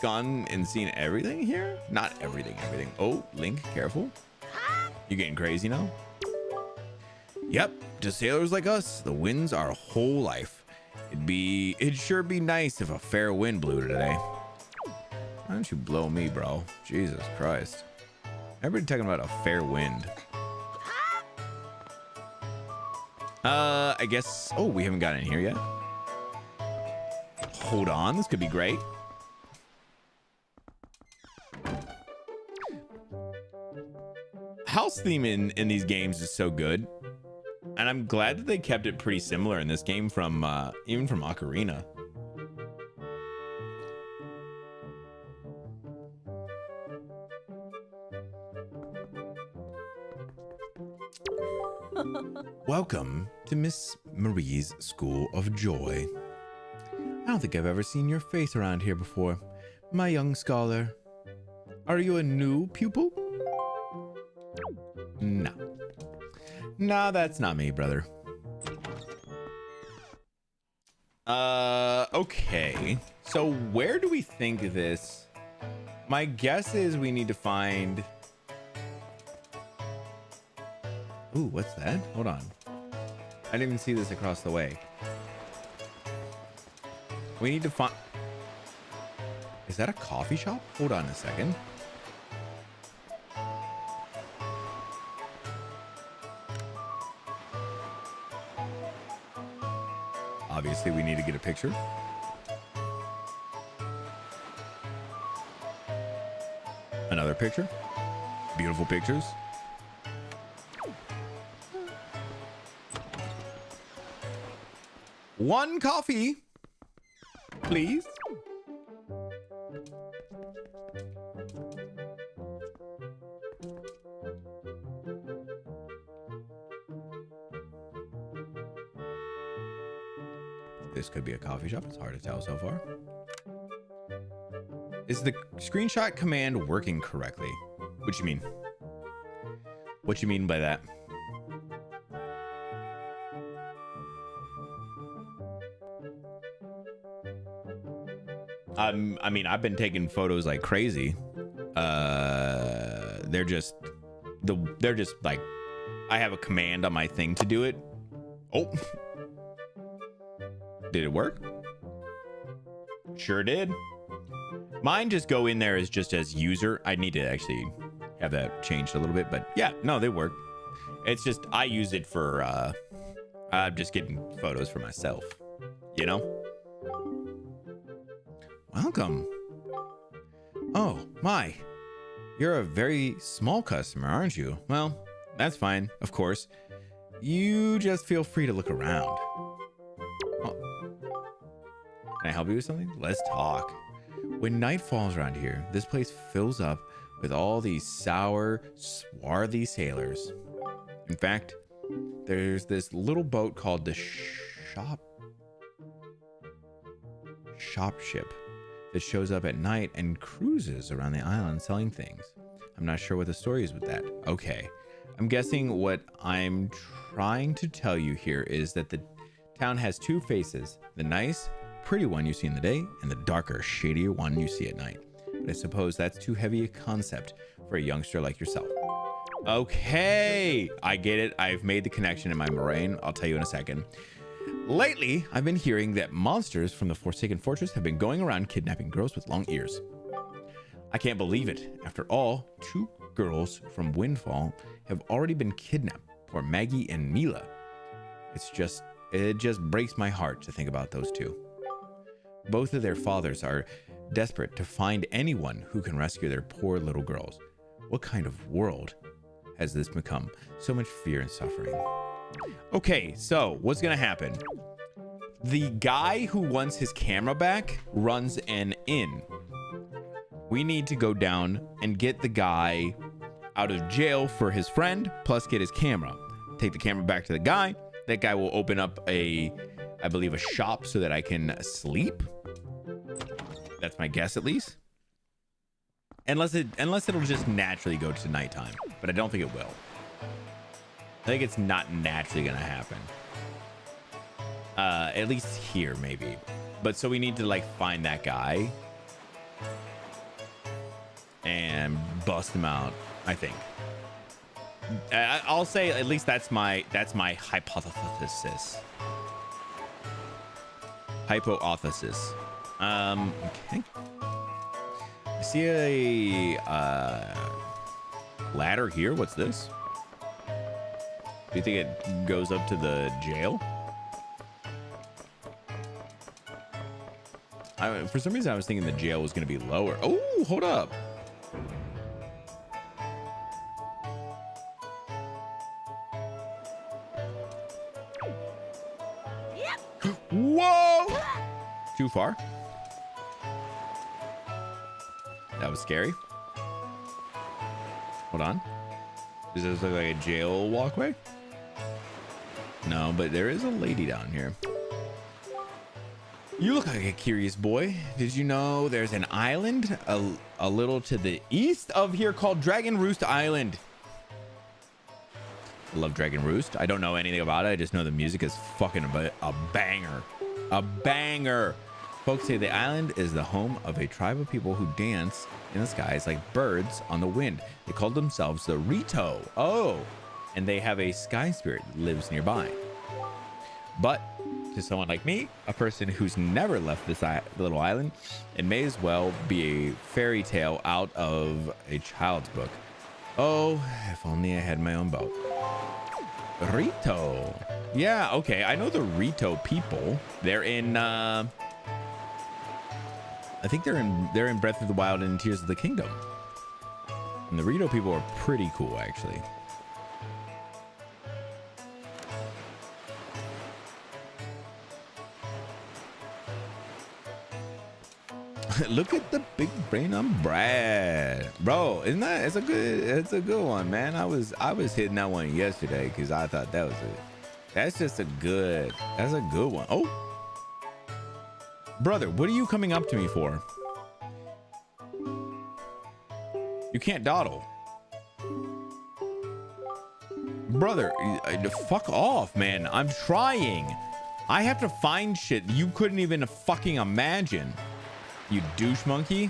gone and seen everything here. Not everything. Oh, Link, careful. You getting crazy now? Yep, to sailors like us, the wind's our whole life. It'd sure be nice if a fair wind blew today. Why don't you blow me, bro? Jesus Christ. Everybody talking about a fair wind. I guess... Oh, we haven't gotten in here yet. Hold on, this could be great. House theme in these games is so good. And I'm glad that they kept it pretty similar in this game from, even from Ocarina. Welcome to Miss Marie's School of Joy. I don't think I've ever seen your face around here before, my young scholar. Are you a new pupil? No. No, that's not me, brother. Okay. So where do we think this... My guess is we need to find... Ooh, what's that? Hold on. I didn't even see this across the way. We need to find... Is that a coffee shop? Hold on a second. Obviously, we need to get a picture. Another picture. Beautiful pictures. One coffee, please. This could be a coffee shop. It's hard to tell so far. Is the screenshot command working correctly? What you mean? What you mean by that? I mean, I've been taking photos like crazy. They're just like, I have a command on my thing to do it. Oh, did it work? Sure did. Mine just go in there as just as user. I need to actually have that changed a little bit, but yeah, no, they work. It's just, I use it for, I'm just getting photos for myself, you know? Welcome. Oh, my. You're a very small customer, aren't you? Well, that's fine, of course. You just feel free to look around. Oh. Can I help you with something? Let's talk. When night falls around here, this place fills up with all these sour, swarthy sailors. In fact, there's this little boat called the shop ship that shows up at night and cruises around the island selling things. I'm not sure what the story is with that. Okay. I'm guessing what I'm trying to tell you here is that the town has two faces. The nice, pretty one you see in the day and the darker, shadier one you see at night. But I suppose that's too heavy a concept for a youngster like yourself. Okay. I get it. I've made the connection in my brain. I'll tell you in a second. Lately, I've been hearing that monsters from the Forsaken Fortress have been going around kidnapping girls with long ears. I can't believe it. After all, 2 girls from Windfall have already been kidnapped, poor Maggie and Mila. It just breaks my heart to think about those 2. Both of their fathers are desperate to find anyone who can rescue their poor little girls. What kind of world has this become? So much fear and suffering. Okay, so what's gonna happen? The guy who wants his camera back runs an inn. We need to go down and get the guy out of jail for his friend, plus get his camera. Take the camera back to the guy. That guy will open up I believe, a shop so that I can sleep. That's my guess, at least. Unless it'll just naturally go to nighttime, but I don't think it will. I think it's not naturally gonna happen. At least here, maybe. But so we need to like find that guy and bust him out, I think. I'll say at least that's my hypothesis. Hypothesis. Okay. I see a ladder here. What's this? Do you think it goes up to the jail? For some reason, I was thinking the jail was going to be lower. Oh, hold up. Whoa! Too far. That was scary. Hold on. Does this look like a jail walkway? No, but there is a lady down here. You look like a curious boy. Did you know there's an island a little to the east of here called Dragon Roost Island? I love Dragon Roost. I don't know anything about it. I just know the music is fucking a banger. A banger. Folks say the island is the home of a tribe of people who dance in the skies like birds on the wind. They call themselves the Rito. Oh, and they have a sky spirit that lives nearby. But to someone like me, a person who's never left this little island, it may as well be a fairy tale out of a child's book. Oh, if only I had my own boat. Rito. Yeah, okay. I know the Rito people. They're in I think they're in Breath of the Wild and Tears of the Kingdom. And the Rito people are pretty cool, actually. Look at the big brain on Brad, bro. Isn't that? It's a good one, man. I was hitting that one yesterday because I thought that was that's a good one. Oh, brother, what are you coming up to me for? You can't dawdle, brother. Fuck off, man. I'm trying. I have to find shit you couldn't even fucking imagine. You douche monkey.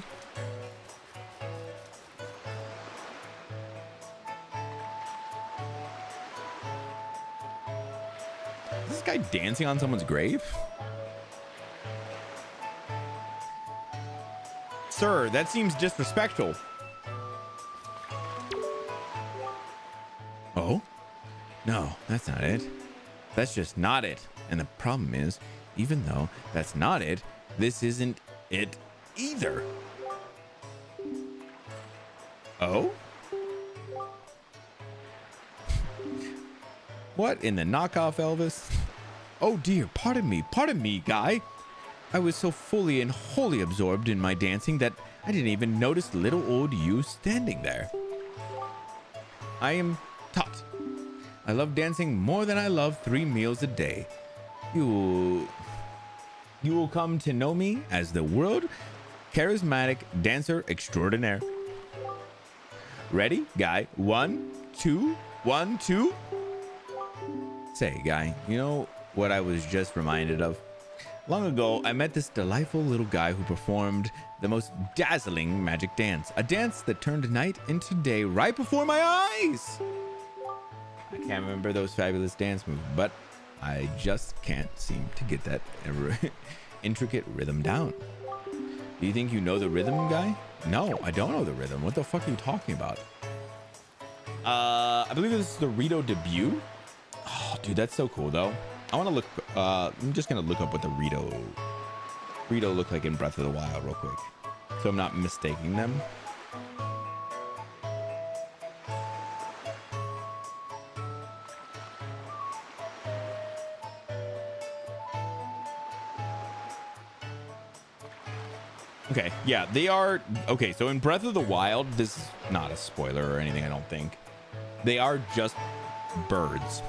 Is this guy dancing on someone's grave? Sir, that seems disrespectful. Oh? No, that's not it. That's just not it. And the problem is, even though that's not it, this isn't it either. Oh? What in the knockoff, Elvis? Oh dear, pardon me, guy. I was so fully and wholly absorbed in my dancing that I didn't even notice little old you standing there. I am Tot. I love dancing more than I love 3 meals a day. You will come to know me as the world charismatic dancer extraordinaire. Ready, guy? 1, 2, 1, 2. Say, guy, you know what I was just reminded of? Long ago, I met this delightful little guy who performed the most dazzling magic dance. A dance that turned night into day right before my eyes. I can't remember those fabulous dance moves, but I just can't seem to get that intricate rhythm down. Do you think you know the rhythm, guy? No, I don't know the rhythm. What the fuck are you talking about? I believe this is the Rito debut. Oh, dude, that's so cool, though. I want to look. I'm just gonna look up what the Rito look like in Breath of the Wild real quick, so I'm not mistaking them. Okay, yeah, they are. Okay, so in Breath of the Wild, this is not a spoiler or anything, I don't think. They are just birds.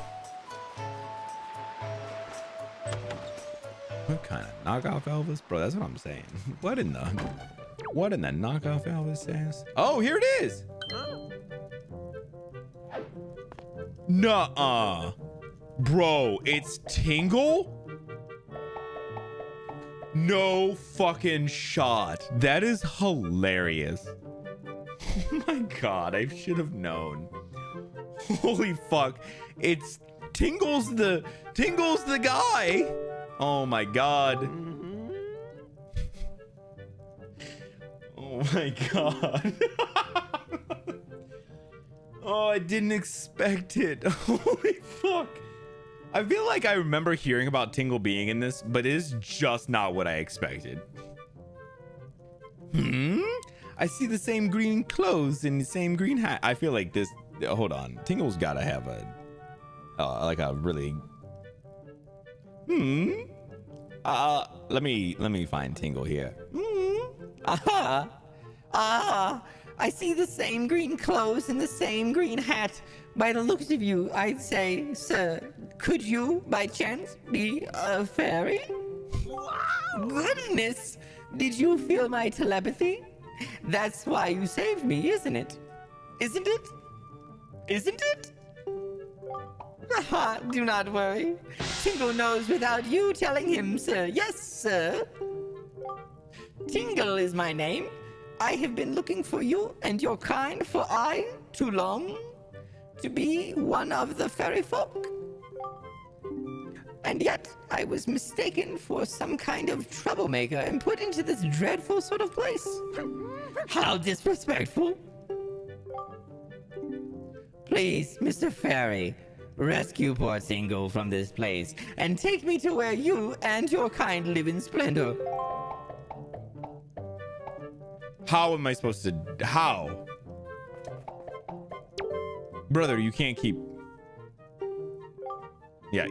What kind of knockoff Elvis? Bro, that's what I'm saying. What in the knockoff Elvis says? Oh, here it is. Nuh-uh. Bro, it's Tingle? No fucking shot. That is hilarious. Oh my god, I should have known. Holy fuck. It's Tingle's the guy. Oh my god. Oh my god. Oh, I didn't expect it. Holy fuck. I feel like I remember hearing about Tingle being in this, but it is just not what I expected. I see the same green clothes and the same green hat. I feel like this. Hold on. Tingle's gotta have a like a really. Let me find Tingle here. I see the same green clothes and the same green hat. By the looks of you, I'd say, sir, could you, by chance, be a fairy? Goodness! Did you feel my telepathy? That's why you saved me, isn't it? Isn't it? Isn't it? Do not worry. Tingle knows without you telling him, sir. Yes, sir. Tingle is my name. I have been looking for you and your kind for too long to be one of the fairy folk. And yet I was mistaken for some kind of troublemaker and put into this dreadful sort of place. How disrespectful. Please, Mr. Fairy, rescue poor Tingle from this place and take me to where you and your kind live in splendor. How am I supposed to? How? Brother, you can't keep. Yeah.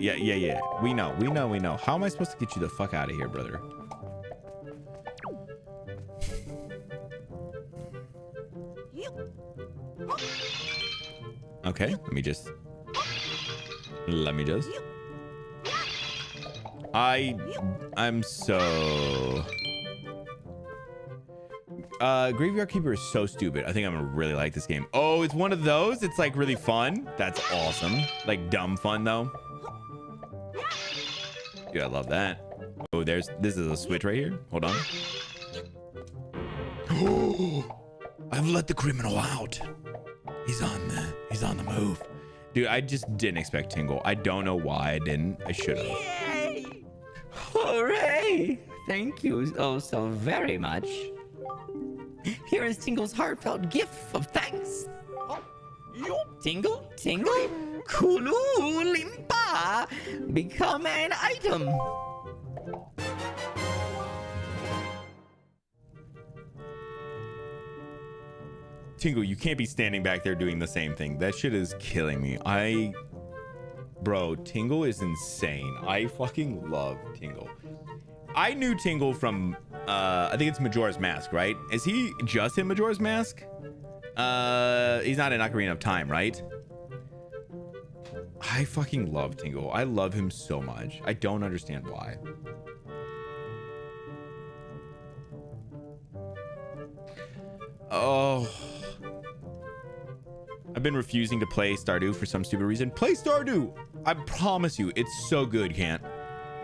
We know. How am I supposed to get you the fuck out of here, brother? Okay, let me just. I'm so. Graveyard Keeper is so stupid. I think I'm gonna really like this game. Oh, it's one of those. It's like really fun. That's awesome. Like dumb fun though. Dude, I love that. Oh, this is a switch right here. Hold on. I've let the criminal out. He's on the move. Dude, I just didn't expect Tingle. I don't know why I didn't. I should have. Yay! Hooray! Thank you oh so very much. Here is Tingle's heartfelt gift of thanks. Tingle, Kulu Limpa, become an item. Tingle, you can't be standing back there doing the same thing. That shit is killing me. Bro, Tingle is insane. I fucking love Tingle. I knew Tingle from, I think it's Majora's Mask, right? Is he just in Majora's Mask? He's not in Ocarina of Time, right? I fucking love Tingle. I love him so much. I don't understand why. Oh. I've been refusing to play Stardew for some stupid reason. Play Stardew! I promise you, it's so good, Can't.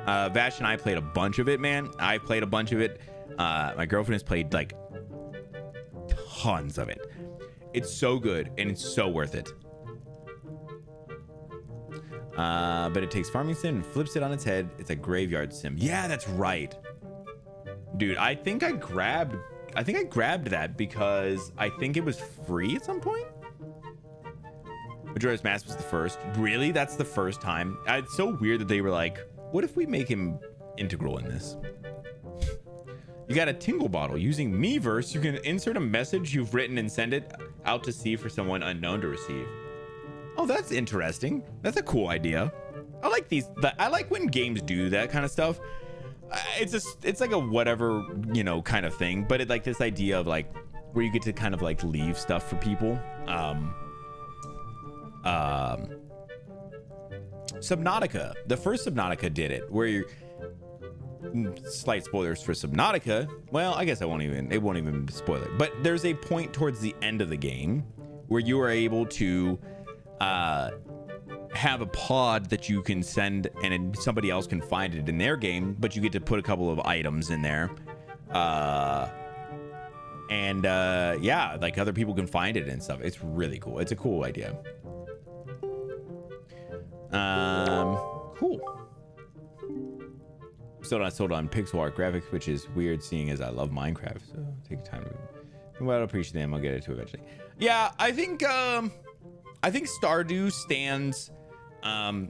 Vash and I played a bunch of it, man. I played a bunch of it. My girlfriend has played like tons of it. It's so good and it's so worth it. But it takes farming sim and flips it on its head. It's a graveyard sim. Yeah, that's right. Dude, I think I grabbed that because I think it was free at some point. Majora's Mask was the first. Really? That's the first time. It's so weird that they were like, what if we make him integral in this? You got a Tingle bottle. Using Miiverse, you can insert a message you've written and send it out to sea for someone unknown to receive. Oh, that's interesting. That's a cool idea. I like these. I like when games do that kind of stuff. it's like a whatever, you know, kind of thing, but it like this idea of like where you get to kind of like leave stuff for people. Subnautica, the first Subnautica did it, where you're, slight spoilers for Subnautica. Well, I guess it won't even spoil it, but there's a point towards the end of the game where you are able to have a pod that you can send, and then somebody else can find it in their game, but you get to put a couple of items in there, and yeah, like other people can find it and stuff. It's really cool. It's a cool idea. Cool. Sold on pixel art graphics, which is weird seeing as I love Minecraft, so take time to, well, I'll appreciate them. I'll get it to eventually. Yeah, I think Stardew stands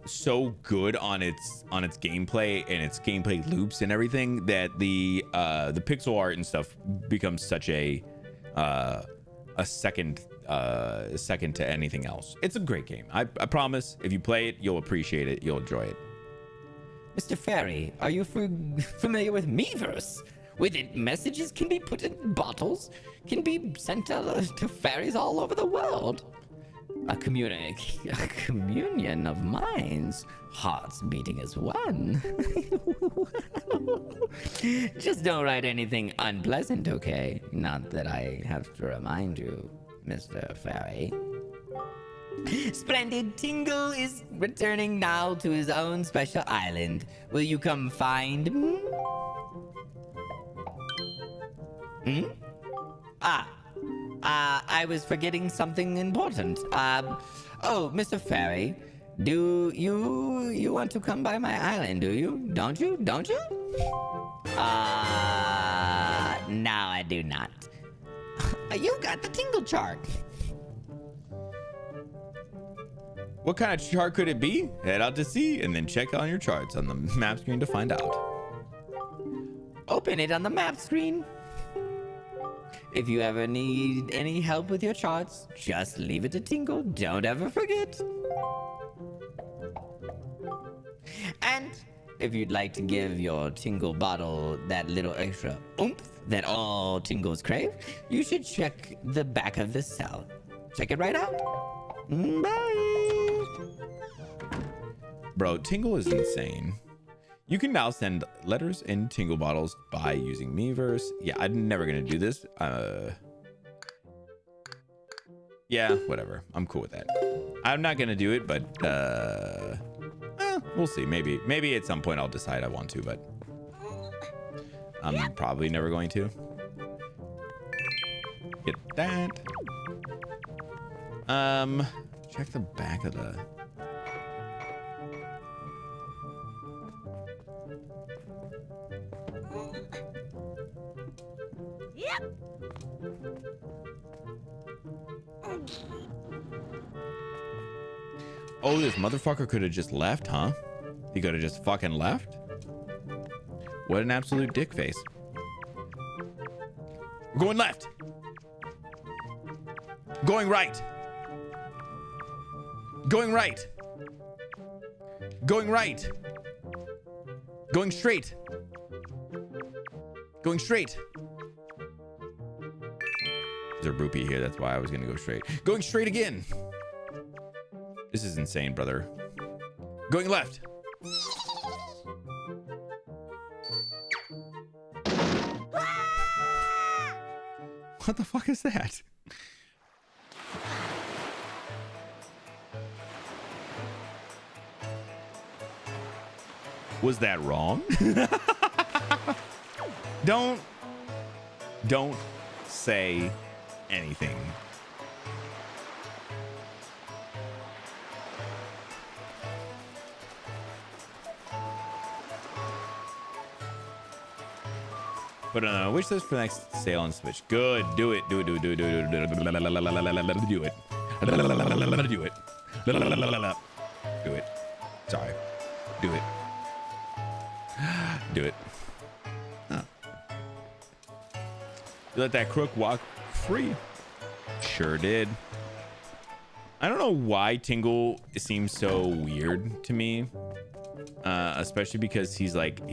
so good on its gameplay and its gameplay loops and everything that the pixel art and stuff becomes such a second to anything else. It's a great game. I promise, if you play it, you'll appreciate it, you'll enjoy it. Mr. Fairy, are you familiar with Miiverse? With it, messages can be put in bottles, can be sent to fairies all over the world. A communion of minds, hearts beating as one. Just don't write anything unpleasant, okay? Not that I have to remind you, Mr. Fairy. Splendid Tingle is returning now to his own special island. Will you come find me? I was forgetting something important. Oh, Mr. Fairy, do you want to come by my island, do you? Don't you? Don't you? No, I do not. You got the Tingle chart. What kind of chart could it be? Head out to sea and then check on your charts on the map screen to find out. Open it on the map screen. If you ever need any help with your charts, just leave it to Tingle. Don't ever forget. And if you'd like to give your Tingle bottle that little extra oomph that all Tingles crave, you should check the back of the cell. Check it right out. Bye. Bro, Tingle is insane. You can now send letters in Tingle bottles by using Miiverse. Yeah, I'm never gonna do this. Yeah, whatever. I'm cool with that. I'm not gonna do it, but we'll see. Maybe at some point I'll decide I want to, but I'm probably never going to. Get that. Check the back of the. Oh, this motherfucker could have just left, huh? He could have just fucking left? What an absolute dick face. We're going left. Going right. Going right. Going right. Going straight. Going straight. There's a rupee here. That's why I was going to go straight. Going straight again. This is insane, brother. Going left. What the fuck is that? Was that wrong? Don't say anything. But wish list for the next sale on Switch. Good. Do it. Do it. Do it. Do it. Do it. Do it. Do it. Do it. Do it. Sorry. Do it. Do it. Huh. You let that crook walk free. Sure did. I don't know why Tingle seems so weird to me. especially because he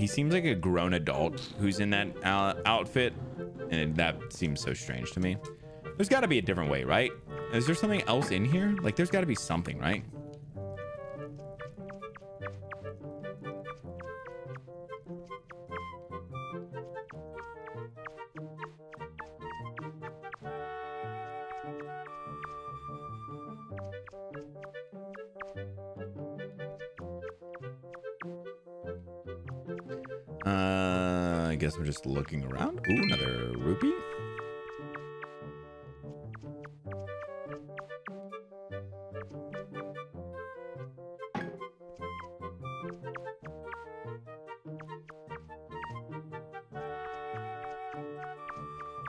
seems like a grown adult who's in that outfit, and that seems so strange to me. There's got to be a different way, right? Is there something else in here? Like, there's got to be something, right? I guess I'm just looking around. Ooh, another rupee.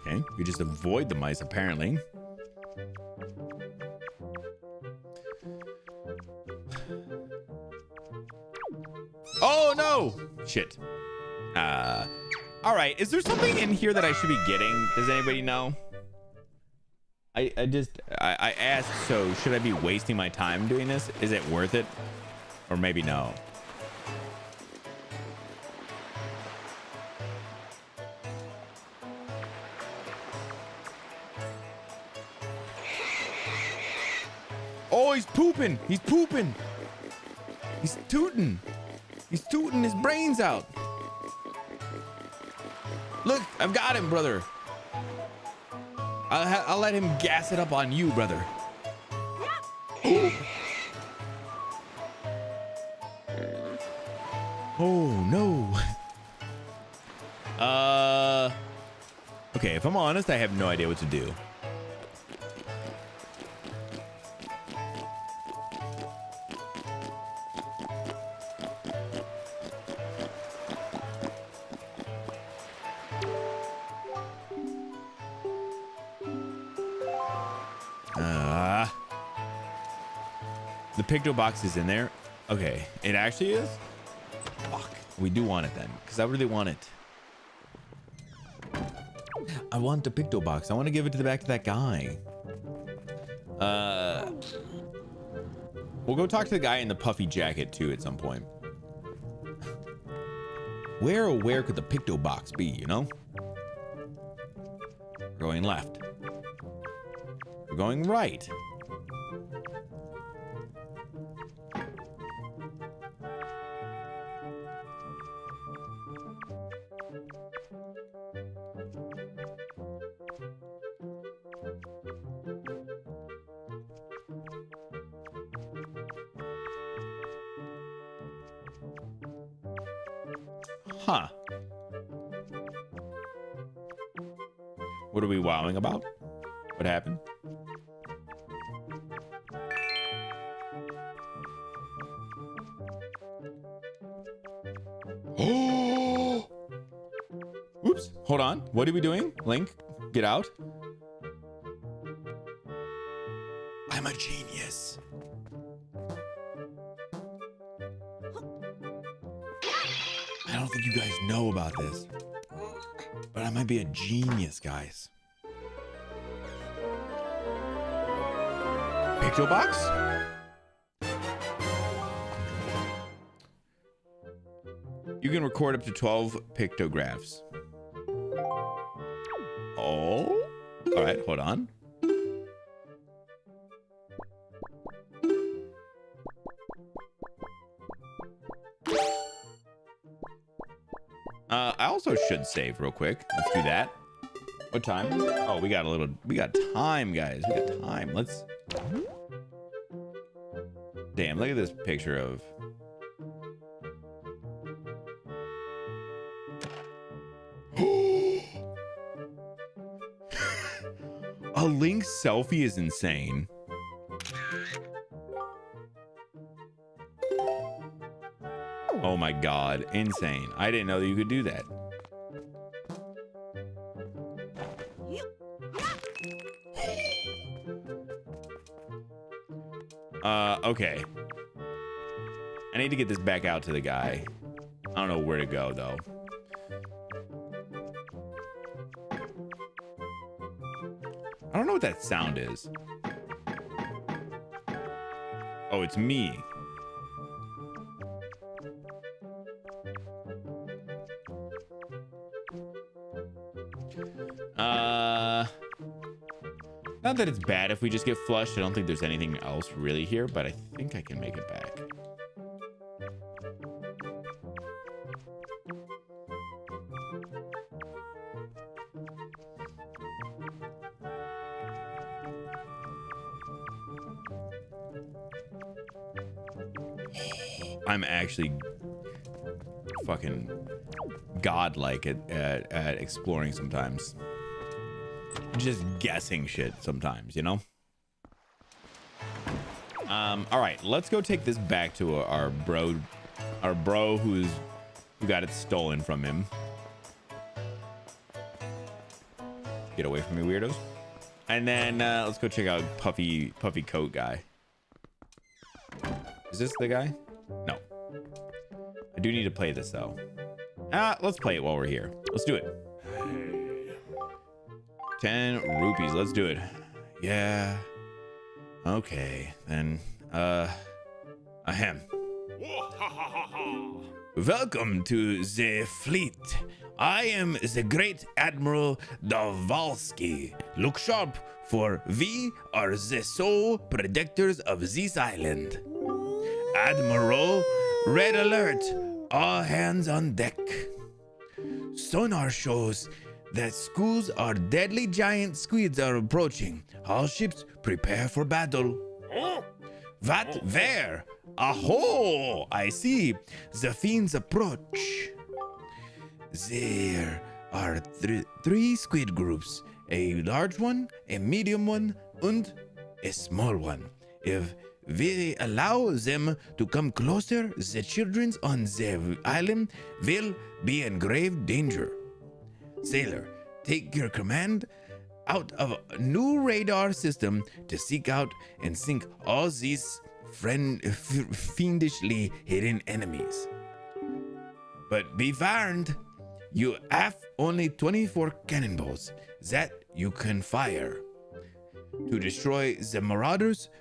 Okay, we just avoid the mice apparently. Oh no! Shit. All right. Is there something in here that I should be getting? Does anybody know? I asked, so should I be wasting my time doing this? Is it worth it? Or maybe no. Oh, he's pooping. He's pooping. He's tooting. He's tooting his brains out. Look, I've got him, brother. I'll let him gas it up on you, brother. Oh, oh no. Okay, if I'm honest, I have no idea what to do. The Picto box is in there. Okay, it actually is. Fuck, we do want it then, because I really want it. I want the Picto box. I want to give it to the back of that guy. We'll go talk to the guy in the puffy jacket too at some point. Where could the Picto box be? You know. We're going left. We're going right. Huh. What are we wowing about? What happened? Oh! Oops. Hold on. What are we doing? Link, get out. I'm a genius. I don't think you guys know about this, but I might be a genius, guys. Picto box? You can record up to 12 pictographs. Oh, all right, hold on. I also should save real quick. Let's do that. What time? Oh, we got time, guys. We got time. Let's. Damn, look at this picture of. A Link selfie is insane. Oh my god, insane. I didn't know that you could do that. Okay. I need to get this back out to the guy. I don't know where to go though. I don't know what that sound is. Oh, it's me. Not that it's bad if we just get flushed. I don't think there's anything else really here, but I think I can make it back. I'm actually fucking godlike at exploring sometimes. Just guessing shit sometimes, you know? All right, let's go take this back to our bro who got it stolen from him. Get away from me, weirdos. And then let's go check out puffy coat guy. Is this the guy? No. I do need to play this though. Let's play it while we're here. Let's do it. 10 rupees. Let's do it. Yeah. Okay, then. Ahem. Welcome to the fleet. I am the great Admiral Davalsky. Look sharp, for we are the sole protectors of this island. Admiral, red alert. All hands on deck. Sonar shows that schools are deadly giant squids are approaching. All ships prepare for battle. What? Where? Aho! I see. The fiends approach. There are three squid groups. A large one, a medium one, and a small one. If we allow them to come closer, the children on the island will be in grave danger. Sailor, take your command out of a new radar system to seek out and sink all these fiendishly hidden enemies. But be warned, you have only 24 cannonballs that you can fire. To destroy the marauders'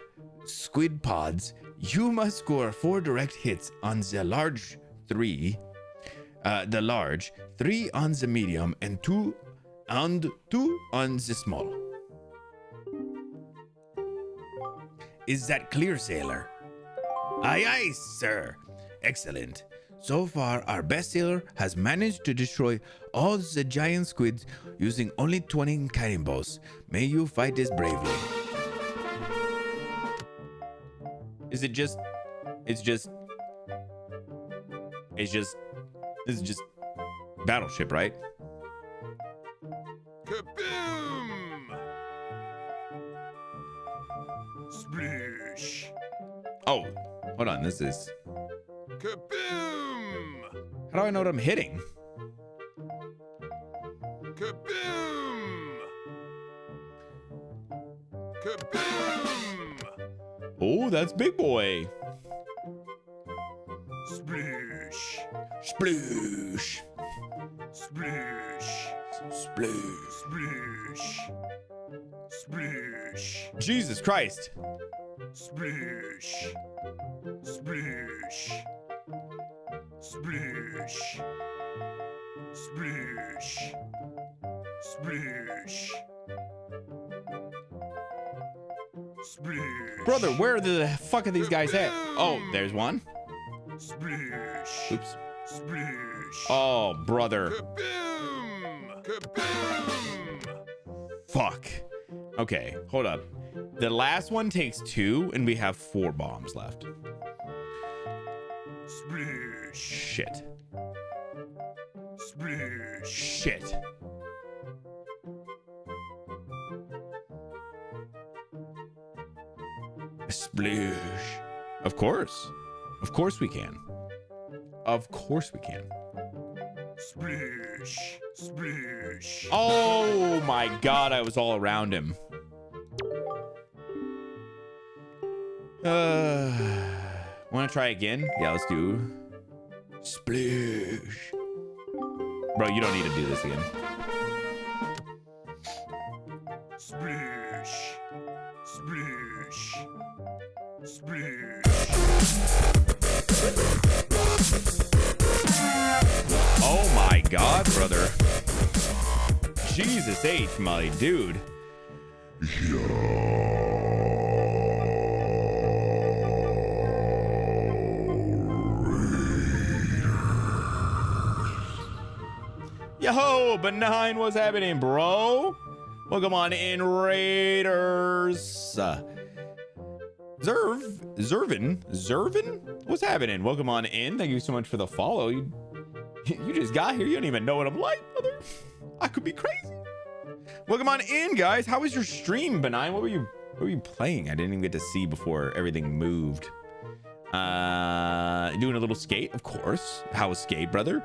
squid pods, you must score 4 direct hits on the large 3, 3 on the medium, and 2 on the small. Is that clear, sailor? Aye, aye, sir. Excellent. So far, our best sailor has managed to destroy all the giant squids using only 20 cannonballs. May you fight as bravely. Is it just... It's just Battleship, right? Kaboom! Splish! Oh, hold on. This is... Kaboom! How do I know what I'm hitting? Kaboom! Kaboom! Oh, that's big boy. Splish! Sploosh. Splish! Sploosh. Splish! Splish! Jesus Christ. Splish! Splish! Splish! Splish! Splish! Splish! Brother, where the fuck are these guys at? Oh, there's one. Splish! Oops. Splish! Oh, brother. Kaboom! Kaboom! Fuck. Okay, hold up. The last one takes 2, and we have 4 bombs left. Splish! Shit. Splish! Shit. Sploosh. Of course. Of course we can. Of course we can. Splish! Splish! Oh my god, I was all around him. Want to try again? Yeah, let's do splish. Bro, you don't need to do this again. Splish! Splish! Splish! Oh my god, brother. Jesus H, my dude. Yo, Benign, what's happening, bro? Welcome on in, Raiders. Zervin, what's happening? Welcome on in. Thank you so much for the follow. You just got here. You don't even know what I'm like, brother. I could be crazy. Welcome on in, guys. How was your stream, Benign? What were you playing? I didn't even get to see before everything moved. Doing a little skate, of course. How was skate, brother?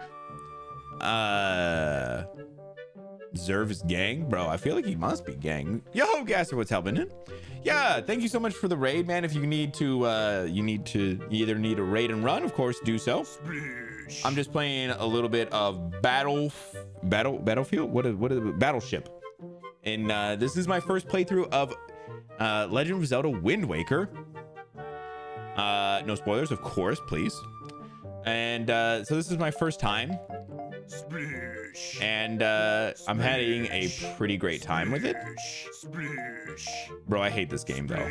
Zerv is gang, bro. I feel like he must be gang. Yo, Gasser, what's happening? Yeah, thank you so much for the raid, man. If you need to, you either need a raid and run, of course, do so. I'm just playing a little bit of Battlefield. What is Battleship? And this is my first playthrough of Legend of Zelda Wind Waker. No spoilers, of course, please. And so this is my first time. And I'm having a pretty great time with it. Bro, I hate this game though.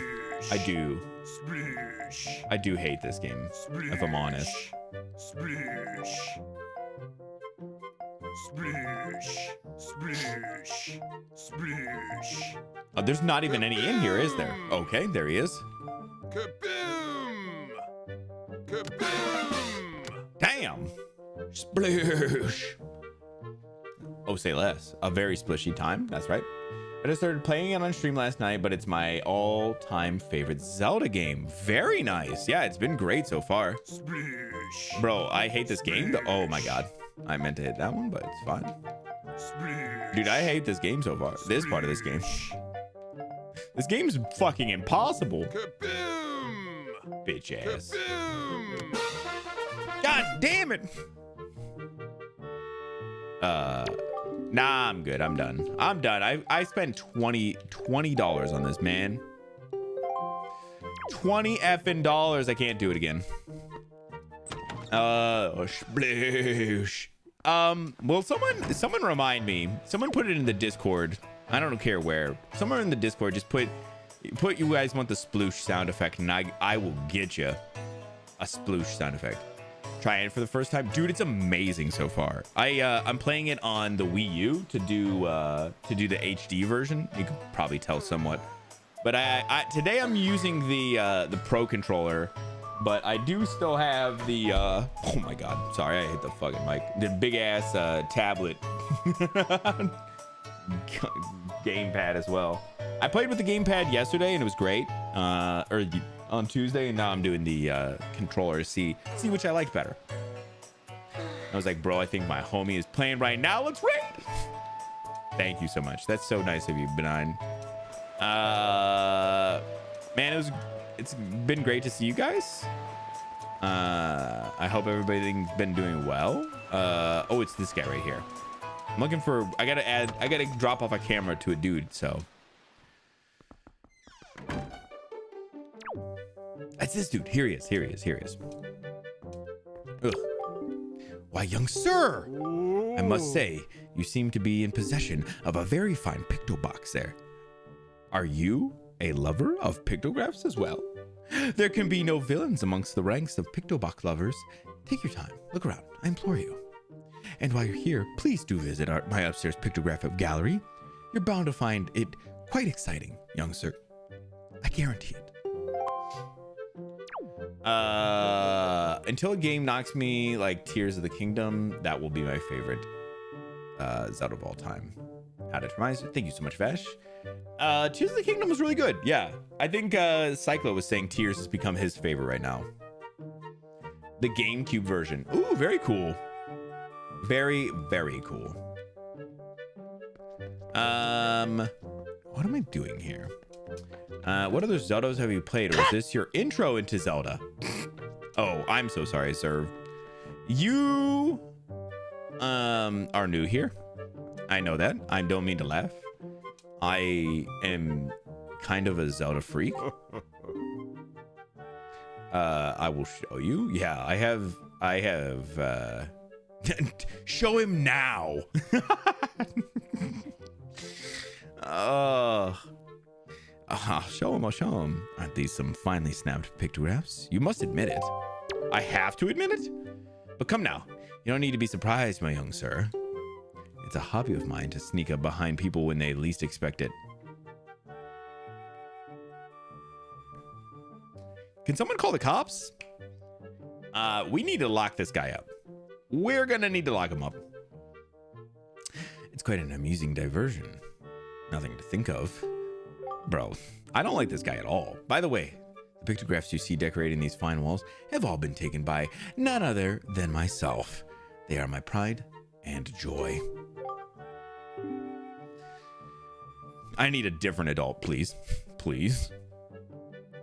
I do hate this game, if I'm honest. Oh, there's not even any in here, is there? Okay, there he is. Kaboom! Kaboom! Damn. Sploosh. Oh, say less. A very splishy time. That's right. I just started playing it on stream last night, but it's my all-time favorite Zelda game. Very nice. Yeah, it's been great so far. Bro, I hate this game. Oh my god. I meant to hit that one, but it's fine. Dude, I hate this game so far. This part of this game. This game's fucking impossible. Kaboom! Bitch ass. Kaboom! God damn it. Nah, I'm good. I'm done. I spent $20 on this, man. 20 effing dollars. I can't do it again. Sploosh. Well, someone remind me. Someone put it in the Discord. I don't care where. Somewhere in the Discord, just put you guys want the sploosh sound effect, and I will get you a sploosh sound effect. Trying it for the first time, dude. It's amazing so far. I'm playing it on the Wii U to do the HD version. You can probably tell somewhat, but today I'm using the Pro controller, but I do still have the oh my god, sorry, I hit the fucking mic. The big ass tablet gamepad as well. I played with the gamepad yesterday and it was great. On Tuesday, and now I'm doing the controller. See which I liked better. I was like, bro, I think my homie is playing right now. Let's raid. Thank you so much. That's so nice of you, Benign. Man, it's been great to see you guys. I hope everybody's been doing well. Oh, it's this guy right here. I'm looking for. I gotta drop off a camera to a dude. So. That's this dude. Here he is. Ugh. Why, young sir, I must say, you seem to be in possession of a very fine pictobox there. Are you a lover of pictographs as well? There can be no villains amongst the ranks of pictobox lovers. Take your time. Look around. I implore you. And while you're here, please do visit my upstairs pictograph gallery. You're bound to find it quite exciting, young sir. I guarantee it. Until a game knocks me like Tears of the Kingdom, that will be my favorite Zelda of all time. How to reminds you. Thank you so much, Vash. Tears of the Kingdom was really good. Yeah, I think Cyclo was saying Tears has become his favorite right now. The GameCube version. Ooh, very cool. Very, very cool. What am I doing here? What other Zeldas have you played, or is this your intro into Zelda? Oh, I'm so sorry, sir. You are new here. I know that. I don't mean to laugh. I am kind of a Zelda freak. I will show you. Yeah, I have show him now. Show him, I'll show him. Aren't these some finely snapped pictographs? You must admit it. I have to admit it? But come now, you don't need to be surprised, my young sir. It's a hobby of mine to sneak up behind people when they least expect it. Can someone call the cops? We need to lock this guy up. We're gonna need to lock him up. It's quite an amusing diversion. Nothing to think of. Bro, I don't like this guy at all. By the way, the pictographs you see decorating these fine walls have all been taken by none other than myself. They are my pride and joy. I need a different adult, please. Please.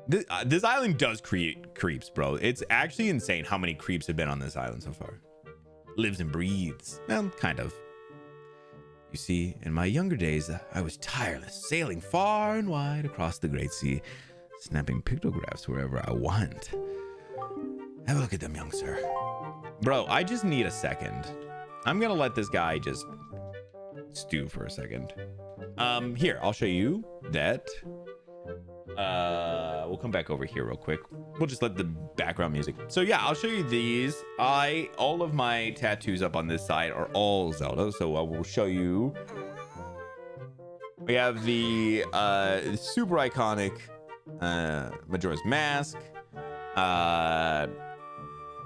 This island does create creeps, bro. It's actually insane how many creeps have been on this island so far. Lives and breathes. Well, kind of. You see, in my younger days, I was tireless, sailing far and wide across the great sea, snapping pictographs wherever I went. Have a look at them, young sir. Bro, I just need a second. I'm gonna let this guy just stew for a second. Here, I'll show you that. We'll come back over here real quick. We'll just let the background music. So yeah, I'll show you these. All of my tattoos up on this side are all Zelda. So I will show you. We have the super iconic Majora's Mask. I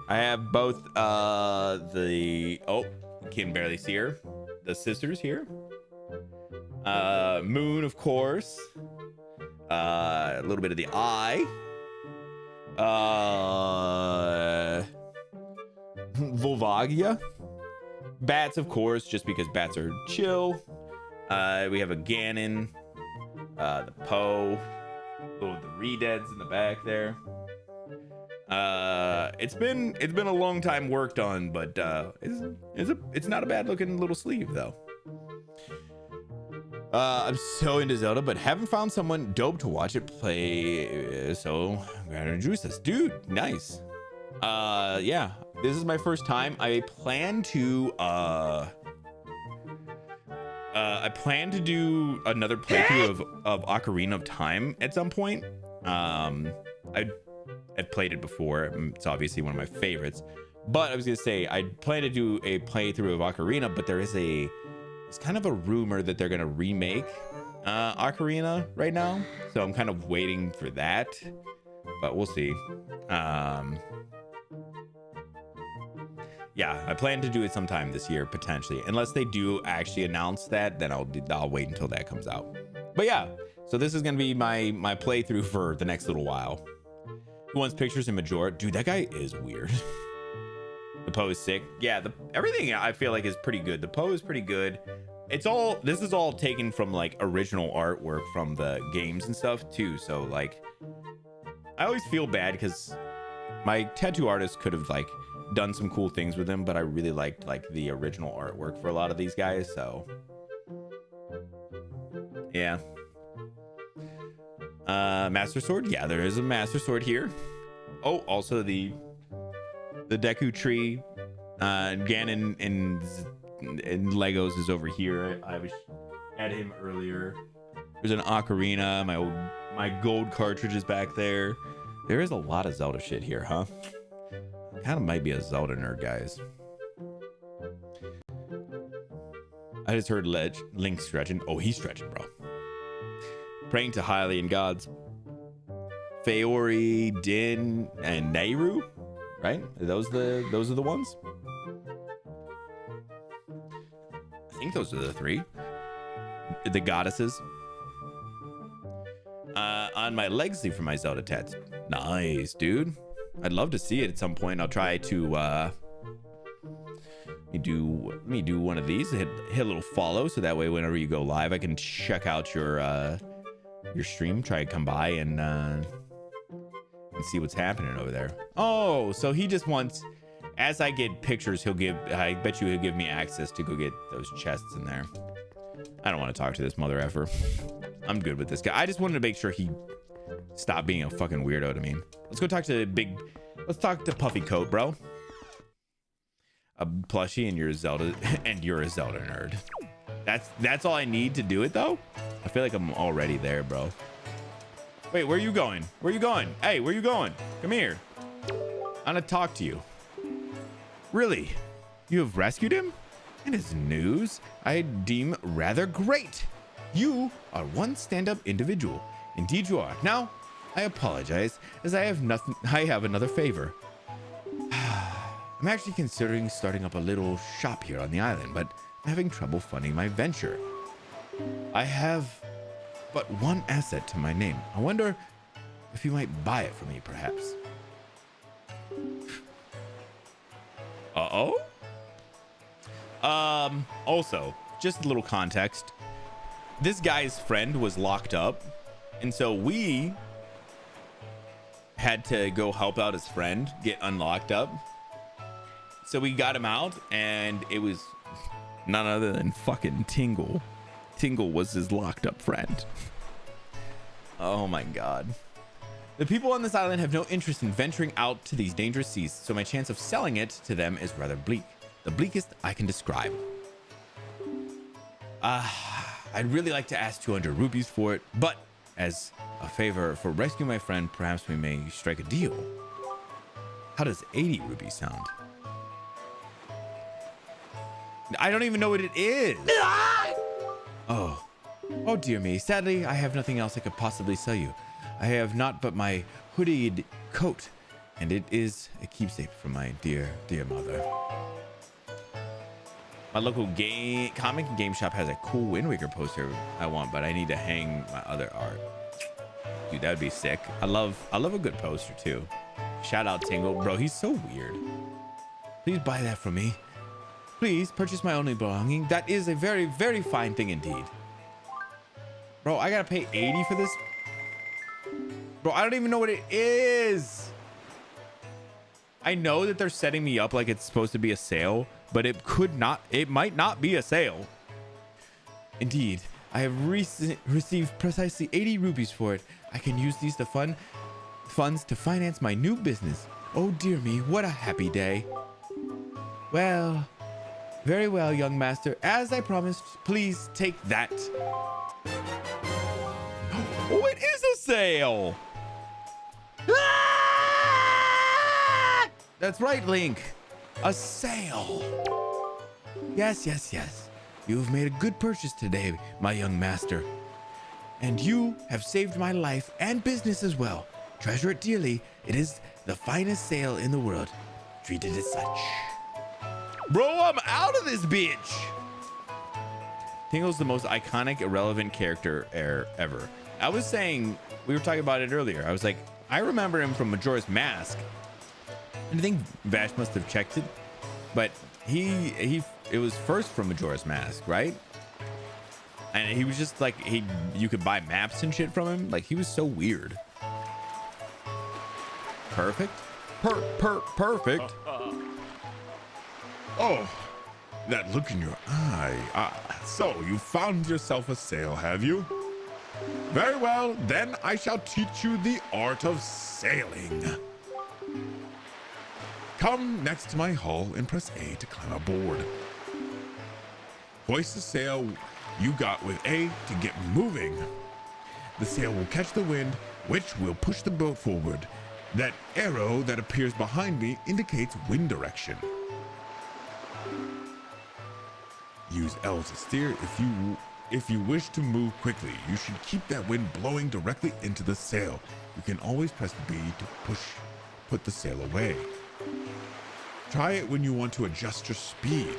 have both the you can barely see her. The sisters here. Moon, of course. A little bit of the eye. Volvagia. Bats, of course, just because bats are chill. We have a Ganon. The Poe. Oh, the Redeads in the back there. It's been a long time worked on, but it's not a bad looking little sleeve though. I'm so into Zelda, but haven't found someone dope to watch it play. So I'm gonna introduce this dude. Nice. Yeah, this is my first time. I plan to do another playthrough of Ocarina of Time at some point. I've played it before. It's obviously one of my favorites. But I was gonna say I plan to do a playthrough of Ocarina, but it's kind of a rumor that they're gonna remake Ocarina right now, so I'm kind of waiting for that, but we'll see. Yeah, I plan to do it sometime this year potentially, unless they do actually announce that. Then I'll wait until that comes out. But yeah, so this is gonna be my playthrough for the next little while. Who wants pictures in Majora? Dude, that guy is weird. The Poe is sick. Yeah, everything I feel like is pretty good. The Poe is pretty good. This is all taken from like original artwork from the games and stuff too. So like, I always feel bad because my tattoo artist could have like done some cool things with them, but I really liked like the original artwork for a lot of these guys. So yeah. Master Sword. Yeah, there is a Master Sword here. Oh, also the Deku Tree. Ganon and Legos is over here. I was at him earlier. There's an Ocarina. My gold cartridge is back there. There is a lot of Zelda shit here, huh? Kind of might be a Zelda nerd, guys. I just heard Link stretching. Oh, he's stretching, bro. Praying to Hylian gods. Feori, Din, and Nehru, right? Those are the ones. I think those are the three. The goddesses. On my leg sleeve for my Zelda tats. Nice, dude. I'd love to see it at some point. I'll try to let me do one of these. Hit a little follow so that way whenever you go live, I can check out your stream. Try to come by and see what's happening over there. Oh, so he just wants, as I get pictures, I bet you he'll give me access to go get those chests in there. I don't want to talk to this mother effer. I'm good with this guy. I just wanted to make sure he stopped being a fucking weirdo to me. Let's go talk to let's talk to Puffy Coat, bro. A plushie and you're a Zelda nerd. That's all I need to do it though. I feel like I'm already there, bro. Wait, where are you going? Where are you going? Hey, where are you going? Come here. I want to talk to you. Really? You have rescued him? And his news I deem rather great. You are one stand-up individual. Indeed you are. Now, I apologize, as I have another favor. I'm actually considering starting up a little shop here on the island, but I'm having trouble funding my venture. I have but one asset to my name. I wonder if you might buy it for me, perhaps. Uh-oh? Also, just a little context. This guy's friend was locked up, and so we had to go help out his friend get unlocked up. So we got him out, and it was none other than fucking Tingle. Tingle was his locked up friend. Oh my god. The people on this island have no interest in venturing out to these dangerous seas, so my chance of selling it to them is rather bleak. The bleakest I can describe. I'd really like to ask 200 rupees for it, but as a favor for rescuing my friend, perhaps we may strike a deal. How does 80 rupees sound? I don't even know what it is. Oh dear me. Sadly, I have nothing else I could possibly sell you. I have not but my hoodied coat, and it is a keepsake from my dear, dear mother. My local comic and game shop has a cool Wind Waker poster I want, but I need to hang my other art. Dude, that would be sick. I love a good poster too. Shout out Tingle. Bro, he's so weird. Please buy that from me. Please purchase my only belonging. That is a very, very fine thing indeed. Bro, I gotta pay 80 for this. Bro, I don't even know what it is. I know that they're setting me up like it's supposed to be a sale, but it might not be a sale. Indeed, I have received precisely 80 rupees for it. I can use these funds to finance my new business. Oh dear me, what a happy day. Well, very well, young master. As I promised, please take that. Oh, it is a sale. That's right, Link. A sale. Yes. You've made a good purchase today, my young master. And you have saved my life and business as well. Treasure it dearly. It is the finest sale in the world. Treat it as such. Bro, I'm out of this bitch. Tingle's the most iconic, irrelevant character ever. I was saying, we were talking about it earlier. I was like, I remember him from Majora's Mask. And I think Vash must have checked it, but it was first from Majora's Mask, right? And he was just like, you could buy maps and shit from him. Like, he was so weird. Perfect. Perfect. Oh, that look in your eye. So you found yourself a sale, have you? Very well, then I shall teach you the art of sailing. Come next to my hull and press A to climb aboard. Hoist the sail you got with A to get moving. The sail will catch the wind, which will push the boat forward. That arrow that appears behind me indicates wind direction. Use L to steer. If you wish to move quickly, you should keep that wind blowing directly into the sail. You can always press B to put the sail away. Try it when you want to adjust your speed.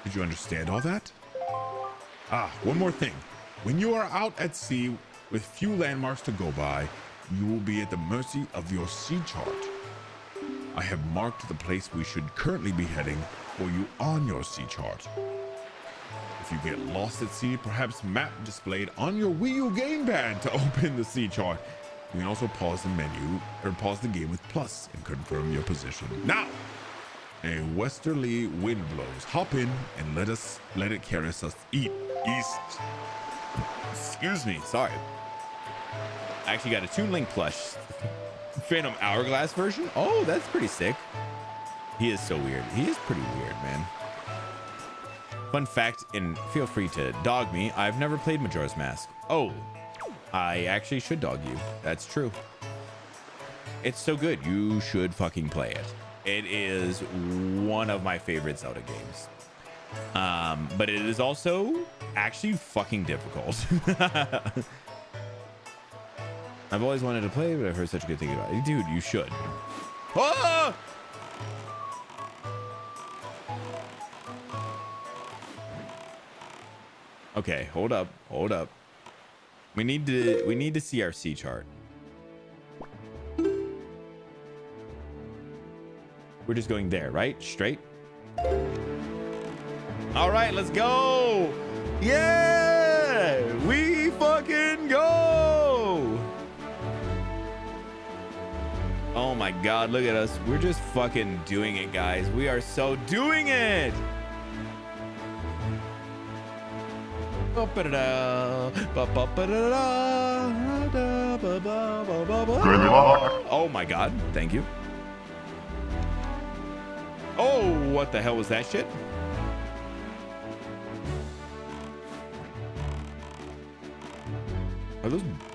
Did you understand all that? One more thing. When you are out at sea with few landmarks to go by, you will be at the mercy of your sea chart. I have marked the place we should currently be heading for you on your sea chart. If you get lost at sea, perhaps map displayed on your Wii U gamepad to open the sea chart. You can also pause the menu or pause the game with plus and confirm your position. Now, a westerly wind blows. Hop in and let it carry us east. Excuse me, sorry. I actually got a Toon Link plush. Phantom Hourglass version. Oh, that's pretty sick. He is so weird. He is pretty weird, man. Fun fact, and feel free to dog me, I've never played Majora's Mask. Oh, I actually should dog you. That's true. It's so good. You should fucking play it. It is one of my favorite Zelda games. But it is also actually fucking difficult. I've always wanted to play, but I've heard such a good thing about it. Dude, you should. Ah! Okay, hold up. We need to see our C chart. We're just going there, right? Straight. All right, let's go. Yeah, we fucking go. Oh my God, look at us. We're just fucking doing it, guys. We are so doing it. Oh my God, thank you. Oh, what the hell was that shit? Were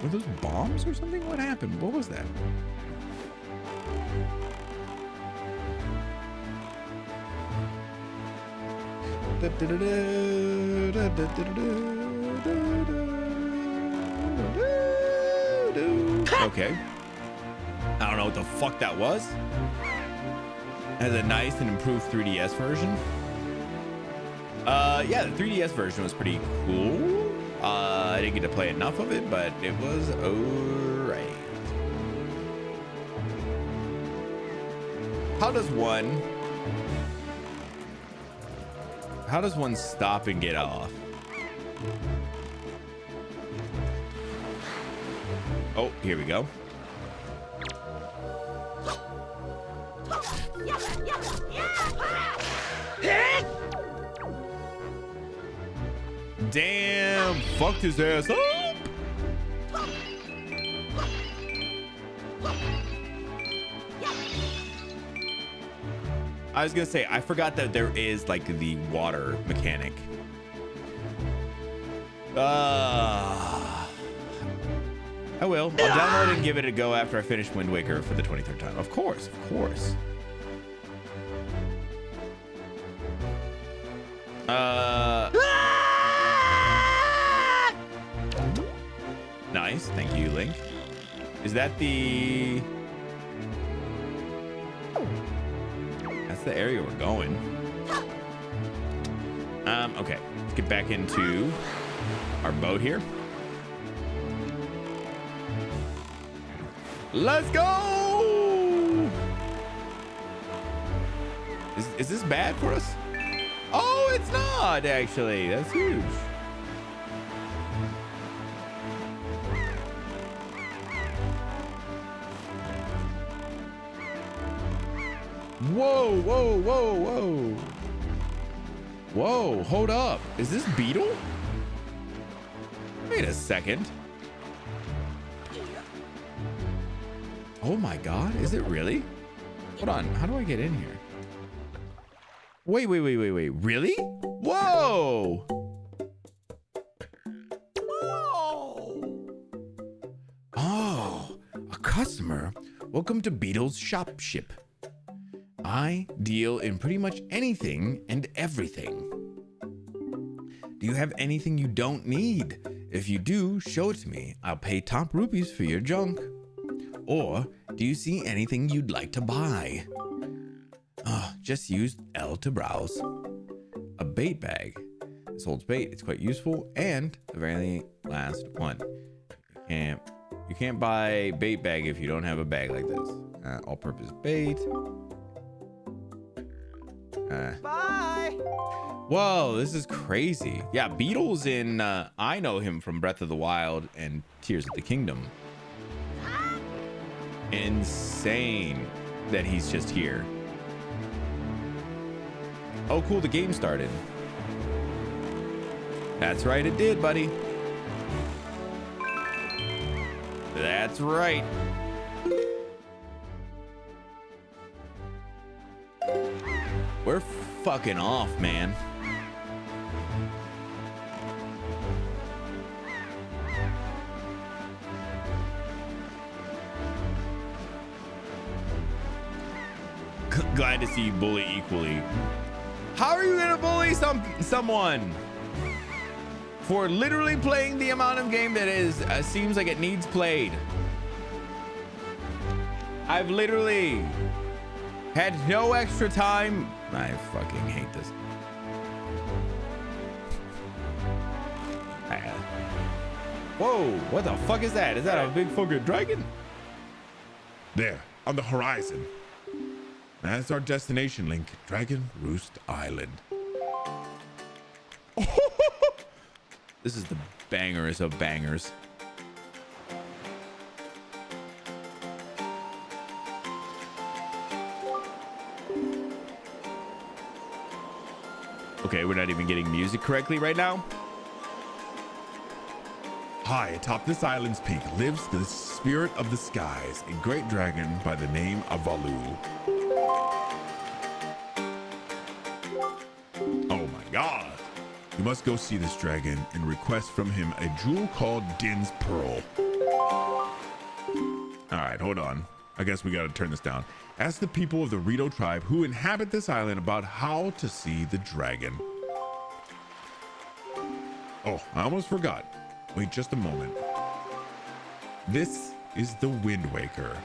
those bombs or something? What happened? What was that? Okay. I don't know what the fuck that was. Has a nice and improved 3DS version. Yeah, the 3DS version was pretty cool. I didn't get to play enough of it, but it was alright. How does one stop and get off? Oh, here we go. Damn, fucked his ass up. I was gonna say, I forgot that there is like the water mechanic. I will. I'll download it and give it a go after I finish Wind Waker for the 23rd time. Of course, of course. Nice, thank you, Link. Is that the... That's the area we're going. Okay, let's get back into our boat here. Let's go! Is this bad for us? Oh, it's not actually. That's huge. Whoa, whoa, whoa, whoa. Whoa, hold up. Is this Beetle? Wait a second. Oh my God, is it really? Hold on, how do I get in here? Wait, really? Whoa! Oh, a customer. Welcome to Beetle's Shop Ship. I deal in pretty much anything and everything. Do you have anything you don't need? If you do, show it to me. I'll pay top rupees for your junk. Or do you see anything you'd like to buy? Just use L to browse. A bait bag. This holds bait. It's quite useful. And the very last one. You can't buy bait bag if you don't have a bag like this. All-purpose bait. Bye. Whoa, this is crazy. Yeah, Beetle's in, I know him from Breath of the Wild and Tears of the Kingdom. Insane that he's just here. Oh, cool, the game started. That's right, it did, buddy. That's right. We're fucking off, man. Glad to see you bully equally. How are you gonna bully someone for literally playing the amount of game that is seems like it needs played? I've literally had no extra time. I fucking hate this. Whoa, what the fuck is that? Is that a big fucking dragon? There, on the horizon. That's our destination, Link. Dragon Roost Island. This is the bangers of bangers. Okay, we're not even getting music correctly right now. High atop this island's peak lives the spirit of the skies, a great dragon by the name of Valu. Oh my god! You must go see this dragon and request from him a jewel called Din's Pearl. Alright, hold on. I guess we gotta turn this down. Ask the people of the Rito tribe who inhabit this island about how to see the dragon. Oh, I almost forgot. Wait just a moment. This is the Wind Waker.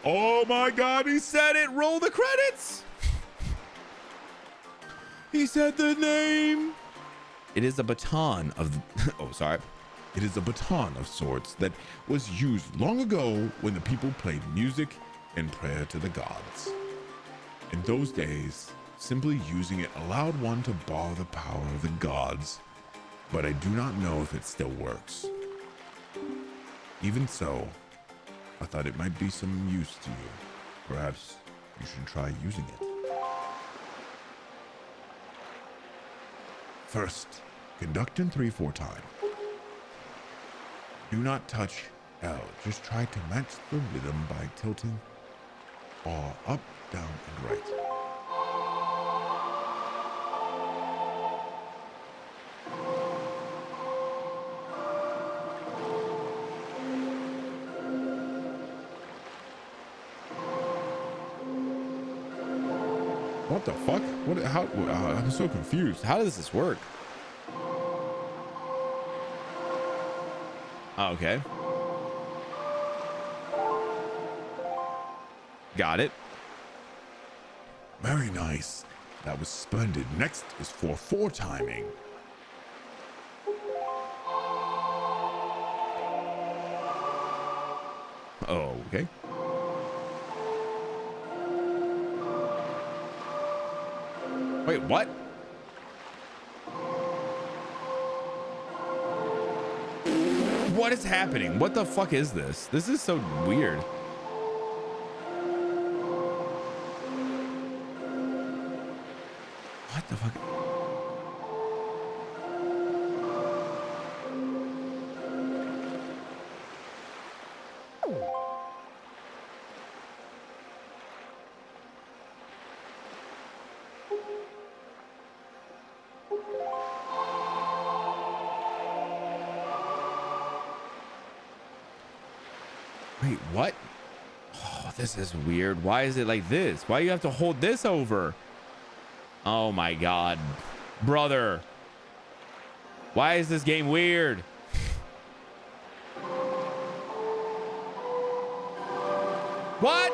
Oh my god, he said it! Roll the credits! He said the name! It is a baton of... Oh, sorry. It is a baton of sorts that was used long ago when the people played music and prayer to the gods. In those days, simply using it allowed one to borrow the power of the gods, but I do not know if it still works. Even so, I thought it might be some use to you. Perhaps you should try using it. First, conduct in 3/4 time. Do not touch L. Just try to match the rhythm by tilting R up, down, and right. What the fuck? What? How? I'm so confused. How does this work? Oh, okay. Got it. Very nice. That was splendid. Next is 4/4 timing. Oh, okay. Wait, what? What is happening? What the fuck is this? This is so weird. What the fuck? Wait, what? Oh, this is weird. Why is it like this? Why do you have to hold this over? Oh my god. Brother. Why is this game weird? What?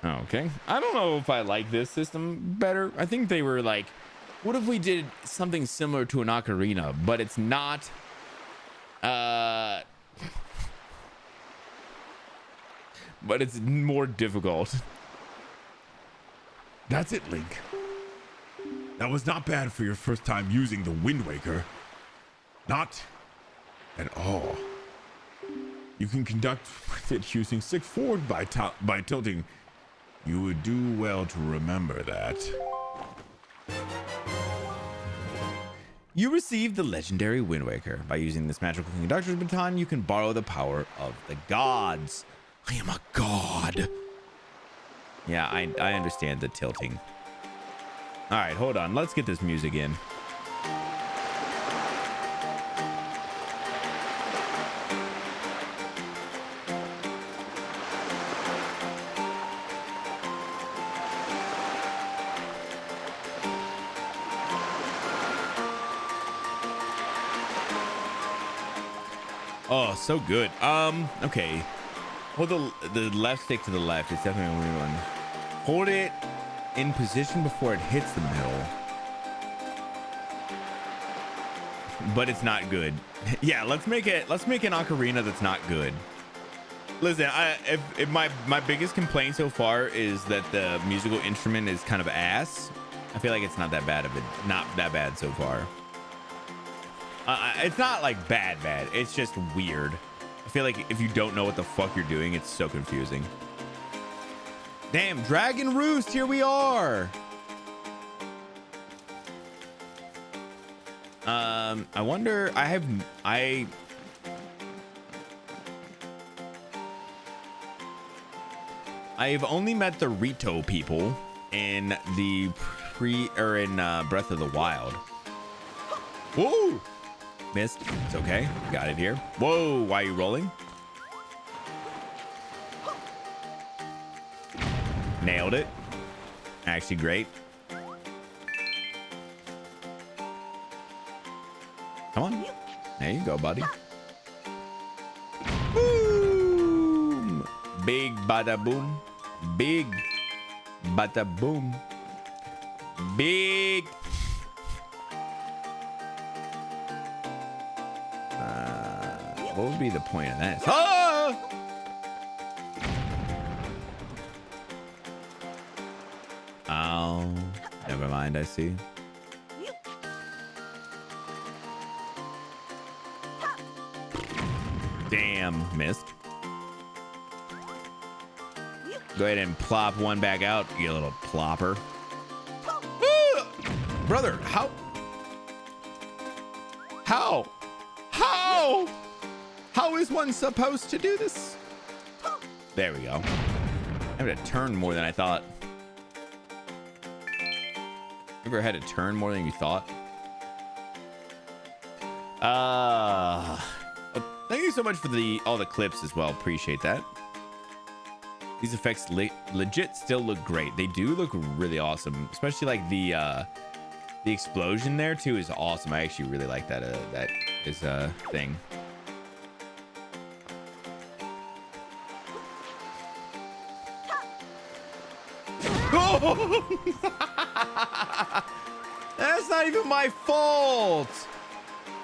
Okay. I don't know if I like this system better. I think they were like, what if we did something similar to an ocarina, but it's not but it's more difficult. That's it, Link. That was not bad for your first time using the Wind Waker. Not at all. You can conduct with it using 6/4 by tilting. You would do well to remember that. You received the legendary Wind Waker. By using this magical conductor's baton, you can borrow the power of the gods. I am a god. Yeah, I understand the tilting. All right, hold on. Let's get this music in. Oh, so good. Okay. Hold the left stick to the left. It's definitely a weird one. Hold it in position before it hits the middle. But it's not good. Yeah, let's make an ocarina that's not good. Listen, if my biggest complaint so far is that the musical instrument is kind of ass. I feel like it's not that bad not that bad so far. It's not like bad. It's just weird. I feel like if you don't know what the fuck you're doing, it's so confusing. Damn, Dragon Roost, here we are. I wonder, I've only met the Rito people in the Breath of the Wild. Whoa! Missed. It's okay. Got it here. Whoa, why are you rolling? Nailed it. Actually great. Come on. There you go, buddy. Boom! Big bada boom. Big bada boom. Big. What would be the point of that? Ah! Oh, never mind. I see. Damn, missed. Go ahead and plop one back out, you little plopper. Brother, how? How is one supposed to do this? There we go. I had to turn more than I thought. Ever had to turn more than you thought? Thank you so much for all the clips as well. Appreciate that. These effects legit still look great. They do look really awesome, especially like the explosion there too is awesome. I actually really like that. That is a thing. Oh! That's not even my fault.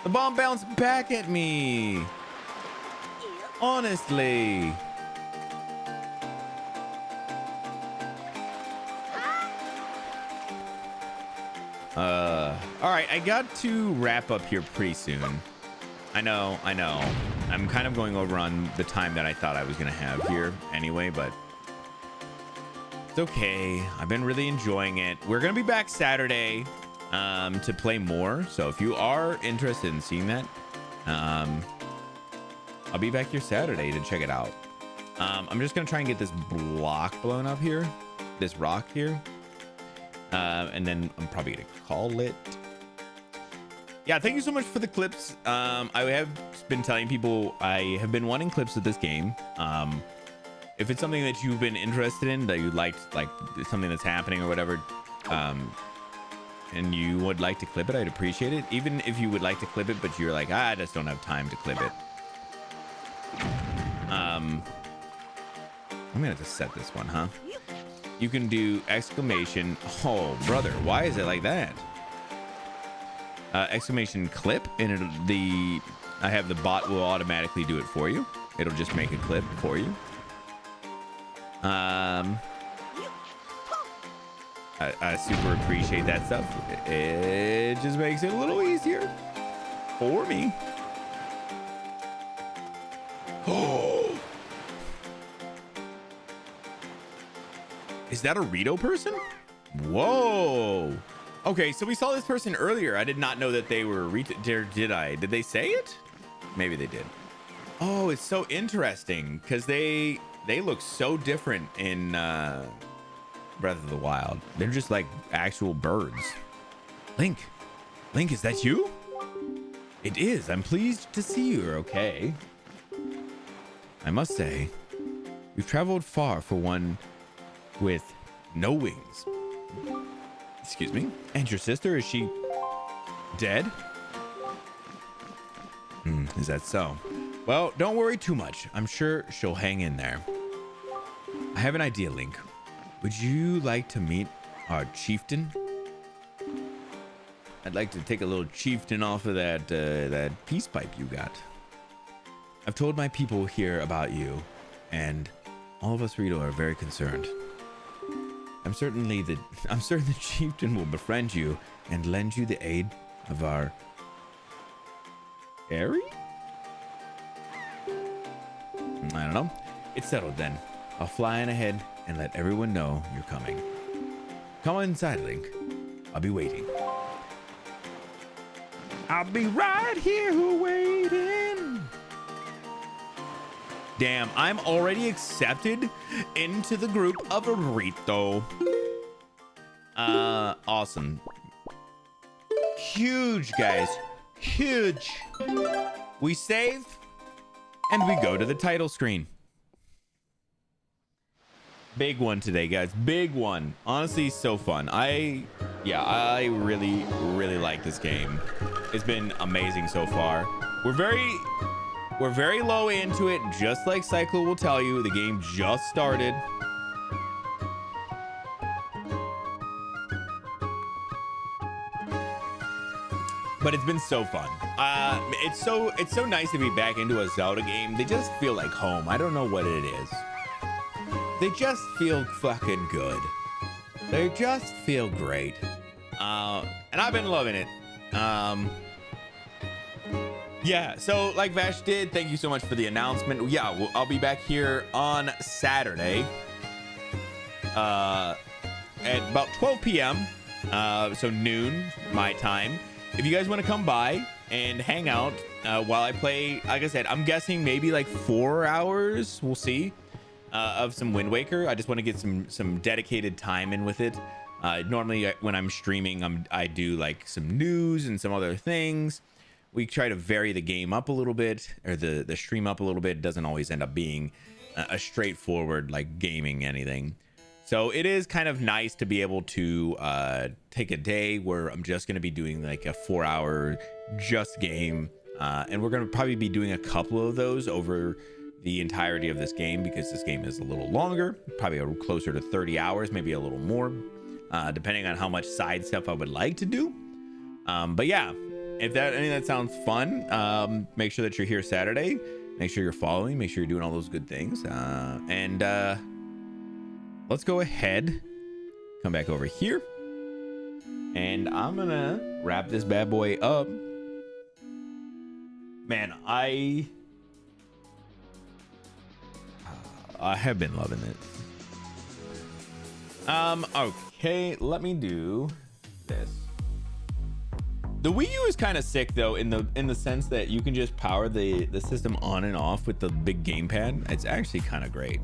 The bomb bounced back at me. Honestly. All right, I got to wrap up here pretty soon. I know. I'm kind of going over on the time that I thought I was gonna have here anyway, but it's okay. I've been really enjoying it. We're gonna be back Saturday to play more. So if you are interested in seeing that, I'll be back here Saturday to check it out. I'm just gonna try and get this block blown up here, this rock here, and then I'm probably gonna call it. Yeah, thank you so much for the clips. I have been telling people I have been wanting clips of this game. If it's something that you've been interested in, that you liked, like something that's happening or whatever, and you would like to clip it, I'd appreciate it. Even if you would like to clip it, but you're like, I just don't have time to clip it. I'm gonna have to set this one, huh? You can do exclamation. Oh, brother, why is it like that? Exclamation clip, and I have the bot will automatically do it for you. It'll just make a clip for you. I super appreciate that stuff. It just makes it a little easier for me. Oh, is that a Rito person? Whoa. Okay, so we saw this person earlier. I did not know that they were Rito. Did I? Did they say it? Maybe they did. Oh, it's so interesting because they look so different in Breath of the Wild. They're just like actual birds. Link, is that you? It is. I'm pleased to see you're okay. I must say, you've traveled far for one with no wings. Excuse me. And your sister, is she dead? Is that so? Well, don't worry too much. I'm sure she'll hang in there. I have an idea, Link. Would you like to meet our chieftain? I'd like to take a little chieftain off of that peace pipe you got. I've told my people here about you, and all of us Rito are very concerned. I'm certain the chieftain will befriend you and lend you the aid of our Airy? I don't know. It's settled then. I'll fly in ahead and let everyone know you're coming. Come on inside, Link. I'll be waiting. I'll be right here waiting. Damn, I'm already accepted into the group of Rito. Awesome. Huge, guys. Huge. We save and we go to the title screen. Big one today, guys. Big one. Honestly, so fun. I really like this game. It's been amazing so far. We're very low into it, just like Cyclo will tell you. The game just started. But it's been so fun. It's so nice to be back into a Zelda game. They just feel like home. I don't know what it is. They just feel fucking good. They just feel great. And I've been loving it. Yeah, so like Vash did, thank you so much for the announcement. Yeah, I'll be back here on Saturday at about 12 p.m. So noon my time. If you guys want to come by and hang out while I play, like I said, I'm guessing maybe like 4 hours, we'll see, of some Wind Waker. I just want to get some dedicated time in with it. Normally when I'm streaming, I do like some news and some other things. We try to vary the game up a little bit, or the stream up a little bit. It doesn't always end up being a straightforward like gaming anything. So it is kind of nice to be able to take a day where I'm just going to be doing like a 4-hour just game. And we're going to probably be doing a couple of those over the entirety of this game, because this game is a little longer, probably closer to 30 hours, maybe a little more, depending on how much side stuff I would like to do. But yeah, if any of that sounds fun, make sure that you're here Saturday. Make sure you're following. Make sure you're doing all those good things. And let's go ahead, come back over here, and I'm gonna wrap this bad boy up. Man, I have been loving it. Okay, let me do this. The Wii U is kind of sick though, in the sense that you can just power the system on and off with the big gamepad. It's actually kind of great.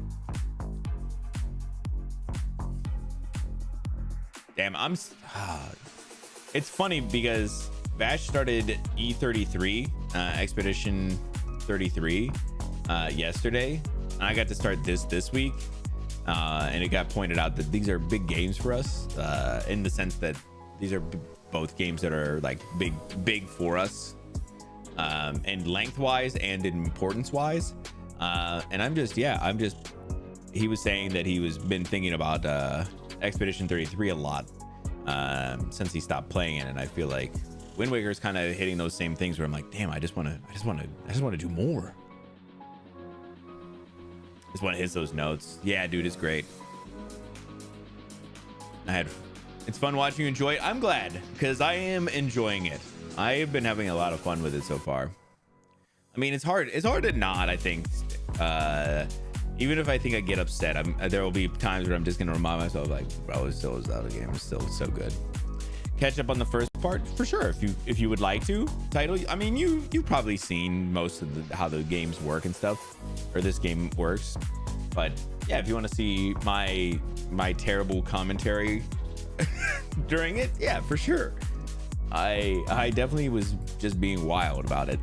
Damn, it's funny because Vash started E33, Expedition 33, yesterday. And I got to start this week. And it got pointed out that these are big games for us, in the sense that these are both games that are like big for us, and lengthwise and in importance wise. And he was saying that he was been thinking about Expedition 33 a lot since he stopped playing it, and I feel like Wind Waker is kind of hitting those same things where I'm like, damn, I just want to do more. Just want to hit those notes. Yeah, dude, it's great. It's fun watching you enjoy it. I'm glad, because I am enjoying it. I've been having a lot of fun with it so far. I mean, it's hard to not, I think. Even if I think I get upset, there will be times where I'm just gonna remind myself, like, bro, it's still a Zelda game. It's still so good. Catch up on the first part for sure, if you would like to. Title, I mean, you've probably seen most of how the games work and stuff, or this game works. But yeah, if you want to see my terrible commentary during it, yeah, for sure. I definitely was just being wild about it.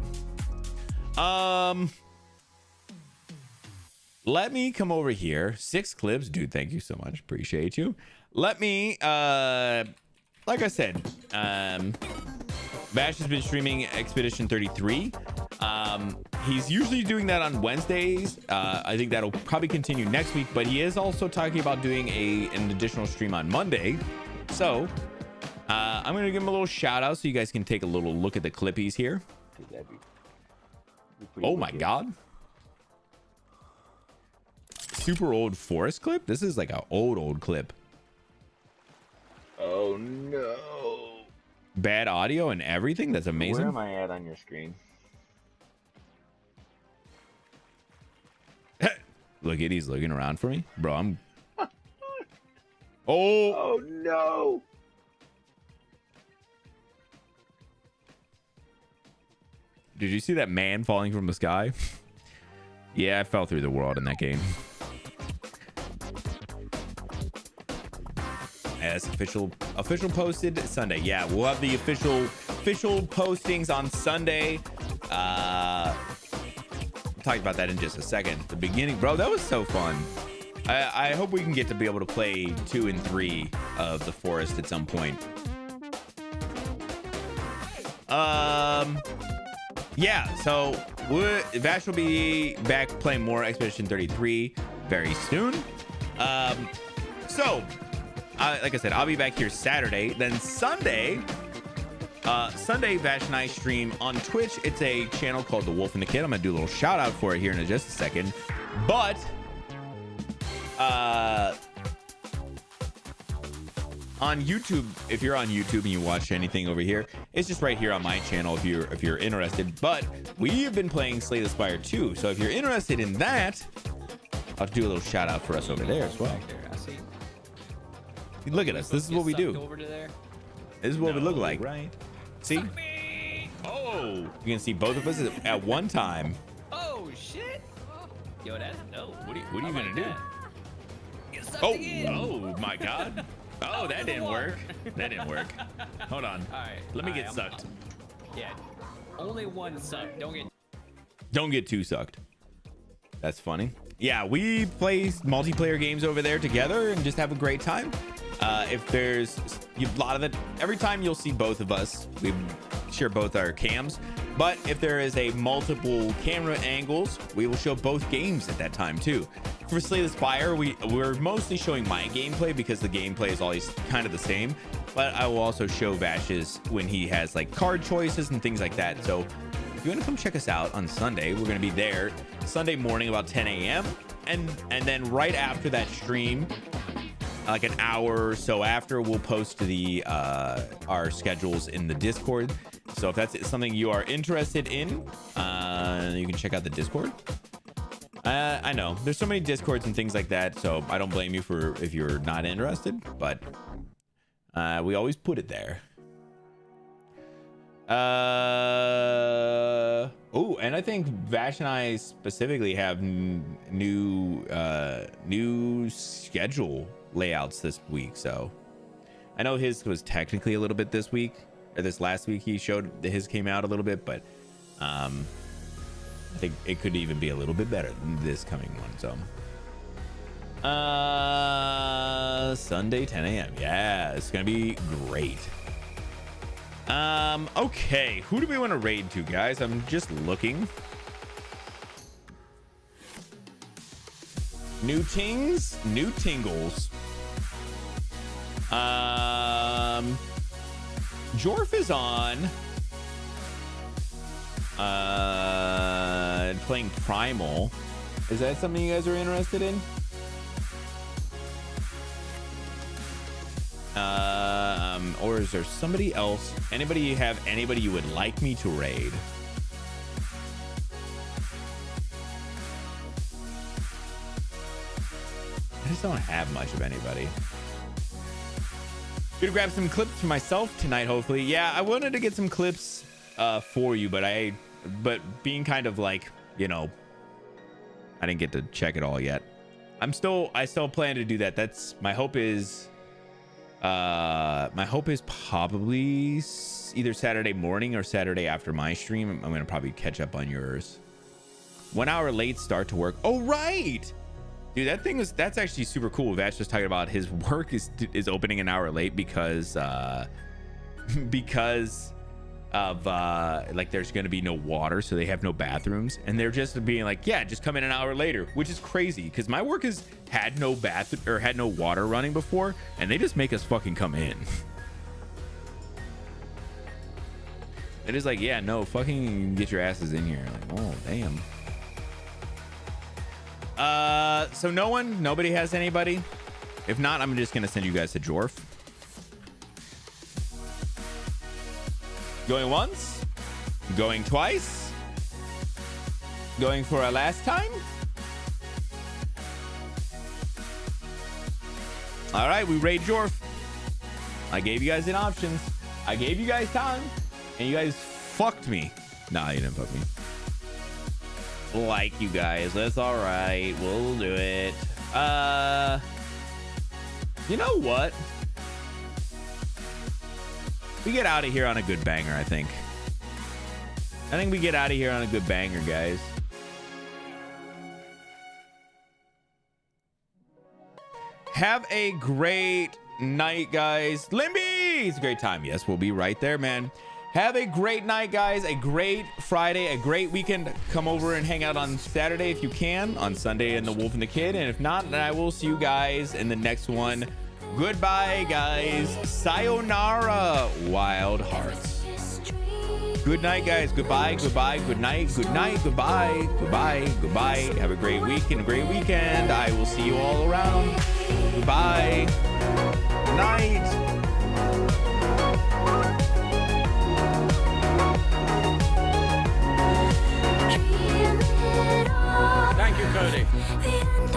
Let me come over here. 6 clips, dude. Thank you so much. Appreciate you. Let me, like I said, Bash has been streaming Expedition 33. He's usually doing that on Wednesdays. I think that'll probably continue next week, but he is also talking about doing an additional stream on Monday. So I'm going to give him a little shout out so you guys can take a little look at the clippies here. Oh my God. Super old forest clip. This is like an old clip. Oh no. Bad audio and everything. That's amazing. Where am I at on your screen? Look at, he's looking around for me, bro. I'm Oh no. Did you see that man falling from the sky? Yeah, I fell through the world in that game. As official posted Sunday. Yeah, we'll have the official postings on Sunday. Talk about that in just a second. The beginning, bro, that was so fun. I hope we can get to be able to play 2 and 3 of the forest at some point. Yeah, so Vash will be back playing more Expedition 33 very soon. So like I said, I'll be back here Saturday. Then Sunday, Vash and I stream on Twitch. It's a channel called The Wolf and the Kid. I'm gonna do a little shout out for it here in just a second. But on YouTube, if you're on YouTube and you watch anything over here, it's just right here on my channel if you're interested. But we have been playing Slay the Spire 2, so if you're interested in that, I'll do a little shout out for us over there as well. Look at us. This is what we do. This is what we look like, right? See? Oh, you can see both of us at one time. Oh shit! Yo, that's dope. What are you gonna do? Oh my God! Oh, that didn't work. That didn't work. Hold on. All right. Let me get sucked. Yeah. Only one suck. Don't get too sucked. That's funny. Yeah, we play multiplayer games over there together and just have a great time. If there's a lot of it, every time you'll see both of us, we share both our cams. But if there is a multiple camera angles, we will show both games at that time too. For Slay the Spire, we're mostly showing my gameplay because the gameplay is always kind of the same. But I will also show Vash's when he has like card choices and things like that. So if you want to come check us out on Sunday, we're going to be there Sunday morning about 10 a.m. And then right after that stream, like an hour or so after, we'll post the our schedules in the Discord. So if that's something you are interested in, you can check out the Discord. I know there's so many Discords and things like that, so I don't blame you for if you're not interested, but we always put it there. Oh, and I think Vash and I specifically have new schedule layouts this week. So I know his was technically a little bit this week, or this last week he showed his came out a little bit, but I think it could even be a little bit better than this coming one. So Sunday 10 a.m. Yeah, it's gonna be great. Okay, who do we want to raid to, guys? I'm just looking. New tings, new tingles. Jorf is on playing Primal. Is that something you guys are interested in? Or is there somebody else? Anybody you would like me to raid? I just don't have much of anybody. Gonna grab some clips for myself tonight, hopefully. Yeah, I wanted to get some clips for you, but being kind of like, you know, I didn't get to check it all yet. I still plan to do that. That's my hope is probably either Saturday morning or Saturday after my stream. I'm gonna probably catch up on yours. 1 hour late start to work. Oh, right. Dude, that's actually super cool. Vash was talking about his work is opening an hour late because of like there's going to be no water, so they have no bathrooms, and they're just being like, yeah, just come in an hour later, which is crazy because my work has had no had no water running before, and they just make us fucking come in. It is like, yeah, no, fucking get your asses in here. Like, oh damn. So nobody has anybody. If not, I'm just gonna send you guys to Jorf. Going once, going twice, going for a last time. All right, we raid Jorf. I gave you guys an options. I gave you guys time, and you guys fucked me. Nah, you didn't fuck me. Like you guys, that's all right. We'll do it. You know what? We get out of here on a good banger, I think. I think we get out of here on a good banger, guys. Have a great night, guys. Limby! It's a great time. Yes, we'll be right there, man. Have a great night, guys. A great Friday, a great weekend. Come over and hang out on Saturday if you can. On Sunday in The Wolf and the Kid. And if not, then I will see you guys in the next one. Goodbye, guys. Sayonara, Wild Hearts. Good night, guys. Goodbye, goodbye, good night, goodbye, goodbye, goodbye. Have a great week and a great weekend. I will see you all around. Goodbye. Night. Thank you, Cody.